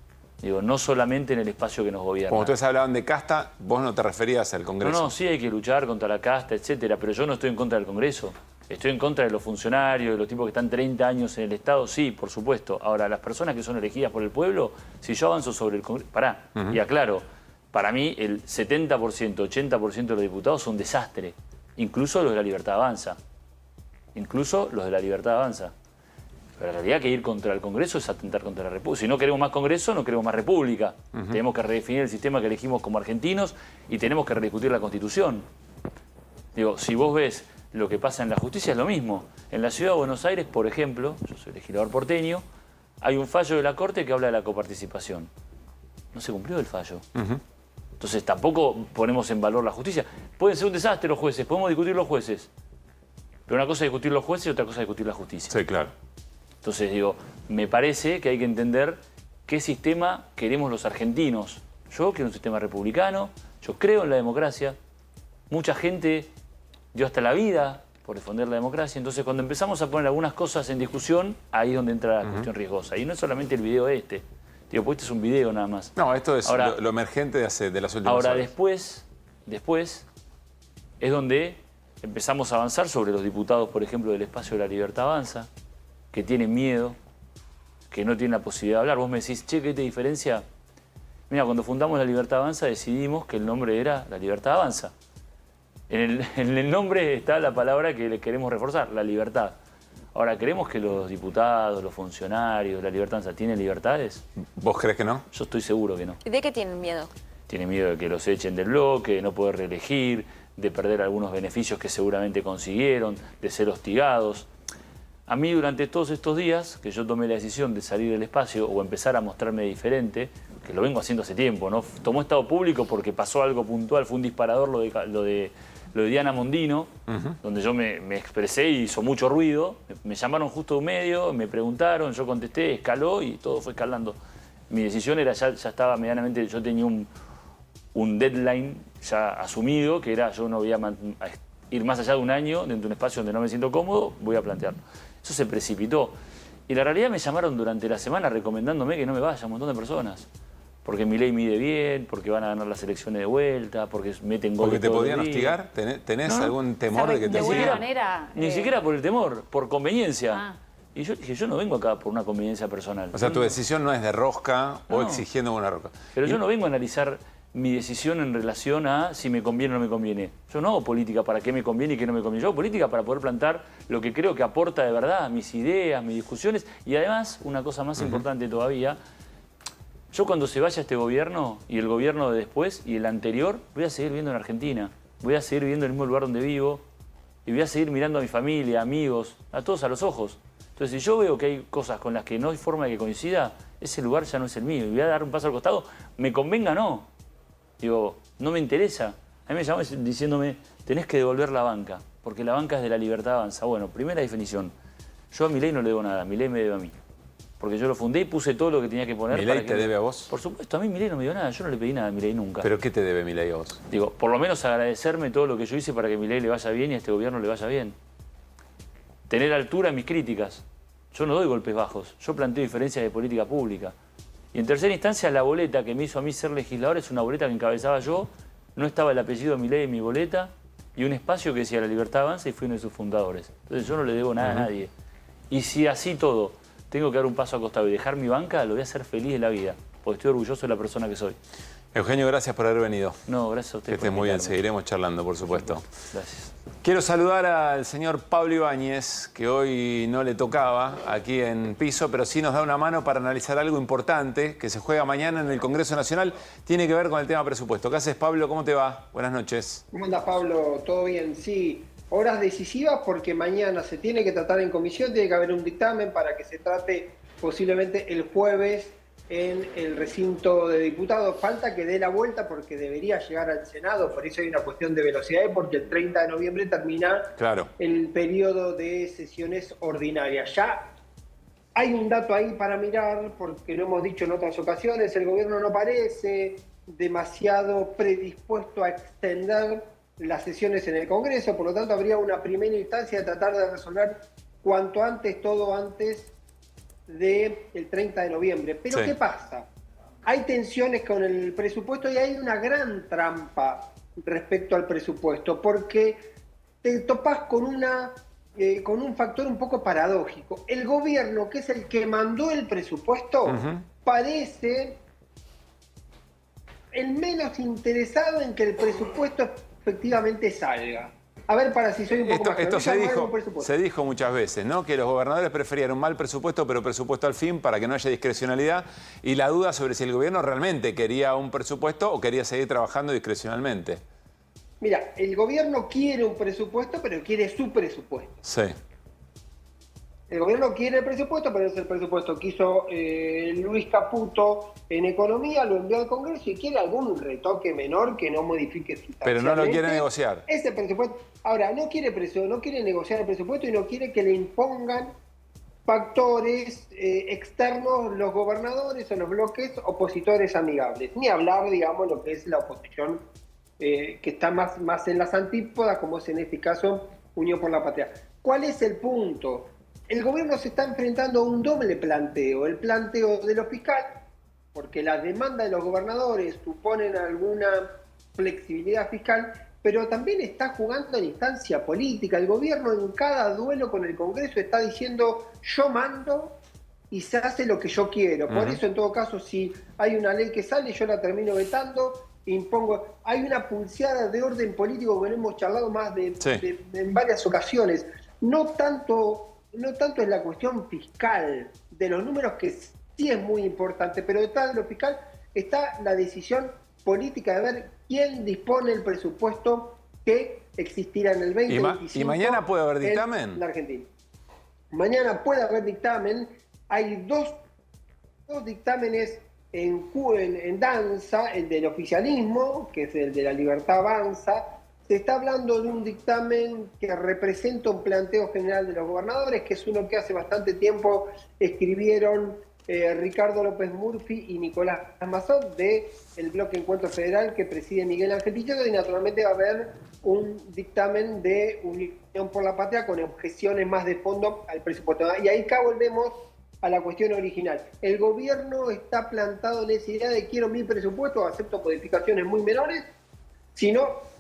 Speaker 25: Digo, no solamente en el espacio que nos gobierna.
Speaker 3: Cuando ustedes hablaban de casta, vos no te referías al Congreso.
Speaker 25: No, sí hay que luchar contra la casta, etcétera, pero yo no estoy en contra del Congreso. Estoy en contra de los funcionarios, de los tipos que están 30 años en el Estado, sí, por supuesto. Ahora, las personas que son elegidas por el pueblo, si yo avanzo sobre el Congreso... y aclaro, para mí el 70%, 80% de los diputados son un desastre. Incluso los de La Libertad Avanza. Pero la realidad que ir contra el Congreso es atentar contra la República. Si no queremos más Congreso, no queremos más República. Tenemos que redefinir el sistema que elegimos como argentinos y tenemos que rediscutir la Constitución. Digo, si vos ves lo que pasa en la justicia, es lo mismo. En la Ciudad de Buenos Aires, por ejemplo, yo soy legislador porteño, hay un fallo de la Corte que habla de la coparticipación. No se cumplió el fallo. Entonces tampoco ponemos en valor la justicia. Pueden ser un desastre los jueces, podemos discutir los jueces. Pero una cosa es discutir los jueces y otra cosa es discutir la justicia.
Speaker 3: Sí, claro.
Speaker 25: Entonces digo, me parece que hay que entender qué sistema queremos los argentinos. Yo quiero un sistema republicano, yo creo en la democracia. Mucha gente dio hasta la vida por defender la democracia. Entonces cuando empezamos a poner algunas cosas en discusión, ahí es donde entra la cuestión riesgosa. Y no es solamente el video este. Digo, pues este es un video nada más.
Speaker 3: No, esto es
Speaker 25: ahora,
Speaker 3: lo emergente de las últimas
Speaker 25: ahora,
Speaker 3: horas.
Speaker 25: después es donde empezamos a avanzar sobre los diputados, por ejemplo, del espacio de La Libertad Avanza, que tienen miedo, que no tienen la posibilidad de hablar. Vos me decís, che, ¿qué te diferencia? Mira, cuando fundamos La Libertad Avanza decidimos que el nombre era La Libertad Avanza. En el nombre está la palabra que le queremos reforzar, la libertad. Ahora, ¿creemos que los diputados, los funcionarios, La Libertad Avanza tienen libertades?
Speaker 3: ¿Vos crees que no?
Speaker 25: Yo estoy seguro que no.
Speaker 12: ¿Y de qué tienen miedo?
Speaker 25: Tienen miedo de que los echen del bloque, de no poder reelegir, de perder algunos beneficios que seguramente consiguieron, de ser hostigados. A mí durante todos estos días que yo tomé la decisión de salir del espacio o empezar a mostrarme diferente, que lo vengo haciendo hace tiempo, ¿no? Tomó estado público porque pasó algo puntual, fue un disparador lo de Diana Mondino, donde yo me expresé y hizo mucho ruido. Me llamaron justo de un medio, me preguntaron, yo contesté, escaló y todo fue escalando. Mi decisión era, ya estaba medianamente, yo tenía un deadline ya asumido, que era yo no voy a ir más allá de un año dentro de un espacio donde no me siento cómodo, voy a plantearlo. Eso se precipitó. Y la realidad me llamaron durante la semana recomendándome que no me vaya un montón de personas. Porque Milei mide bien, porque van a ganar las elecciones de vuelta, porque meten goles.
Speaker 3: ¿Porque te
Speaker 25: todo
Speaker 3: podían
Speaker 25: el día.
Speaker 3: hostigar? ¿Tenés
Speaker 25: No.
Speaker 3: algún temor de que te
Speaker 20: De alguna
Speaker 3: sigan?
Speaker 20: manera...
Speaker 25: Ni siquiera por el temor, por conveniencia. Y yo dije, yo no vengo acá por una conveniencia personal.
Speaker 3: O sea, tu decisión no es de rosca o
Speaker 25: No.
Speaker 3: exigiendo una rosca.
Speaker 25: Pero yo no vengo a analizar mi decisión en relación a si me conviene o no me conviene. Yo no hago política para qué me conviene y qué no me conviene. Yo hago política para poder plantar lo que creo que aporta de verdad, mis ideas, mis discusiones. Y además, una cosa más importante todavía, yo cuando se vaya este gobierno y el gobierno de después y el anterior, voy a seguir viviendo en Argentina. Voy a seguir viviendo en el mismo lugar donde vivo y voy a seguir mirando a mi familia, amigos, a todos a los ojos. Entonces, si yo veo que hay cosas con las que no hay forma de que coincida, ese lugar ya no es el mío y voy a dar un paso al costado, me convenga o no. Digo, no me interesa. A mí me llamó diciéndome, tenés que devolver la banca, porque la banca es de La Libertad Avanza. Bueno, primera definición. Yo a Milei no le debo nada, Milei me debe a mí. Porque yo lo fundé y puse todo lo que tenía que poner.
Speaker 3: ¿Milei te debe a vos?
Speaker 25: Por supuesto, a mí Milei no me dio nada, yo no le pedí nada a Milei nunca.
Speaker 3: ¿Pero qué te debe Milei a vos?
Speaker 25: Digo, por lo menos agradecerme todo lo que yo hice para que Milei le vaya bien y a este gobierno le vaya bien. Tener altura en mis críticas. Yo no doy golpes bajos, yo planteo diferencias de política pública. Y en tercera instancia, la boleta que me hizo a mí ser legislador es una boleta que encabezaba yo, no estaba el apellido de Milei en mi boleta, y un espacio que decía La Libertad Avanza y fui uno de sus fundadores. Entonces yo no le debo nada a nadie. Y si así todo tengo que dar un paso a costado y dejar mi banca, lo voy a hacer feliz de la vida, porque estoy orgulloso de la persona que soy.
Speaker 3: Eugenio, gracias por haber venido.
Speaker 25: No, gracias a usted.
Speaker 3: Que estés muy bien, seguiremos charlando, por supuesto.
Speaker 25: Gracias.
Speaker 3: Quiero saludar al señor Pablo Ibáñez, que hoy no le tocaba aquí en piso, pero sí nos da una mano para analizar algo importante que se juega mañana en el Congreso Nacional. Tiene que ver con el tema presupuesto. ¿Qué haces, Pablo? ¿Cómo te va? Buenas noches.
Speaker 2: ¿Cómo andas, Pablo? ¿Todo bien? Sí. Horas decisivas porque mañana se tiene que tratar en comisión, tiene que haber un dictamen para que se trate posiblemente el jueves en el recinto de diputados. Falta que dé la vuelta porque debería llegar al Senado, por eso hay una cuestión de velocidad, porque el 30 de noviembre termina el periodo de sesiones ordinarias. Ya hay un dato ahí para mirar, porque lo hemos dicho en otras ocasiones, el gobierno no parece demasiado predispuesto a extender las sesiones en el Congreso, por lo tanto habría una primera instancia de tratar de resolver cuanto antes, todo antes del 30 de noviembre. Pero
Speaker 5: Sí.
Speaker 2: ¿qué pasa? Hay tensiones con el presupuesto y hay una gran trampa respecto al presupuesto, porque te topás con un factor un poco paradójico. El gobierno, que es el que mandó el presupuesto, parece el menos interesado en que el presupuesto efectivamente salga. A ver, para si soy un poco más claro.
Speaker 3: Esto se dijo muchas veces, ¿no? Que los gobernadores preferían un mal presupuesto, pero presupuesto al fin, para que no haya discrecionalidad. Y la duda sobre si el gobierno realmente quería un presupuesto o quería seguir trabajando discrecionalmente.
Speaker 2: Mira, el gobierno quiere un presupuesto, pero quiere su presupuesto.
Speaker 3: Sí.
Speaker 2: El gobierno quiere el presupuesto, pero es el presupuesto que hizo Luis Caputo en Economía, lo envió al Congreso y quiere algún retoque menor que no modifique sustancialmente.
Speaker 3: Pero no lo quiere negociar.
Speaker 2: Ese presupuesto. Ahora, no quiere negociar el presupuesto y no quiere que le impongan factores externos los gobernadores o los bloques opositores amigables. Ni hablar, digamos, lo que es la oposición que está más en las antípodas, como es en este caso Unión por la Patria. ¿Cuál es el punto? El gobierno se está enfrentando a un doble planteo. El planteo de lo fiscal, porque las demandas de los gobernadores suponen alguna flexibilidad fiscal, pero también está jugando en instancia política. El gobierno en cada duelo con el Congreso está diciendo yo mando y se hace lo que yo quiero. Por eso, en todo caso, si hay una ley que sale, yo la termino vetando, impongo. Hay una pulseada de orden político que hemos charlado más en varias ocasiones. No tanto es la cuestión fiscal de los números, que sí es muy importante, pero detrás de lo fiscal está la decisión política de ver quién dispone el presupuesto que existirá en el 2025.
Speaker 3: ¿Y mañana puede haber dictamen?
Speaker 2: En la Argentina. Mañana puede haber dictamen. Hay dos dictámenes en danza, el del oficialismo, que es el de La Libertad Avanza. Se está hablando de un dictamen que representa un planteo general de los gobernadores, que es uno que hace bastante tiempo escribieron Ricardo López Murphy y Nicolás Mazot del bloque Encuentro Federal que preside Miguel Ángel Pichetto, y naturalmente va a haber un dictamen de Unión por la Patria con objeciones más de fondo al presupuesto. Y ahí acá volvemos a la cuestión original. El gobierno está plantado en esa idea de quiero mi presupuesto, acepto modificaciones muy menores, sino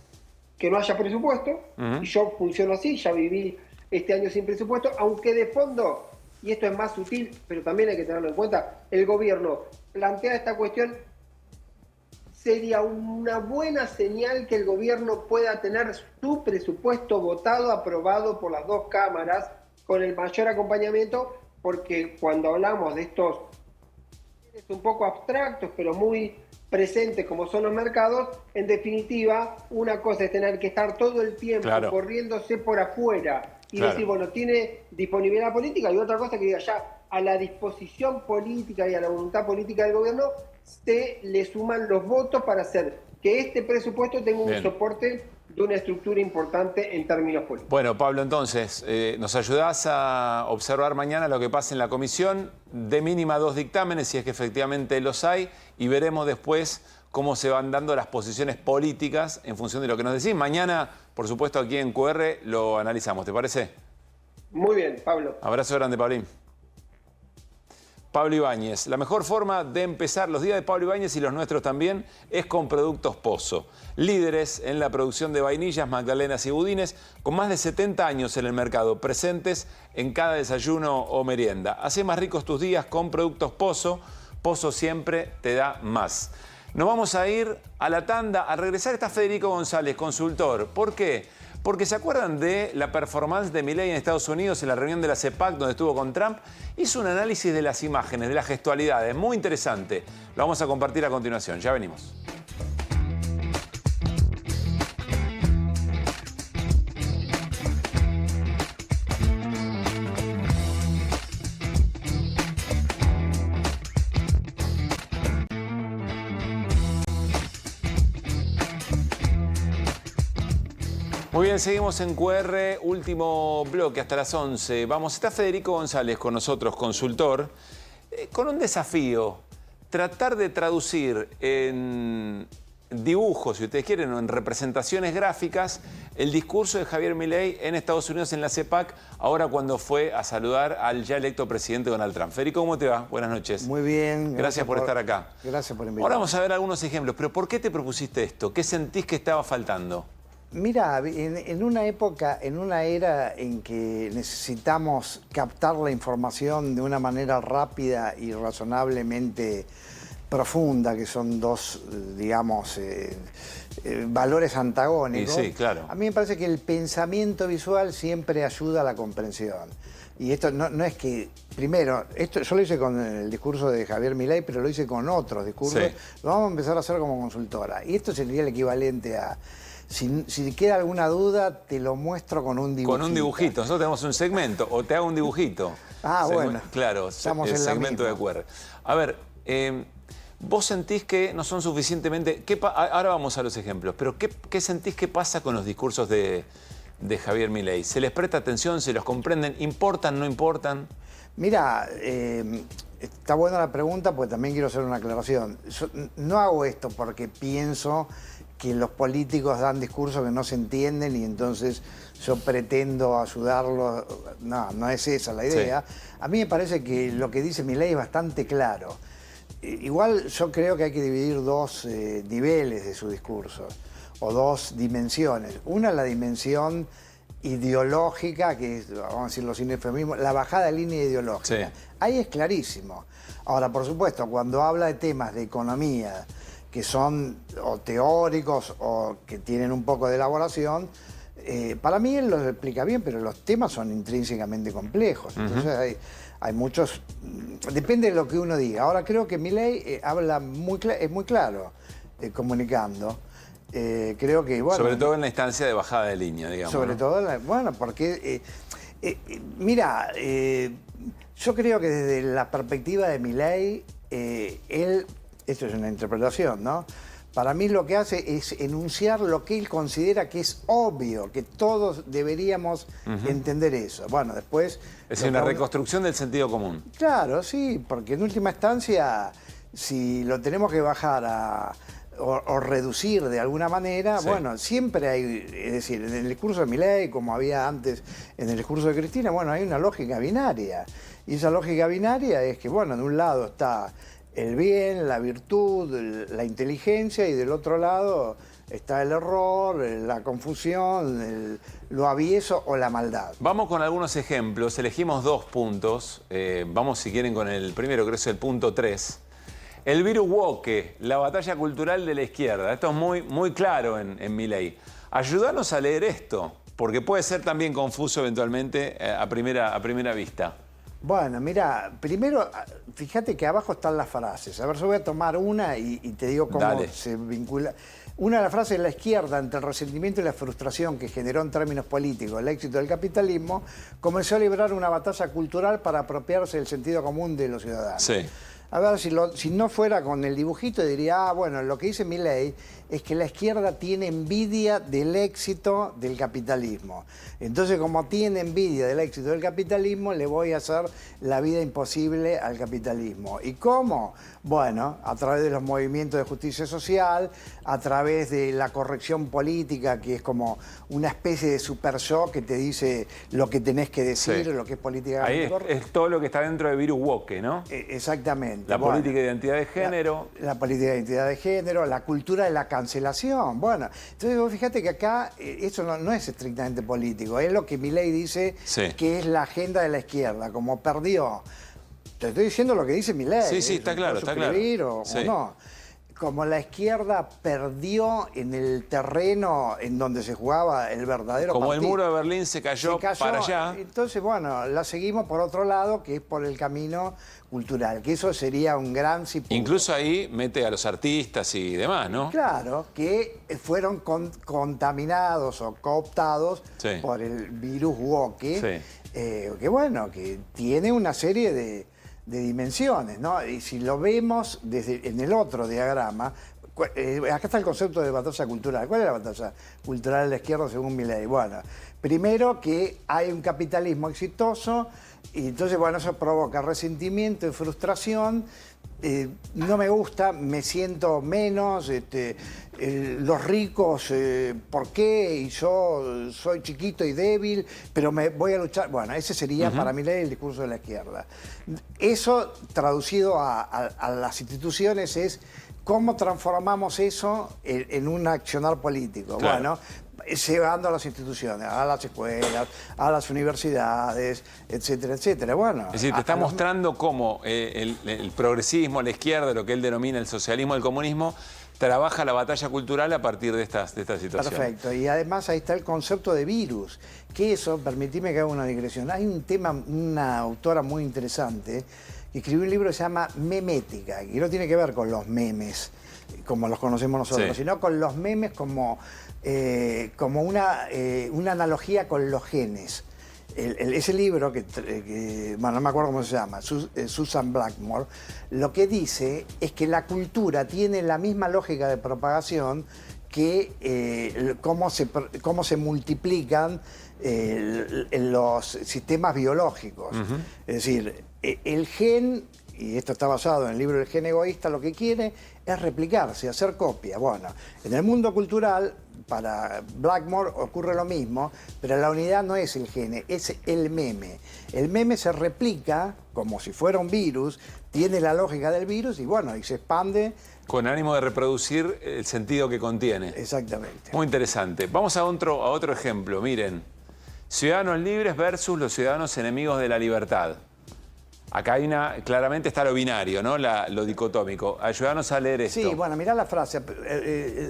Speaker 2: que no haya presupuesto, y yo funciono así, ya viví este año sin presupuesto, aunque de fondo, y esto es más sutil, pero también hay que tenerlo en cuenta, el gobierno plantea esta cuestión, sería una buena señal que el gobierno pueda tener su presupuesto votado, aprobado por las dos cámaras, con el mayor acompañamiento, porque cuando hablamos de estos un poco abstractos, pero muy presentes como son los mercados, en definitiva, una cosa es tener que estar todo el tiempo corriéndose por afuera y decir, bueno, tiene disponibilidad política, y otra cosa que diga ya, a la disposición política y a la voluntad política del gobierno se le suman los votos para hacer que este presupuesto tenga un soporte de una estructura importante en términos políticos.
Speaker 3: Bueno, Pablo, entonces, ¿nos ayudás a observar mañana lo que pasa en la comisión? De mínima 2 dictámenes, si es que efectivamente los hay, y veremos después cómo se van dando las posiciones políticas en función de lo que nos decís. Mañana, por supuesto, aquí en QR lo analizamos, ¿te parece?
Speaker 2: Muy bien, Pablo.
Speaker 3: Abrazo grande, Pablín. Pablo Ibáñez. La mejor forma de empezar los días de Pablo Ibáñez y los nuestros también es con Productos Pozo. Líderes en la producción de vainillas, magdalenas y budines, con más de 70 años en el mercado, presentes en cada desayuno o merienda. Hacé más ricos tus días con Productos Pozo. Pozo siempre te da más. Nos vamos a ir a la tanda. Al regresar está Federico González, consultor. ¿Por qué? Porque ¿se acuerdan de la performance de Milei en Estados Unidos en la reunión de la CEPAC donde estuvo con Trump? Hizo un análisis de las imágenes, de las gestualidades, muy interesante. Lo vamos a compartir a continuación. Ya venimos. Muy bien, seguimos en QR, último bloque hasta las 11. Vamos, está Federico González con nosotros, consultor, con un desafío, tratar de traducir en dibujos, si ustedes quieren, o en representaciones gráficas, el discurso de Javier Milei en Estados Unidos en la CEPAC, ahora cuando fue a saludar al ya electo presidente Donald Trump. Federico, ¿cómo te va? Buenas noches.
Speaker 5: Muy bien.
Speaker 3: Gracias por estar acá.
Speaker 5: Gracias por invitarme.
Speaker 3: Ahora vamos a ver algunos ejemplos, pero ¿por qué te propusiste esto? ¿Qué sentís que estaba faltando?
Speaker 5: Mira, en una época, en una era en que necesitamos captar la información de una manera rápida y razonablemente profunda, que son dos, digamos, valores antagónicos.
Speaker 3: Sí, claro.
Speaker 5: A mí me parece que el pensamiento visual siempre ayuda a la comprensión. Y esto no es que, primero, esto yo lo hice con el discurso de Javier Milei, pero lo hice con otros discursos.
Speaker 3: Sí.
Speaker 5: Lo vamos a empezar a hacer como consultora. Y esto sería el equivalente a... Si queda alguna duda, te lo muestro con un dibujito.
Speaker 3: Con un dibujito. Nosotros tenemos un segmento, o te hago un dibujito.
Speaker 5: Bueno.
Speaker 3: Claro,
Speaker 5: estamos
Speaker 3: el
Speaker 5: en la
Speaker 3: segmento de
Speaker 5: misma.
Speaker 3: QR. A ver, vos sentís que no son suficientemente... Ahora vamos a los ejemplos, pero ¿qué sentís que pasa con los discursos de Javier Milei? ¿Se les presta atención? ¿Se los comprenden? ¿Importan? ¿No importan?
Speaker 5: Mira, está buena la pregunta, porque también quiero hacer una aclaración. Yo no hago esto porque pienso que los políticos dan discursos que no se entienden y entonces yo pretendo ayudarlos. No es esa la idea. Sí. A mí me parece que lo que dice Milei es bastante claro. Igual yo creo que hay que dividir dos niveles de su discurso, o dos dimensiones. Una, la dimensión ideológica, que es, vamos a decirlo sin eufemismo, la bajada de línea ideológica. Sí. Ahí es clarísimo. Ahora, por supuesto, cuando habla de temas de economía, que son o teóricos o que tienen un poco de elaboración, para mí él los explica bien, pero los temas son intrínsecamente complejos. Entonces hay muchos... Depende de lo que uno diga. Ahora creo que Milei habla es muy claro comunicando. Creo que, bueno...
Speaker 3: Sobre todo en la instancia de bajada de línea, digamos.
Speaker 5: Sobre todo, bueno, porque... mira, yo creo que desde la perspectiva de Milei, él... Esto es una interpretación, ¿no? Para mí lo que hace es enunciar lo que él considera que es obvio, que todos deberíamos entender eso. Bueno, después...
Speaker 3: Es una reconstrucción del sentido común.
Speaker 5: Claro, sí, porque en última instancia, si lo tenemos que bajar o reducir de alguna manera, sí. Bueno, siempre hay, es decir, en el discurso de Milei, como había antes en el discurso de Cristina, bueno, hay una lógica binaria. Y esa lógica binaria es que, bueno, de un lado está el bien, la virtud, la inteligencia, y del otro lado está el error, la confusión, lo avieso o la maldad.
Speaker 3: Vamos con algunos ejemplos, elegimos 2 puntos. Vamos, si quieren, con el primero, que es el punto 3. El virus woke, la batalla cultural de la izquierda. Esto es muy claro en Milei. Ayúdanos a leer esto, porque puede ser también confuso eventualmente a primera vista.
Speaker 5: Bueno, mira, primero, fíjate que abajo están las frases. A ver, yo voy a tomar una y te digo cómo se vincula. Una de las frases de la izquierda, ante el resentimiento y la frustración que generó en términos políticos el éxito del capitalismo, comenzó a librar una batalla cultural para apropiarse del sentido común de los ciudadanos.
Speaker 3: Sí.
Speaker 5: A ver, si no fuera con el dibujito, diría, bueno, lo que dice Milei es que la izquierda tiene envidia del éxito del capitalismo. Entonces, como tiene envidia del éxito del capitalismo, le voy a hacer la vida imposible al capitalismo. ¿Y cómo? Bueno, a través de los movimientos de justicia social, a través de la corrección política, que es como una especie de super shock que te dice lo que tenés que decir, lo que es política.
Speaker 3: Ahí es todo lo que está dentro de virus woke, ¿no?
Speaker 5: Exactamente.
Speaker 3: La política de identidad de género.
Speaker 5: La política de identidad de género, la cultura de la cancelación. Bueno, entonces vos fíjate que acá eso no es estrictamente político, es lo que Milei dice que es la agenda de la izquierda, como perdió. Te estoy diciendo lo que dice Milei.
Speaker 3: Sí, está claro, está claro.
Speaker 5: O no. Como la izquierda perdió en el terreno en donde se jugaba el verdadero
Speaker 3: Como
Speaker 5: partido.
Speaker 3: el muro de Berlín se cayó para allá.
Speaker 5: Entonces, bueno, la seguimos por otro lado, que es por el camino cultural, que eso sería un gran cipunto.
Speaker 3: Incluso ahí mete a los artistas y demás, ¿no?
Speaker 5: Claro, que fueron contaminados o cooptados por el virus woke, que bueno, que tiene una serie de dimensiones, ¿no? Y si lo vemos en el otro diagrama, acá está el concepto de batalla cultural. ¿Cuál es la batalla cultural de la izquierda según Milei? Bueno, primero que hay un capitalismo exitoso y entonces, bueno, eso provoca resentimiento y frustración. No me gusta, me siento menos, los ricos, ¿por qué? Y yo soy chiquito y débil, pero me voy a luchar. Bueno, ese sería para Milei el discurso de la izquierda. Eso, traducido a las instituciones, es cómo transformamos eso en un accionar político. Claro. Bueno, llevando a las instituciones, a las escuelas, a las universidades, etcétera, etcétera. Bueno,
Speaker 3: es decir, te está mostrando cómo el progresismo, la izquierda, lo que él denomina el socialismo, el comunismo, trabaja la batalla cultural a partir de esta situación.
Speaker 5: Perfecto. Y además ahí está el concepto de virus, que eso, permitime que haga una digresión. Hay un tema, una autora muy interesante, que escribió un libro que se llama Memética, que no tiene que ver con los memes, como los conocemos nosotros, sino con los memes como una analogía con los genes. Ese libro, bueno, no me acuerdo cómo se llama, Susan Blackmore, lo que dice es que la cultura tiene la misma lógica de propagación que cómo se multiplican los sistemas biológicos. Es decir, el gen, y esto está basado en el libro El gen egoísta, lo que quiere es replicarse, hacer copia. Bueno, en el mundo cultural, para Blackmore ocurre lo mismo, pero la unidad no es el gene, es el meme. El meme se replica como si fuera un virus, tiene la lógica del virus y bueno, y se expande.
Speaker 3: Con ánimo de reproducir el sentido que contiene.
Speaker 5: Exactamente.
Speaker 3: Muy interesante. Vamos a otro ejemplo, miren. Ciudadanos libres versus los ciudadanos enemigos de la libertad. Acá hay claramente está lo binario, ¿no? Lo dicotómico. Ayúdanos a leer esto.
Speaker 5: Sí, bueno, mirá la frase.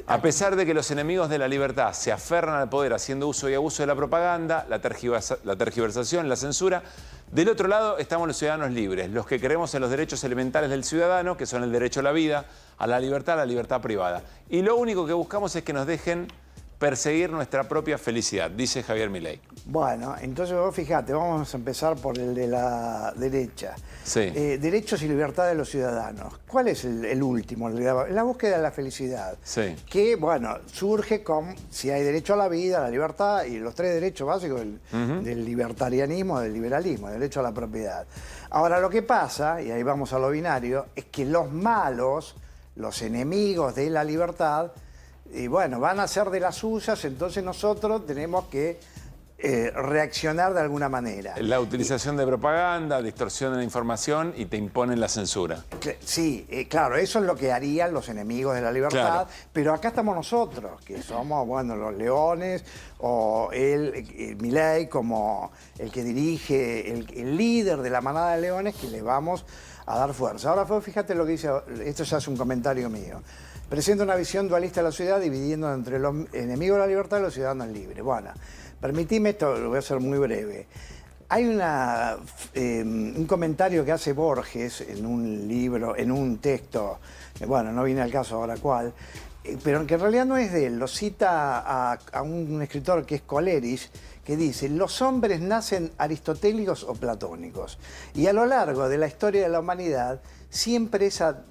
Speaker 3: A pesar de que los enemigos de la libertad se aferran al poder haciendo uso y abuso de la propaganda, la tergiversación, la censura, del otro lado estamos los ciudadanos libres, los que creemos en los derechos elementales del ciudadano, que son el derecho a la vida, a la libertad privada. Y lo único que buscamos es que nos dejen perseguir nuestra propia felicidad, dice Javier Milei.
Speaker 5: Bueno, entonces vos fíjate, vamos a empezar por el de la derecha.
Speaker 3: Sí.
Speaker 5: Derechos y libertades de los ciudadanos. ¿Cuál es el último? La búsqueda de la felicidad.
Speaker 3: Sí.
Speaker 5: Que, bueno, surge con si hay derecho a la vida, a la libertad y los tres derechos básicos del libertarianismo, del liberalismo, el derecho a la propiedad. Ahora, lo que pasa, y ahí vamos a lo binario, es que los malos, los enemigos de la libertad, y bueno, van a ser de las suyas, entonces nosotros tenemos que reaccionar de alguna manera.
Speaker 3: La utilización de propaganda, distorsión de la información y te imponen la censura.
Speaker 5: Sí, claro, eso es lo que harían los enemigos de la libertad, pero acá estamos nosotros, que somos, bueno, los leones, o Milei como el que dirige, el líder de la manada de leones, que le vamos a dar fuerza. Ahora, fíjate lo que dice, esto ya es un comentario mío. Presenta una visión dualista de la sociedad, dividiendo entre los enemigos de la libertad y los ciudadanos libres. Bueno, permitime esto, lo voy a hacer muy breve. Hay un comentario que hace Borges en un libro, en un texto, bueno, no viene al caso ahora cuál, pero que en realidad no es de él, lo cita a un escritor que es Coleridge, que que dice, los hombres nacen aristotélicos o platónicos. Y a lo largo de la historia de la humanidad, siempre esa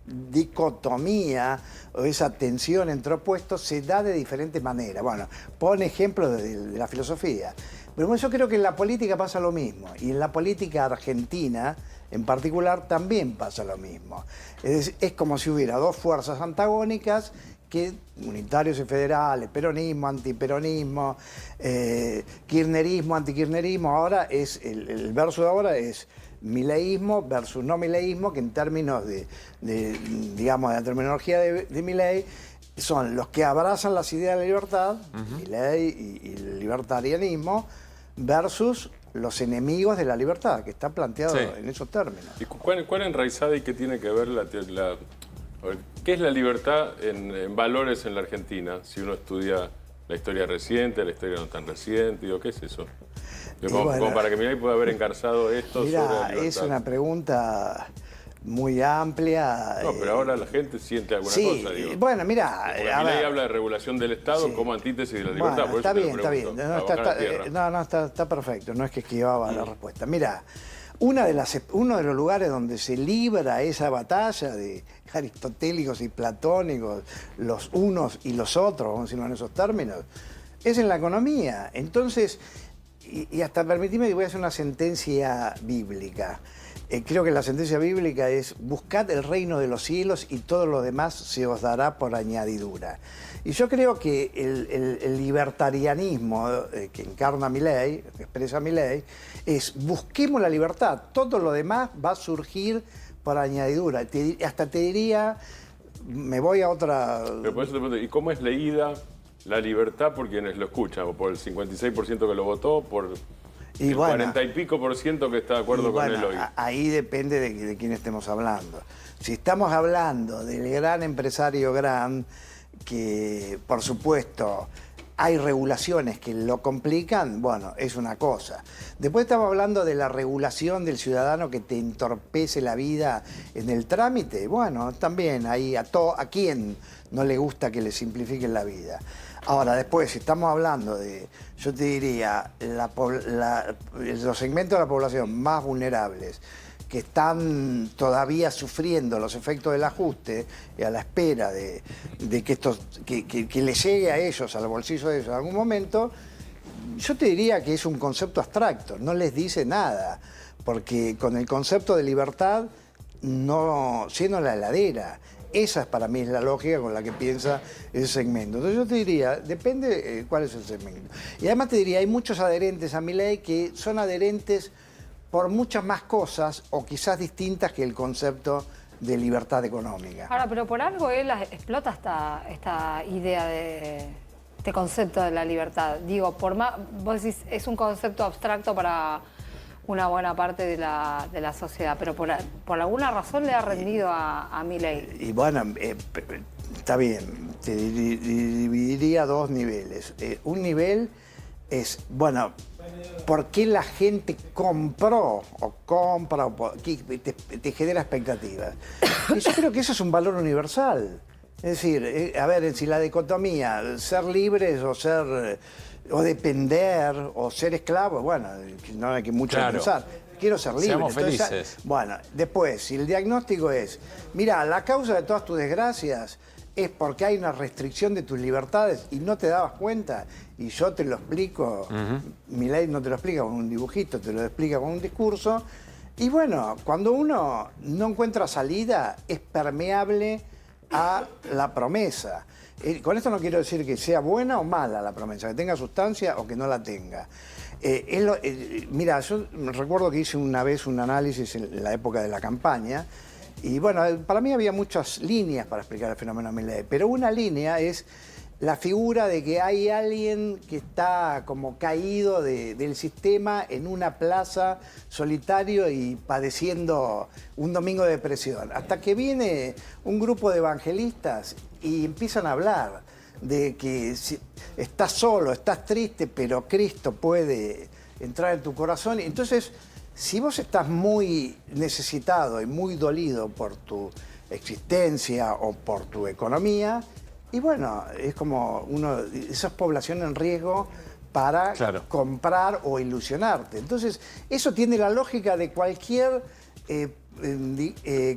Speaker 5: dicotomía o esa tensión entre opuestos se da de diferente manera. Bueno, pone ejemplos de la filosofía. Pero bueno, yo creo que en la política pasa lo mismo. Y en la política argentina, en particular, también pasa lo mismo. Es como si hubiera dos fuerzas antagónicas, que unitarios y federales, peronismo, antiperonismo, kirchnerismo, antikirchnerismo. Ahora es, el verso de ahora es mileísmo versus no mileísmo, que en términos digamos, de la terminología de Milei, son los que abrazan las ideas de la libertad, Milei y el libertarianismo, versus los enemigos de la libertad, que está planteado en esos términos.
Speaker 19: ¿Y cuán enraizada y qué tiene que ver qué es la libertad en valores en la Argentina? Si uno estudia la historia reciente, la historia no tan reciente, digo, ¿qué es eso? Como para que Milei pueda haber encarzado esto sobre la libertad.
Speaker 5: Es una pregunta muy amplia.
Speaker 19: No, pero ahora la gente siente alguna cosa, digo.
Speaker 5: Bueno, mira,
Speaker 19: Milei habla de regulación del Estado como antítesis de la libertad.
Speaker 5: Bueno,
Speaker 19: por
Speaker 5: está
Speaker 19: eso
Speaker 5: bien, está bien. Está perfecto, no es que esquivaba la respuesta. Mira, uno de los lugares donde se libra esa batalla de aristotélicos y platónicos, los unos y los otros, vamos a decirlo en esos términos, es en la economía. Entonces, y hasta permitime que voy a hacer una sentencia bíblica. Creo que la sentencia bíblica es: buscad el reino de los cielos y todo lo demás se os dará por añadidura. Y yo creo que el libertarianismo que encarna Milei, que expresa Milei, es: busquemos la libertad, todo lo demás va a surgir por añadidura. Hasta te diría, me voy a otra...
Speaker 19: Pero por eso te pregunto, ¿y cómo es leída la libertad por quienes lo escuchan? ¿O por el 56% que lo votó? ¿Por el 40 y pico por ciento que está de acuerdo con él hoy?
Speaker 5: Ahí depende de quién estemos hablando. Si estamos hablando del gran empresario Gran, que por supuesto hay regulaciones que lo complican, bueno, es una cosa. Después estamos hablando de la regulación del ciudadano que te entorpece la vida en el trámite. Bueno, también ahí a quién no le gusta que le simplifiquen la vida. Ahora, después, si estamos hablando de, yo te diría, los segmentos de la población más vulnerables, que están todavía sufriendo los efectos del ajuste y a la espera de que les llegue a ellos, al bolsillo de ellos en algún momento, yo te diría que es un concepto abstracto, no les dice nada, porque con el concepto de libertad, no siendo la heladera, esa para mí es la lógica con la que piensa ese segmento. Entonces yo te diría, depende cuál es el segmento. Y además te diría, hay muchos adherentes a Milei que son adherentes por muchas más cosas o quizás distintas que el concepto de libertad económica.
Speaker 20: Ahora, pero por algo él explota esta idea de este concepto de la libertad. Digo, vos decís, es un concepto abstracto para una buena parte de la sociedad, pero por alguna razón le ha rendido a Milei.
Speaker 5: Y bueno, está bien, te dividiría dos niveles. Un nivel es, bueno, ¿por qué la gente compró o compra o te genera expectativas? Y yo creo que eso es un valor universal. Es decir, a ver, si la dicotomía, ser libres o depender o ser esclavos, bueno, no hay que mucho pensar. Quiero ser libre.
Speaker 3: Seamos felices.
Speaker 5: Bueno, después, si el diagnóstico es, mira, la causa de todas tus desgracias es porque hay una restricción de tus libertades y no te dabas cuenta, y yo te lo explico, Milei no te lo explica con un dibujito, te lo explica con un discurso, y bueno, cuando uno no encuentra salida, es permeable a la promesa. Con esto no quiero decir que sea buena o mala la promesa, que tenga sustancia o que no la tenga. Mira, yo recuerdo que hice una vez un análisis en la época de la campaña, y bueno, para mí había muchas líneas para explicar el fenómeno Milei, pero una línea es la figura de que hay alguien que está como caído del sistema en una plaza solitario y padeciendo un domingo de depresión. Hasta que viene un grupo de evangelistas y empiezan a hablar de que si estás solo, estás triste, pero Cristo puede entrar en tu corazón. Entonces, si vos estás muy necesitado y muy dolido por tu existencia o por tu economía, y bueno, es como esa es población en riesgo para comprar o ilusionarte. Entonces, eso tiene la lógica de cualquier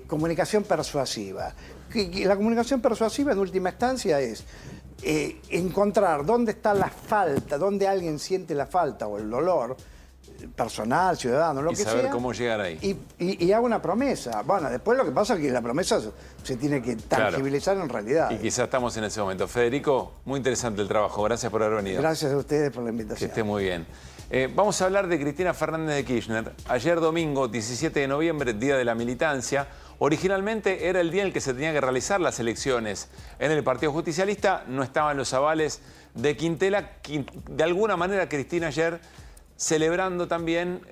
Speaker 5: comunicación persuasiva. La comunicación persuasiva, en última instancia, es encontrar dónde está la falta, dónde alguien siente la falta o el dolor personal, ciudadano, lo que sea. Y
Speaker 3: saber cómo llegar ahí.
Speaker 5: Y hago una promesa. Bueno, después lo que pasa es que la promesa se tiene que tangibilizar en realidad.
Speaker 3: Y quizás estamos en ese momento. Federico, muy interesante el trabajo. Gracias por haber venido.
Speaker 5: Gracias a ustedes por la invitación.
Speaker 3: Que esté muy bien. Vamos a hablar de Cristina Fernández de Kirchner. Ayer domingo, 17 de noviembre, Día de la Militancia. Originalmente era el día en el que se tenían que realizar las elecciones en el Partido Justicialista. No estaban los avales de Quintela. De alguna manera, Cristina ayer celebrando también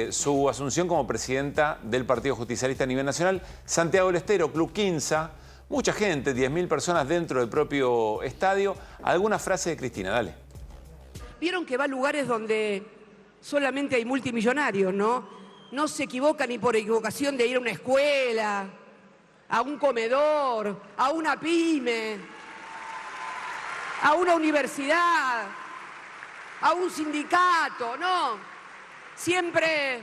Speaker 3: su asunción como presidenta del Partido Justicialista a nivel nacional. Santiago del Estero, Club Quinza, mucha gente, 10.000 personas dentro del propio estadio. ¿Alguna frase de Cristina? Dale.
Speaker 11: Vieron que va a lugares donde solamente hay multimillonarios, ¿no? No se equivoca ni por equivocación de ir a una escuela, a un comedor, a una pyme, a una universidad, a un sindicato, no. Siempre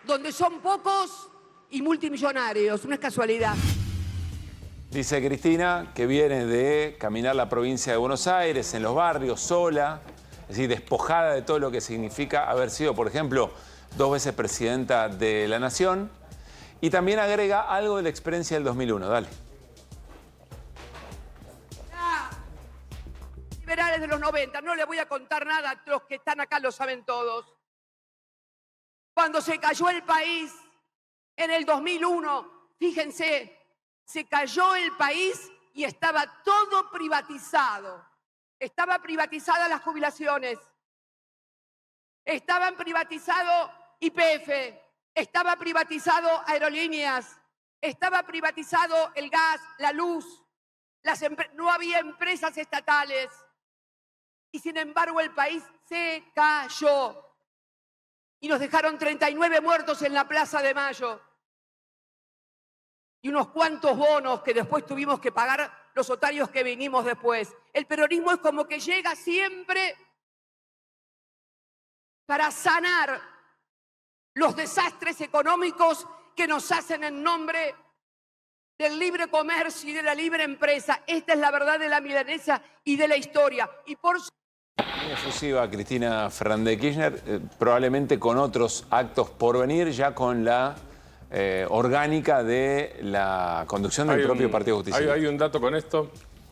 Speaker 11: donde son pocos y multimillonarios, no es casualidad.
Speaker 3: Dice Cristina que viene de caminar la provincia de Buenos Aires, en los barrios, sola, es decir, despojada de todo lo que significa haber sido, por ejemplo, 2 veces presidenta de la Nación. Y también agrega algo de la experiencia del 2001. Dale.
Speaker 11: Liberales de los 90, no les voy a contar nada, los que están acá lo saben todos. Cuando se cayó el país en el 2001, fíjense, se cayó el país y estaba todo privatizado. Estaban privatizadas las jubilaciones, estaban privatizado YPF, estaba privatizado aerolíneas, estaba privatizado el gas, la luz, no había empresas estatales. Y sin embargo el país se cayó. Y nos dejaron 39 muertos en la Plaza de Mayo. Y unos cuantos bonos que después tuvimos que pagar los otarios que vinimos después. El peronismo es como que llega siempre para sanar los desastres económicos que nos hacen en nombre del libre comercio y de la libre empresa. Esta es la verdad de la milanesa y de la historia. Y por
Speaker 3: muy efusiva Cristina Fernández de Kirchner, probablemente con otros actos por venir, ya con la orgánica de la conducción del propio Partido Justicialista.
Speaker 19: Hay un dato con esto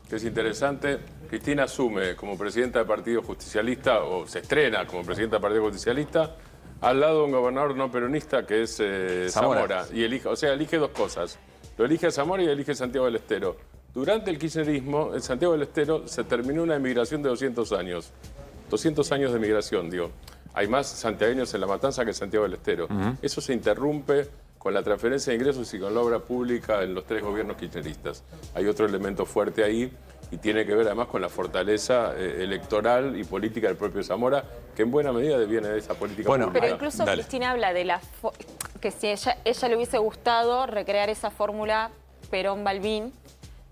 Speaker 19: que es interesante. Cristina asume como presidenta del Partido Justicialista, o se estrena como presidenta del Partido Justicialista, al lado de un gobernador no peronista que es Zamora. Y elige 2 cosas. Lo elige a Zamora y elige a Santiago del Estero. Durante el kirchnerismo, en Santiago del Estero se terminó una emigración de 200 años. 200 años de migración, digo. Hay más santiagueños en La Matanza que en Santiago del Estero. Eso se interrumpe con la transferencia de ingresos y con la obra pública en los 3 gobiernos kirchneristas. Hay otro elemento fuerte ahí y tiene que ver además con la fortaleza electoral y política del propio Zamora, que en buena medida deviene de esa política pública.
Speaker 12: Pero incluso Cristina habla de que si ella le hubiese gustado recrear esa fórmula Perón-Balbín,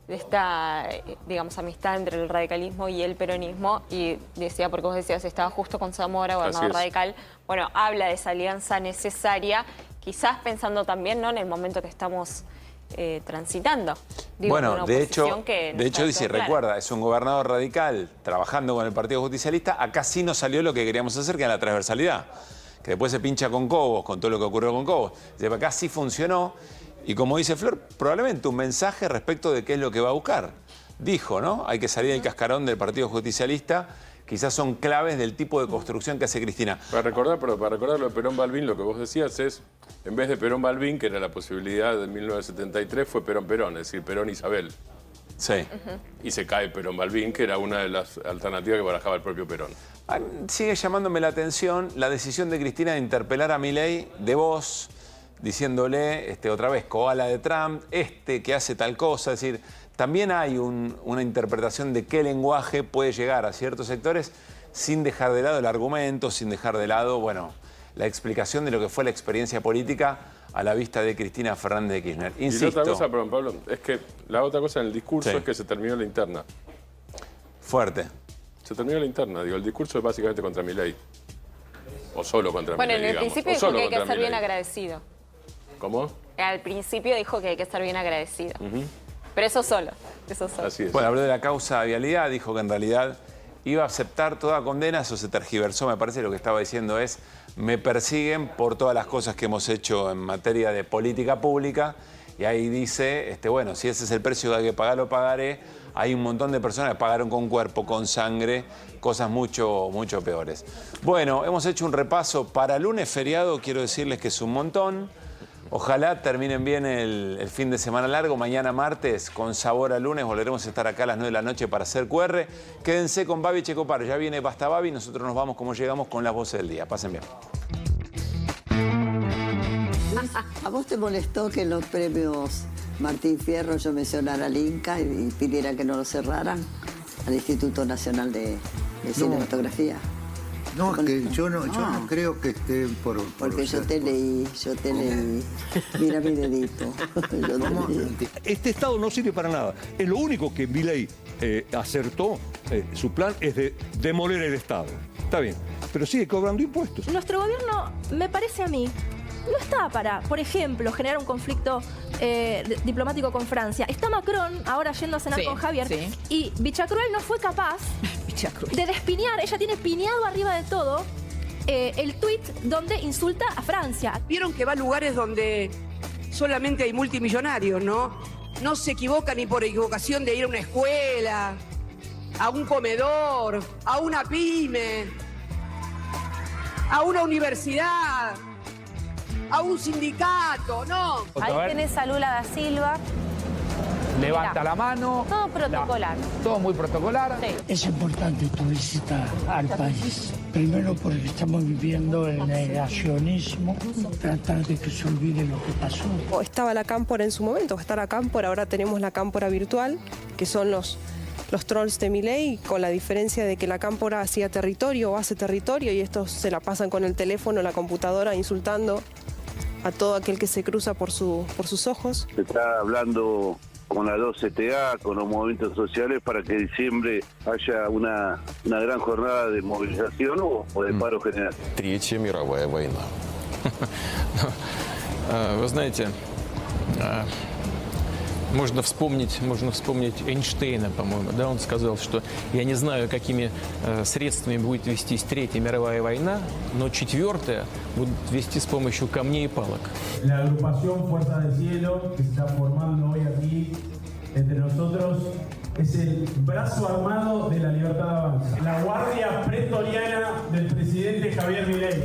Speaker 12: de esta, digamos, amistad entre el radicalismo y el peronismo, y decía, porque vos decías, estaba justo con Zamora, gobernador radical, bueno, habla de esa alianza necesaria, quizás pensando también, ¿no?, en el momento que estamos transitando. Digo,
Speaker 3: bueno, de hecho dice,
Speaker 12: clara.
Speaker 3: recuerda, es un gobernador radical trabajando con el Partido Justicialista, acá sí nos salió lo que queríamos hacer, que era la transversalidad, que después se pincha con Cobos, con todo lo que ocurrió con Cobos. Acá sí funcionó. Y como dice Flor, probablemente un mensaje respecto de qué es lo que va a buscar. Dijo, ¿no? Hay que salir del cascarón del Partido Justicialista. Quizás son claves del tipo de construcción que hace Cristina.
Speaker 19: Para recordar lo de Perón-Balbín, lo que vos decías es, en vez de Perón-Balbín, que era la posibilidad de 1973, fue Perón-Perón, es decir, Perón-Isabel.
Speaker 3: Sí.
Speaker 19: Y se cae Perón-Balbín, que era una de las alternativas que barajaba el propio Perón.
Speaker 3: Sigue llamándome la atención la decisión de Cristina de interpelar a Milei de voz, diciéndole otra vez koala de Trump, que hace tal cosa. Es decir, también hay una interpretación de qué lenguaje puede llegar a ciertos sectores sin dejar de lado el argumento, sin dejar de lado, bueno, la explicación de lo que fue la experiencia política a la vista de Cristina Fernández de Kirchner. Insisto.
Speaker 19: Y la otra cosa, perdón, Pablo, es que la otra cosa en el discurso es que se terminó la interna.
Speaker 3: Fuerte.
Speaker 19: Se terminó la interna, digo, el discurso es básicamente contra Milei. O solo contra
Speaker 12: Bueno,
Speaker 19: Milei,
Speaker 12: en el
Speaker 19: digamos.
Speaker 12: principio
Speaker 19: O
Speaker 12: dijo
Speaker 19: solo
Speaker 12: que hay que
Speaker 19: contra
Speaker 12: ser bien
Speaker 19: Milei.
Speaker 12: agradecido.
Speaker 19: ¿Cómo?
Speaker 12: Al principio dijo que hay que estar bien agradecido. Pero eso solo.
Speaker 19: Así es.
Speaker 3: Bueno, habló de la causa vialidad, dijo que en realidad iba a aceptar toda condena, eso se tergiversó, me parece lo que estaba diciendo es, me persiguen por todas las cosas que hemos hecho en materia de política pública, y ahí dice, bueno, si ese es el precio que hay que pagar, lo pagaré. Hay un montón de personas que pagaron con cuerpo, con sangre, cosas mucho, mucho peores. Bueno, hemos hecho un repaso para lunes feriado, quiero decirles que es un montón. Ojalá terminen bien el fin de semana largo. Mañana martes, con sabor a lunes, volveremos a estar acá a las 9 de la noche para hacer QR. Quédense con Babi Checopar. Ya viene Basta Babi. Nosotros nos vamos como llegamos con las voces del día. Pasen bien.
Speaker 6: ¿A vos te molestó que en los premios Martín Fierro yo mencionara al Inca y pidiera que no lo cerraran? Al Instituto Nacional de Cinematografía.
Speaker 7: No, es que yo no creo que esté por
Speaker 6: Porque yo te leí. Mira mi dedito.
Speaker 8: Este Estado no sirve para nada. Es lo único que Milei acertó, su plan es de demoler el Estado. Está bien, pero sigue cobrando impuestos.
Speaker 9: Nuestro gobierno, me parece a mí, no está para, por ejemplo, generar un conflicto diplomático con Francia. Está Macron ahora yendo a cenar con Javier y Bichacruel no fue capaz de despiñar, ella tiene piñado arriba de todo el tuit donde insulta a Francia.
Speaker 11: Vieron que va a lugares donde solamente hay multimillonarios, ¿no? No se equivoca ni por equivocación de ir a una escuela, a un comedor, a una pyme, a una universidad, a un sindicato, no.
Speaker 20: Ahí tenés a Lula da Silva.
Speaker 13: Levanta
Speaker 20: Mirá,
Speaker 13: la mano.
Speaker 20: Todo protocolar.
Speaker 13: Todo muy protocolar.
Speaker 20: Sí.
Speaker 14: Es importante tu visita al país. Primero porque estamos viviendo el negacionismo, tratar de que se olvide lo que pasó.
Speaker 15: Estaba la cámpora en su momento, va a estar la cámpora, ahora tenemos la cámpora virtual, que son los trolls de Milei, con la diferencia de que la cámpora hacía territorio o hace territorio y estos se la pasan con el teléfono, la computadora, insultando a todo aquel que se cruza por sus ojos.
Speaker 16: Se está hablando con la 2CTA, con los movimientos sociales, para que en diciembre haya una gran jornada de movilización o de paro general.
Speaker 17: Третья мировая война. Вы знаете, можно вспомнить Эйнштейна, по-моему, да, он сказал, что я не знаю, какими средствами будет вестись Третья мировая война, но четвертая будет вести с помощью камней и палок.
Speaker 18: La agrupación Fuerza del Cielo, que se está formando hoy aquí entre nosotros, es el brazo armado de la Libertad Avanza, la guardia pretoriana del presidente Javier Milei.